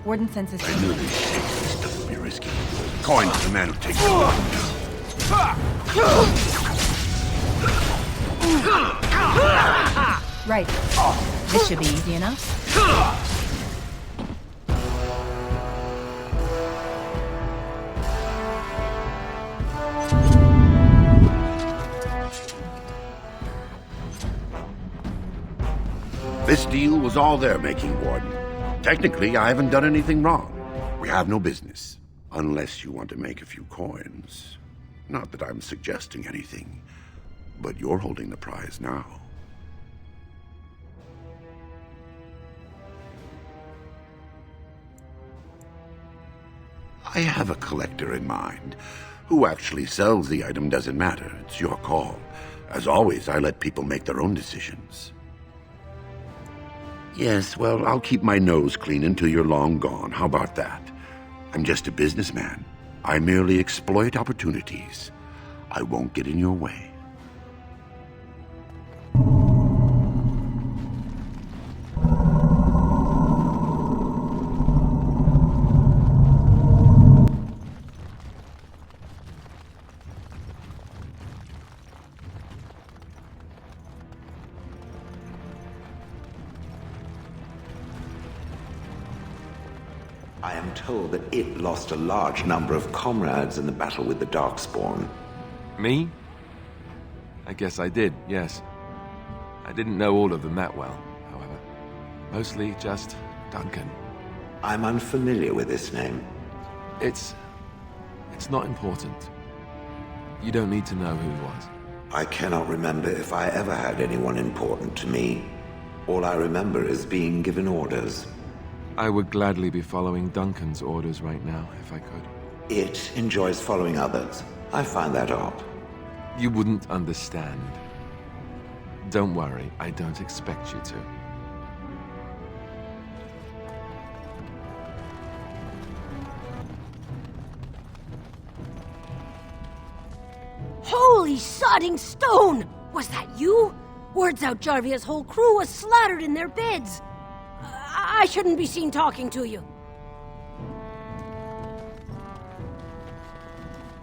Warden census. I knew this stuff would be risky. Coin to the man who takes the blood. Right. This should be easy enough. This deal was all their making, Warden. Technically, I haven't done anything wrong. We have no business. Unless you want to make a few coins. Not that I'm suggesting anything, but you're holding the prize now. I have a collector in mind. Who actually sells the item doesn't matter. It's your call. As always, I let people make their own decisions. Yes, well, I'll keep my nose clean until you're long gone. How about that? I'm just a businessman. I merely exploit opportunities. I won't get in your way. I am told that it lost a large number of comrades in the battle with the Darkspawn. Me? I guess I did, yes. I didn't know all of them that well, however. Mostly just Duncan. I'm unfamiliar with this name. It's not important. You don't need to know who he was. I cannot remember if I ever had anyone important to me. All I remember is being given orders. I would gladly be following Duncan's orders right now, if I could. It enjoys following others. I find that odd. You wouldn't understand. Don't worry, I don't expect you to. Holy sodding stone! Was that you? Words out Jarvia's whole crew was slaughtered in their beds. I shouldn't be seen talking to you.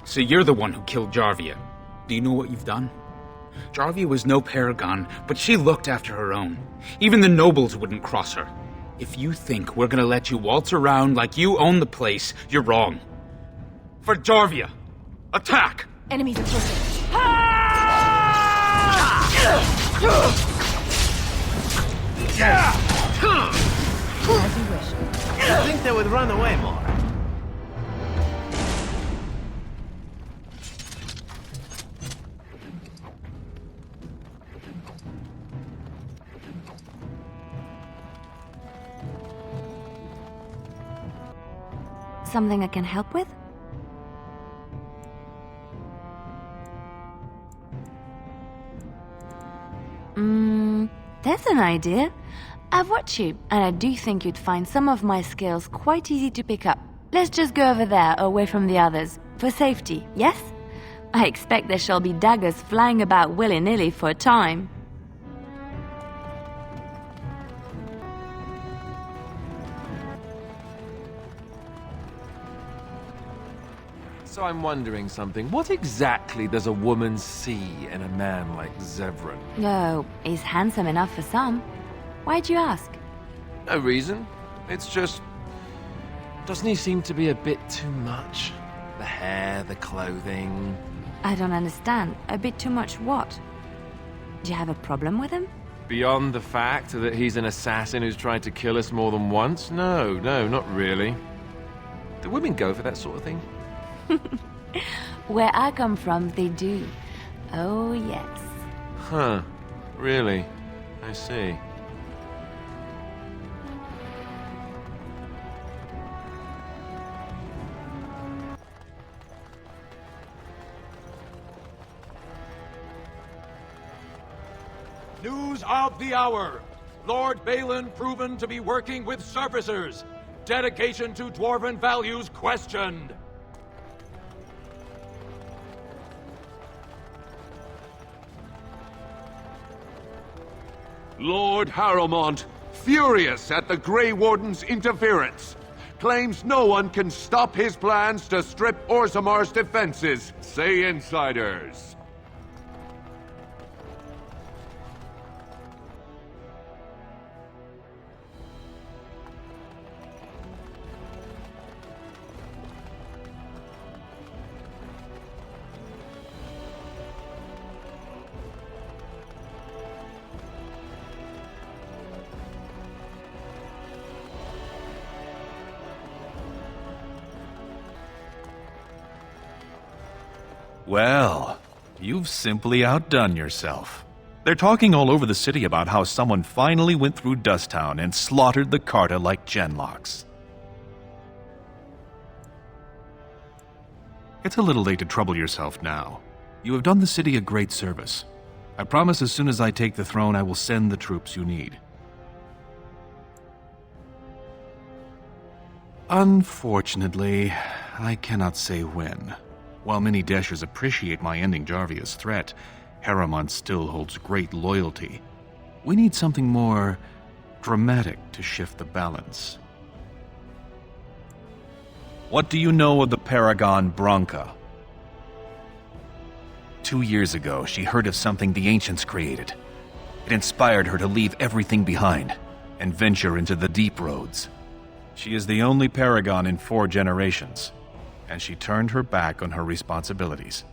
So you're the one who killed Jarvia. Do you know what you've done? Jarvia was no paragon, but she looked after her own. Even the nobles wouldn't cross her. If you think we're gonna let you waltz around like you own the place, you're wrong. For Jarvia, attack! Enemies approaching. As you wish. I think they would run away more. Something I can help with? That's an idea. I've watched you, and I do think you'd find some of my skills quite easy to pick up. Let's just go over there, away from the others. For safety, yes? I expect there shall be daggers flying about willy-nilly for a time. So I'm wondering something. What exactly does a woman see in a man like Zevran? Oh, he's handsome enough for some. Why'd you ask? No reason. It's just... Doesn't he seem to be a bit too much? The hair, the clothing... I don't understand. A bit too much what? Do you have a problem with him? Beyond the fact that he's an assassin who's tried to kill us more than once? No, not really. Do women go for that sort of thing? Where I come from, they do. Oh, yes. Huh. Really? I see. News of the hour. Lord Balin proven to be working with surfacers. Dedication to Dwarven values questioned. Lord Harrowmont, furious at the Grey Warden's interference, claims no one can stop his plans to strip Orzammar's defenses, say insiders. Well, you've simply outdone yourself. They're talking all over the city about how someone finally went through Dusttown and slaughtered the Carta like genlocks. It's a little late to trouble yourself now. You have done the city a great service. I promise as soon as I take the throne, I will send the troops you need. Unfortunately, I cannot say when. While many Dashers appreciate my ending Jarvia's threat, Harrowmont still holds great loyalty. We need something more dramatic to shift the balance. What do you know of the Paragon Branca? 2 years ago, she heard of something the Ancients created. It inspired her to leave everything behind and venture into the deep roads. She is the only Paragon in 4 generations, and she turned her back on her responsibilities.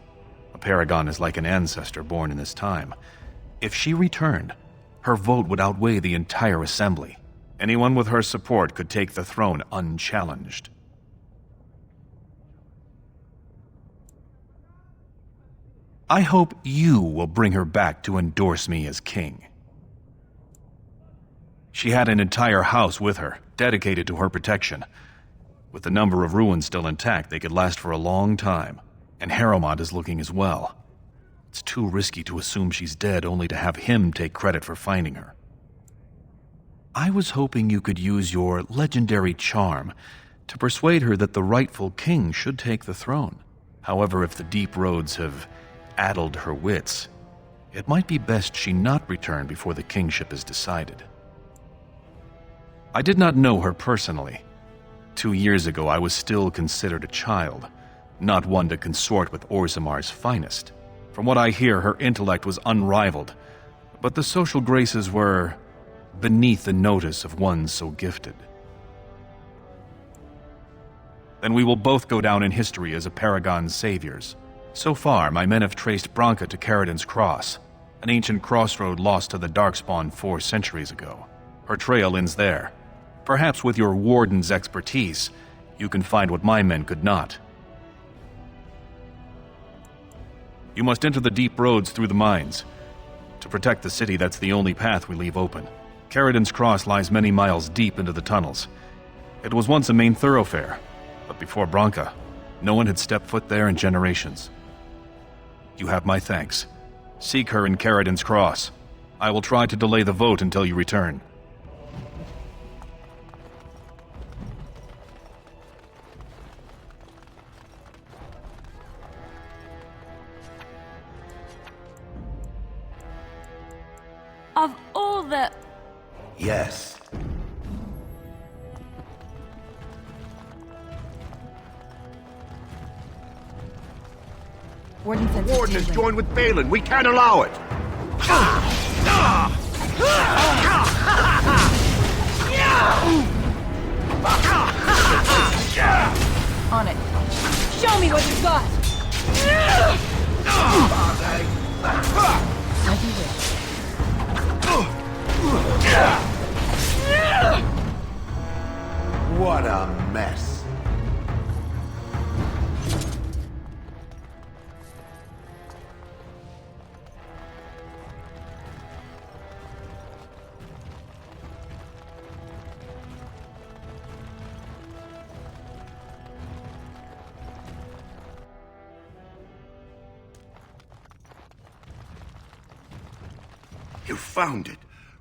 A Paragon is like an ancestor born in this time. If she returned, her vote would outweigh the entire assembly. Anyone with her support could take the throne unchallenged. I hope you will bring her back to endorse me as king. She had an entire house with her, dedicated to her protection. With the number of ruins still intact, they could last for a long time. And Harrowmont is looking as well. It's too risky to assume she's dead only to have him take credit for finding her. I was hoping you could use your legendary charm to persuade her that the rightful king should take the throne. However, if the deep roads have addled her wits, it might be best she not return before the kingship is decided. I did not know her personally. 2 years ago, I was still considered a child, not one to consort with Orzammar's finest. From what I hear, her intellect was unrivaled, but the social graces were beneath the notice of one so gifted. Then we will both go down in history as a Paragon's saviors. So far, my men have traced Branka to Caridin's Cross, an ancient crossroad lost to the Darkspawn 4 centuries ago. Her trail ends there. Perhaps with your Warden's expertise, you can find what my men could not. You must enter the deep roads through the mines. To protect the city, that's the only path we leave open. Caridin's Cross lies many miles deep into the tunnels. It was once a main thoroughfare, but before Branka, no one had stepped foot there in generations. You have my thanks. Seek her in Caridin's Cross. I will try to delay the vote until you return. Of all the... Yes. Warden has joined with Balin. We can't allow it. On it. Show me what you've got! As you wish. What a mess. You found it.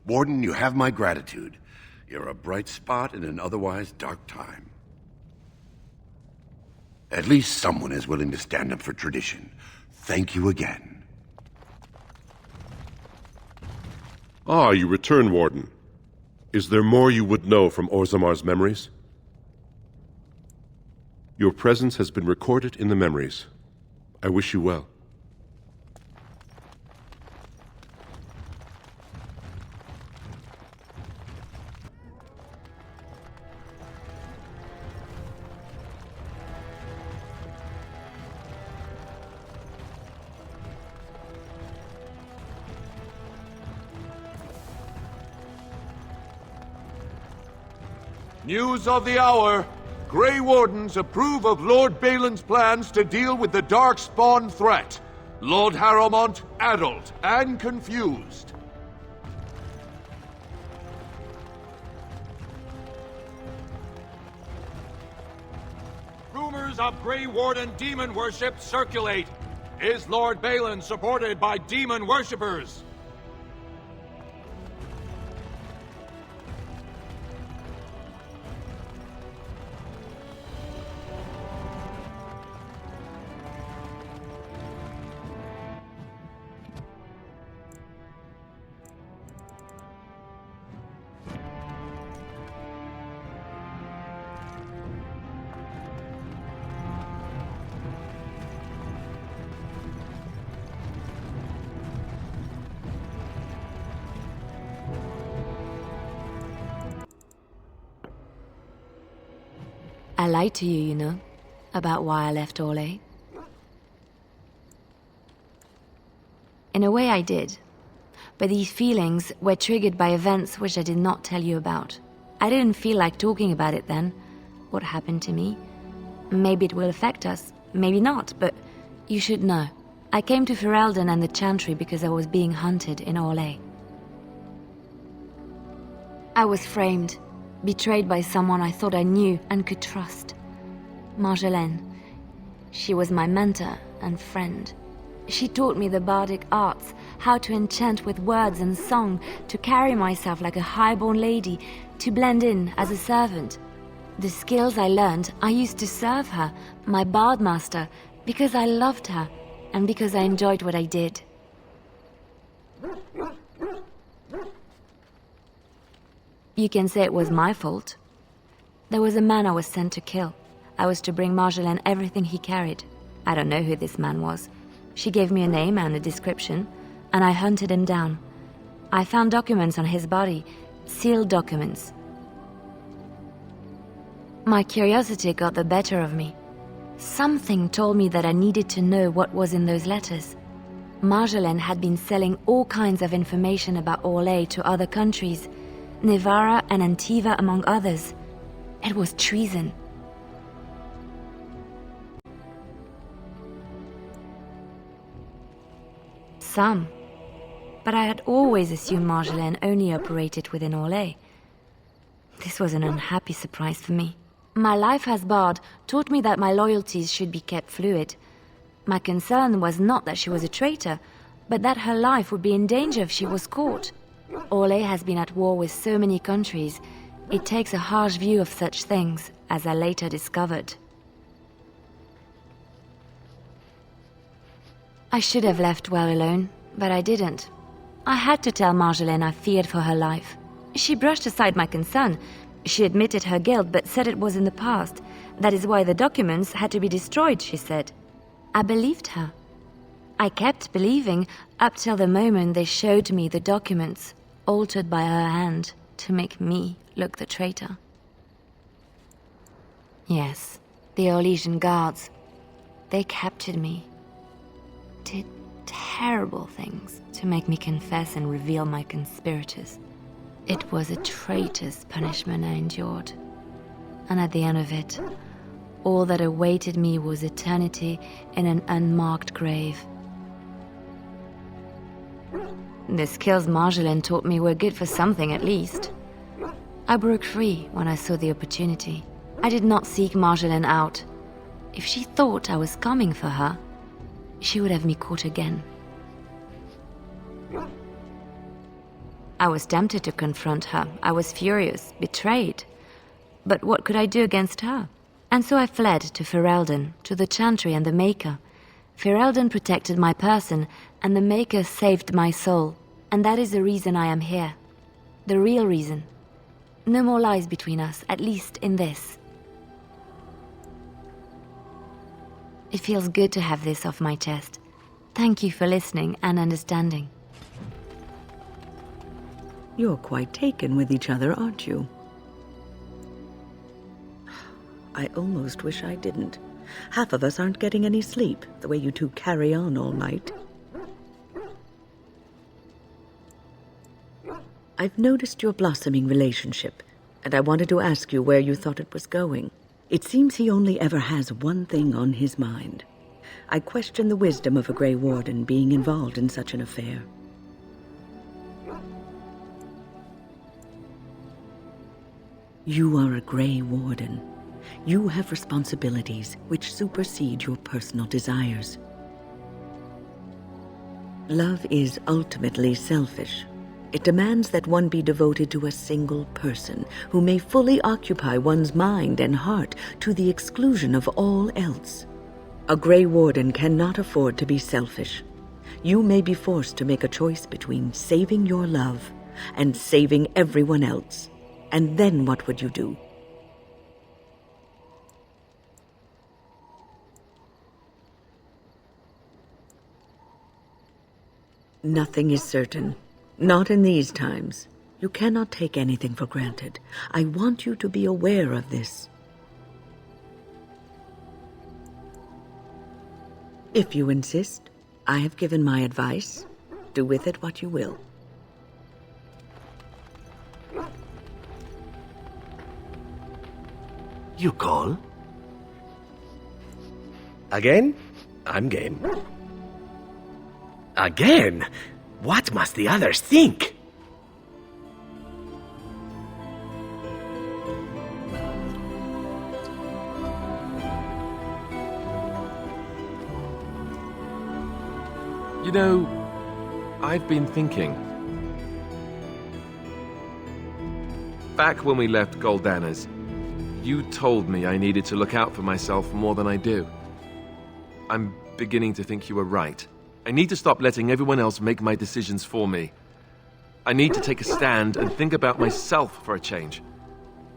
Warden, you have my gratitude. You're a bright spot in an otherwise dark time. At least someone is willing to stand up for tradition. Thank you again. Ah, you return, Warden. Is there more you would know from Orzammar's memories? Your presence has been recorded in the memories. I wish you well. News of the hour. Grey Wardens approve of Lord Balin's plans to deal with the Darkspawn threat. Lord Harrowmont addled and confused. Rumors of Grey Warden demon worship circulate. Is Lord Balin supported by demon worshippers? I lied to you, you know, about why I left Orlais. In a way I did, but these feelings were triggered by events which I did not tell you about. I didn't feel like talking about it then, what happened to me. Maybe it will affect us, maybe not, but you should know. I came to Ferelden and the Chantry because I was being hunted in Orlais. I was framed, betrayed by someone I thought I knew and could trust. Marjolaine. She was my mentor and friend. She taught me the bardic arts, how to enchant with words and song, to carry myself like a highborn lady, to blend in as a servant. The skills I learned, I used to serve her, my bard master, because I loved her, and because I enjoyed what I did. You can say it was my fault. There was a man I was sent to kill. I was to bring Marjolaine everything he carried. I don't know who this man was. She gave me a name and a description, and I hunted him down. I found documents on his body, sealed documents. My curiosity got the better of me. Something told me that I needed to know what was in those letters. Marjolaine had been selling all kinds of information about Orlais to other countries, Nevarra and Antiva among others. It was treason. Some. But I had always assumed Marjolaine only operated within Orlais. This was an unhappy surprise for me. My life as bard taught me that my loyalties should be kept fluid. My concern was not that she was a traitor, but that her life would be in danger if she was caught. Orlais has been at war with so many countries. It takes a harsh view of such things, as I later discovered. I should have left well alone, but I didn't. I had to tell Marjolaine I feared for her life. She brushed aside my concern. She admitted her guilt, but said it was in the past. That is why the documents had to be destroyed, she said. I believed her. I kept believing up till the moment they showed me the documents, altered by her hand, to make me look the traitor. Yes, the Orlesian guards. They captured me. Did terrible things to make me confess and reveal my conspirators. It was a traitor's punishment I endured. And at the end of it, all that awaited me was eternity in an unmarked grave. The skills Marjolaine taught me were good for something at least. I broke free when I saw the opportunity. I did not seek Marjolaine out. If she thought I was coming for her, she would have me caught again. I was tempted to confront her. I was furious, betrayed. But what could I do against her? And so I fled to Ferelden, to the Chantry and the Maker. Ferelden protected my person, and the Maker saved my soul. And that is the reason I am here. The real reason. No more lies between us, at least in this. It feels good to have this off my chest. Thank you for listening and understanding. You're quite taken with each other, aren't you? I almost wish I didn't. Half of us aren't getting any sleep, the way you two carry on all night. I've noticed your blossoming relationship, and I wanted to ask you where you thought it was going. It seems he only ever has one thing on his mind. I question the wisdom of a Grey Warden being involved in such an affair. You are a Grey Warden. You have responsibilities which supersede your personal desires. Love is ultimately selfish. It demands that one be devoted to a single person who may fully occupy one's mind and heart to the exclusion of all else. A Grey Warden cannot afford to be selfish. You may be forced to make a choice between saving your love and saving everyone else. And then what would you do? Nothing is certain. Not in these times. You cannot take anything for granted. I want you to be aware of this. If you insist, I have given my advice. Do with it what you will. You call? Again? I'm game. Again? What must the others think? You know, I've been thinking. Back when we left Goldana's, you told me I needed to look out for myself more than I do. I'm beginning to think you were right. I need to stop letting everyone else make my decisions for me. I need to take a stand and think about myself for a change,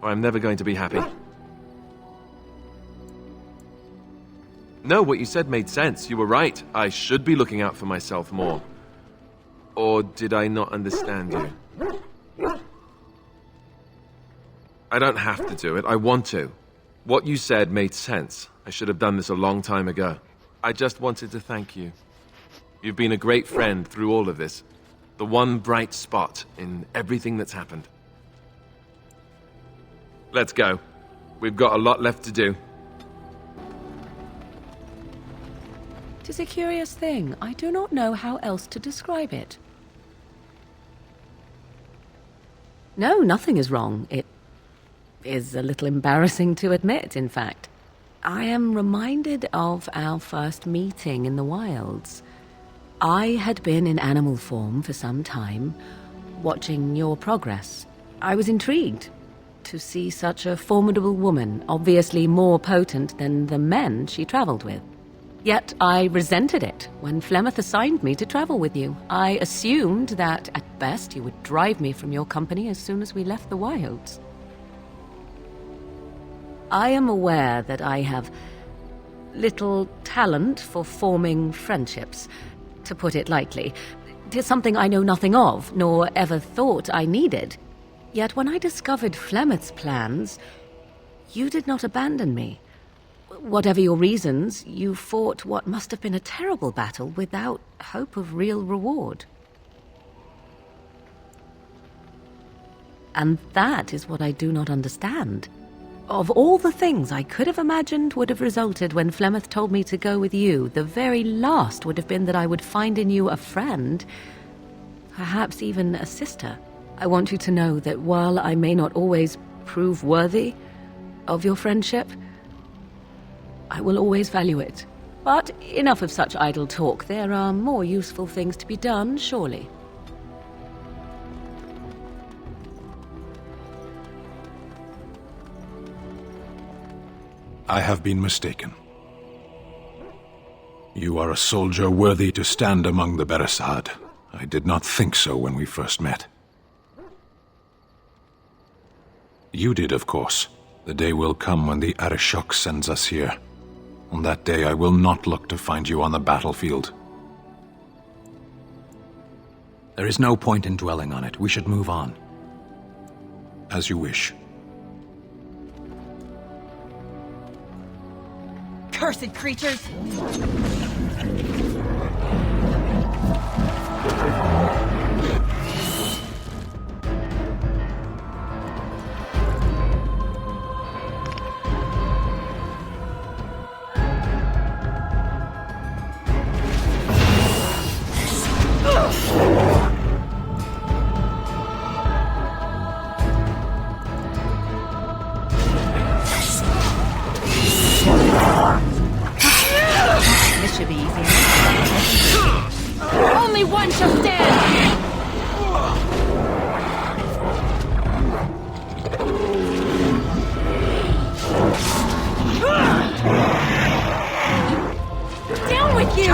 or I'm never going to be happy. No, what you said made sense. You were right. I should be looking out for myself more. Or did I not understand you? I don't have to do it. I want to. What you said made sense. I should have done this a long time ago. I just wanted to thank you. You've been a great friend through all of this. The one bright spot in everything that's happened. Let's go. We've got a lot left to do. 'Tis a curious thing. I do not know how else to describe it. No, nothing is wrong. It is a little embarrassing to admit, in fact. I am reminded of our first meeting in the wilds. I had been in animal form for some time, watching your progress. I was intrigued to see such a formidable woman, obviously more potent than the men she traveled with. Yet I resented it when Flemeth assigned me to travel with you. I assumed that, at best, you would drive me from your company as soon as we left the wilds. I am aware that I have little talent for forming friendships, to put it lightly. 'Tis something I know nothing of, nor ever thought I needed. Yet when I discovered Flemeth's plans, you did not abandon me. Whatever your reasons, you fought what must have been a terrible battle without hope of real reward. And that is what I do not understand. Of all the things I could have imagined would have resulted when Flemeth told me to go with you, the very last would have been that I would find in you a friend, perhaps even a sister. I want you to know that while I may not always prove worthy of your friendship, I will always value it. But enough of such idle talk. There are more useful things to be done, surely. I have been mistaken. You are a soldier worthy to stand among the Beresad. I did not think so when we first met. You did, of course. The day will come when the Arishok sends us here. On that day, I will not look to find you on the battlefield. There is no point in dwelling on it. We should move on. As you wish. Cursed creatures! This should be easy. Only one shall stand! Down with you!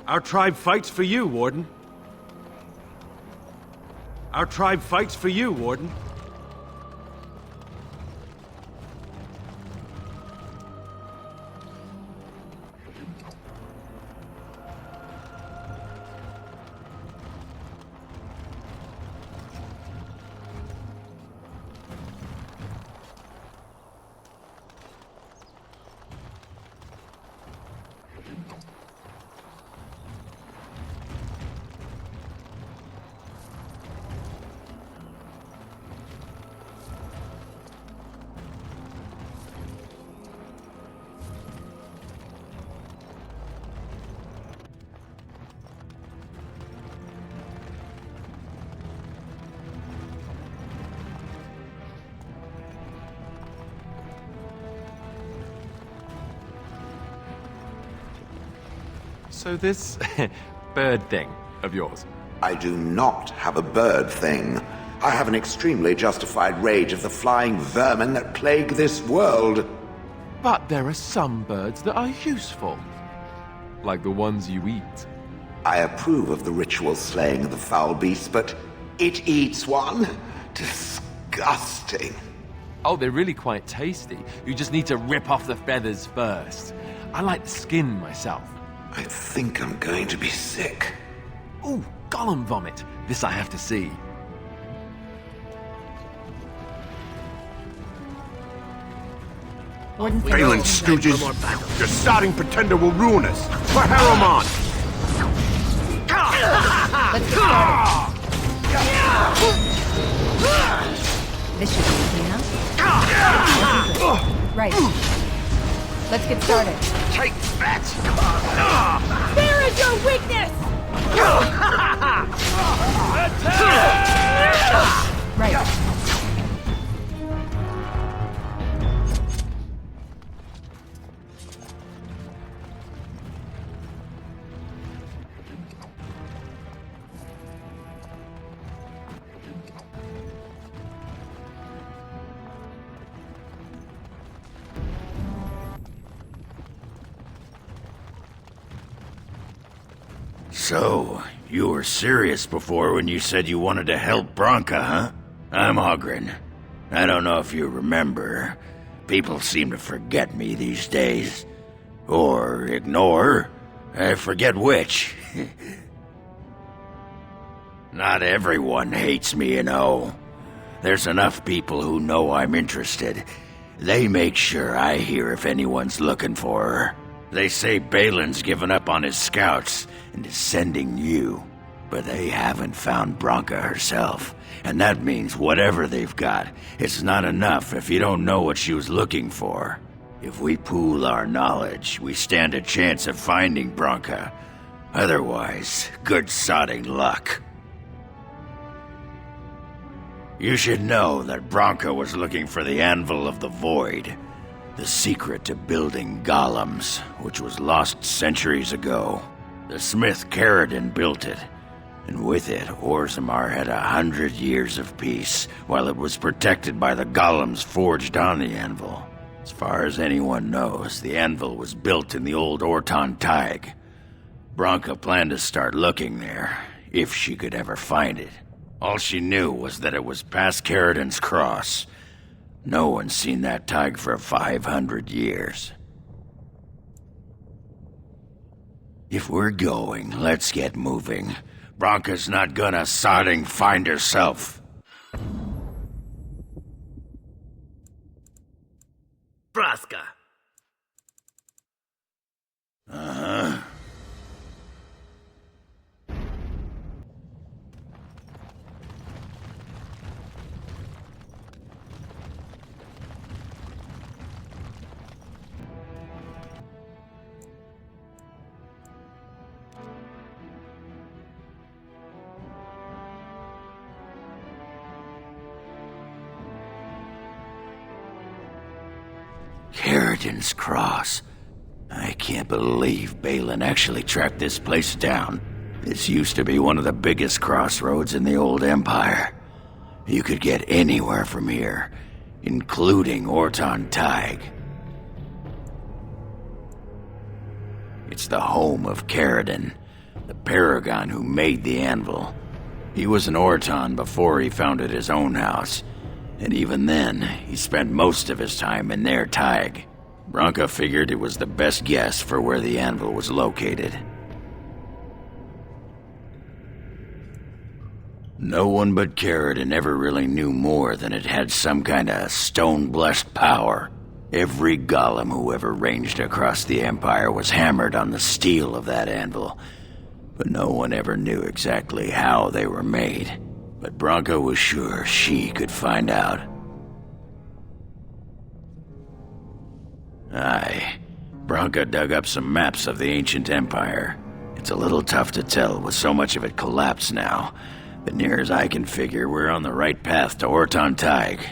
Our tribe fights for you, Warden. Our tribe fights for you, Warden. So this bird thing of yours? I do not have a bird thing. I have an extremely justified rage of the flying vermin that plague this world. But there are some birds that are useful. Like the ones you eat. I approve of the ritual slaying of the foul beast, but it eats one? Disgusting. Oh, they're really quite tasty. You just need to rip off the feathers first. I like the skin myself. I think I'm going to be sick. Ooh, golem vomit. This I have to see. Balin's stooges! Your sodding pretender will ruin us! For Harriman! Let's get started. This should be easy enough. Right. Let's get started. Take that! Where is your weakness? Right. So, you were serious before when you said you wanted to help Branka, huh? I'm Ogren. I don't know if you remember. People seem to forget me these days. Or ignore. I forget which. Not everyone hates me, you know. There's enough people who know I'm interested. They make sure I hear if anyone's looking for her. They say Balin's given up on his scouts and is sending you. But they haven't found Branka herself. And that means whatever they've got, it's not enough if you don't know what she was looking for. If we pool our knowledge, we stand a chance of finding Branka. Otherwise, good sodding luck. You should know that Branka was looking for the Anvil of the Void. The secret to building golems, which was lost centuries ago. The smith Caradon built it, and with it, Orzammar had 100 years of peace, while it was protected by the golems forged on the anvil. As far as anyone knows, the anvil was built in the old Orton Tig. Branka planned to start looking there, if she could ever find it. All she knew was that it was past Caradon's cross. No one's seen that Tig for 500 years. If we're going, let's get moving. Branka's not gonna sodding find herself. Braska. Uh-huh. Caradon's Cross. I can't believe Balin actually tracked this place down. This used to be one of the biggest crossroads in the old Empire. You could get anywhere from here, including Orton Tig. It's the home of Caradon, the paragon who made the anvil. He was an Orton before he founded his own house. And even then, he spent most of his time in their Tig. Branka figured it was the best guess for where the anvil was located. No one but Caradon ever really knew more than it had some kind of stone-blessed power. Every golem who ever ranged across the Empire was hammered on the steel of that anvil, but no one ever knew exactly how they were made. But Branka was sure she could find out. Aye, Branka dug up some maps of the ancient empire. It's a little tough to tell with so much of it collapsed now, but near as I can figure, we're on the right path to Orton Tig.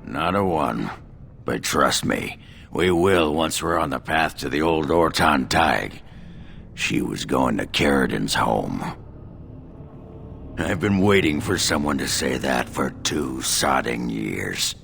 Not a one, but trust me, We will once we're on the path to the old Ortan Tig. She was going to Caridin's home. I've been waiting for someone to say that for 2 sodding years.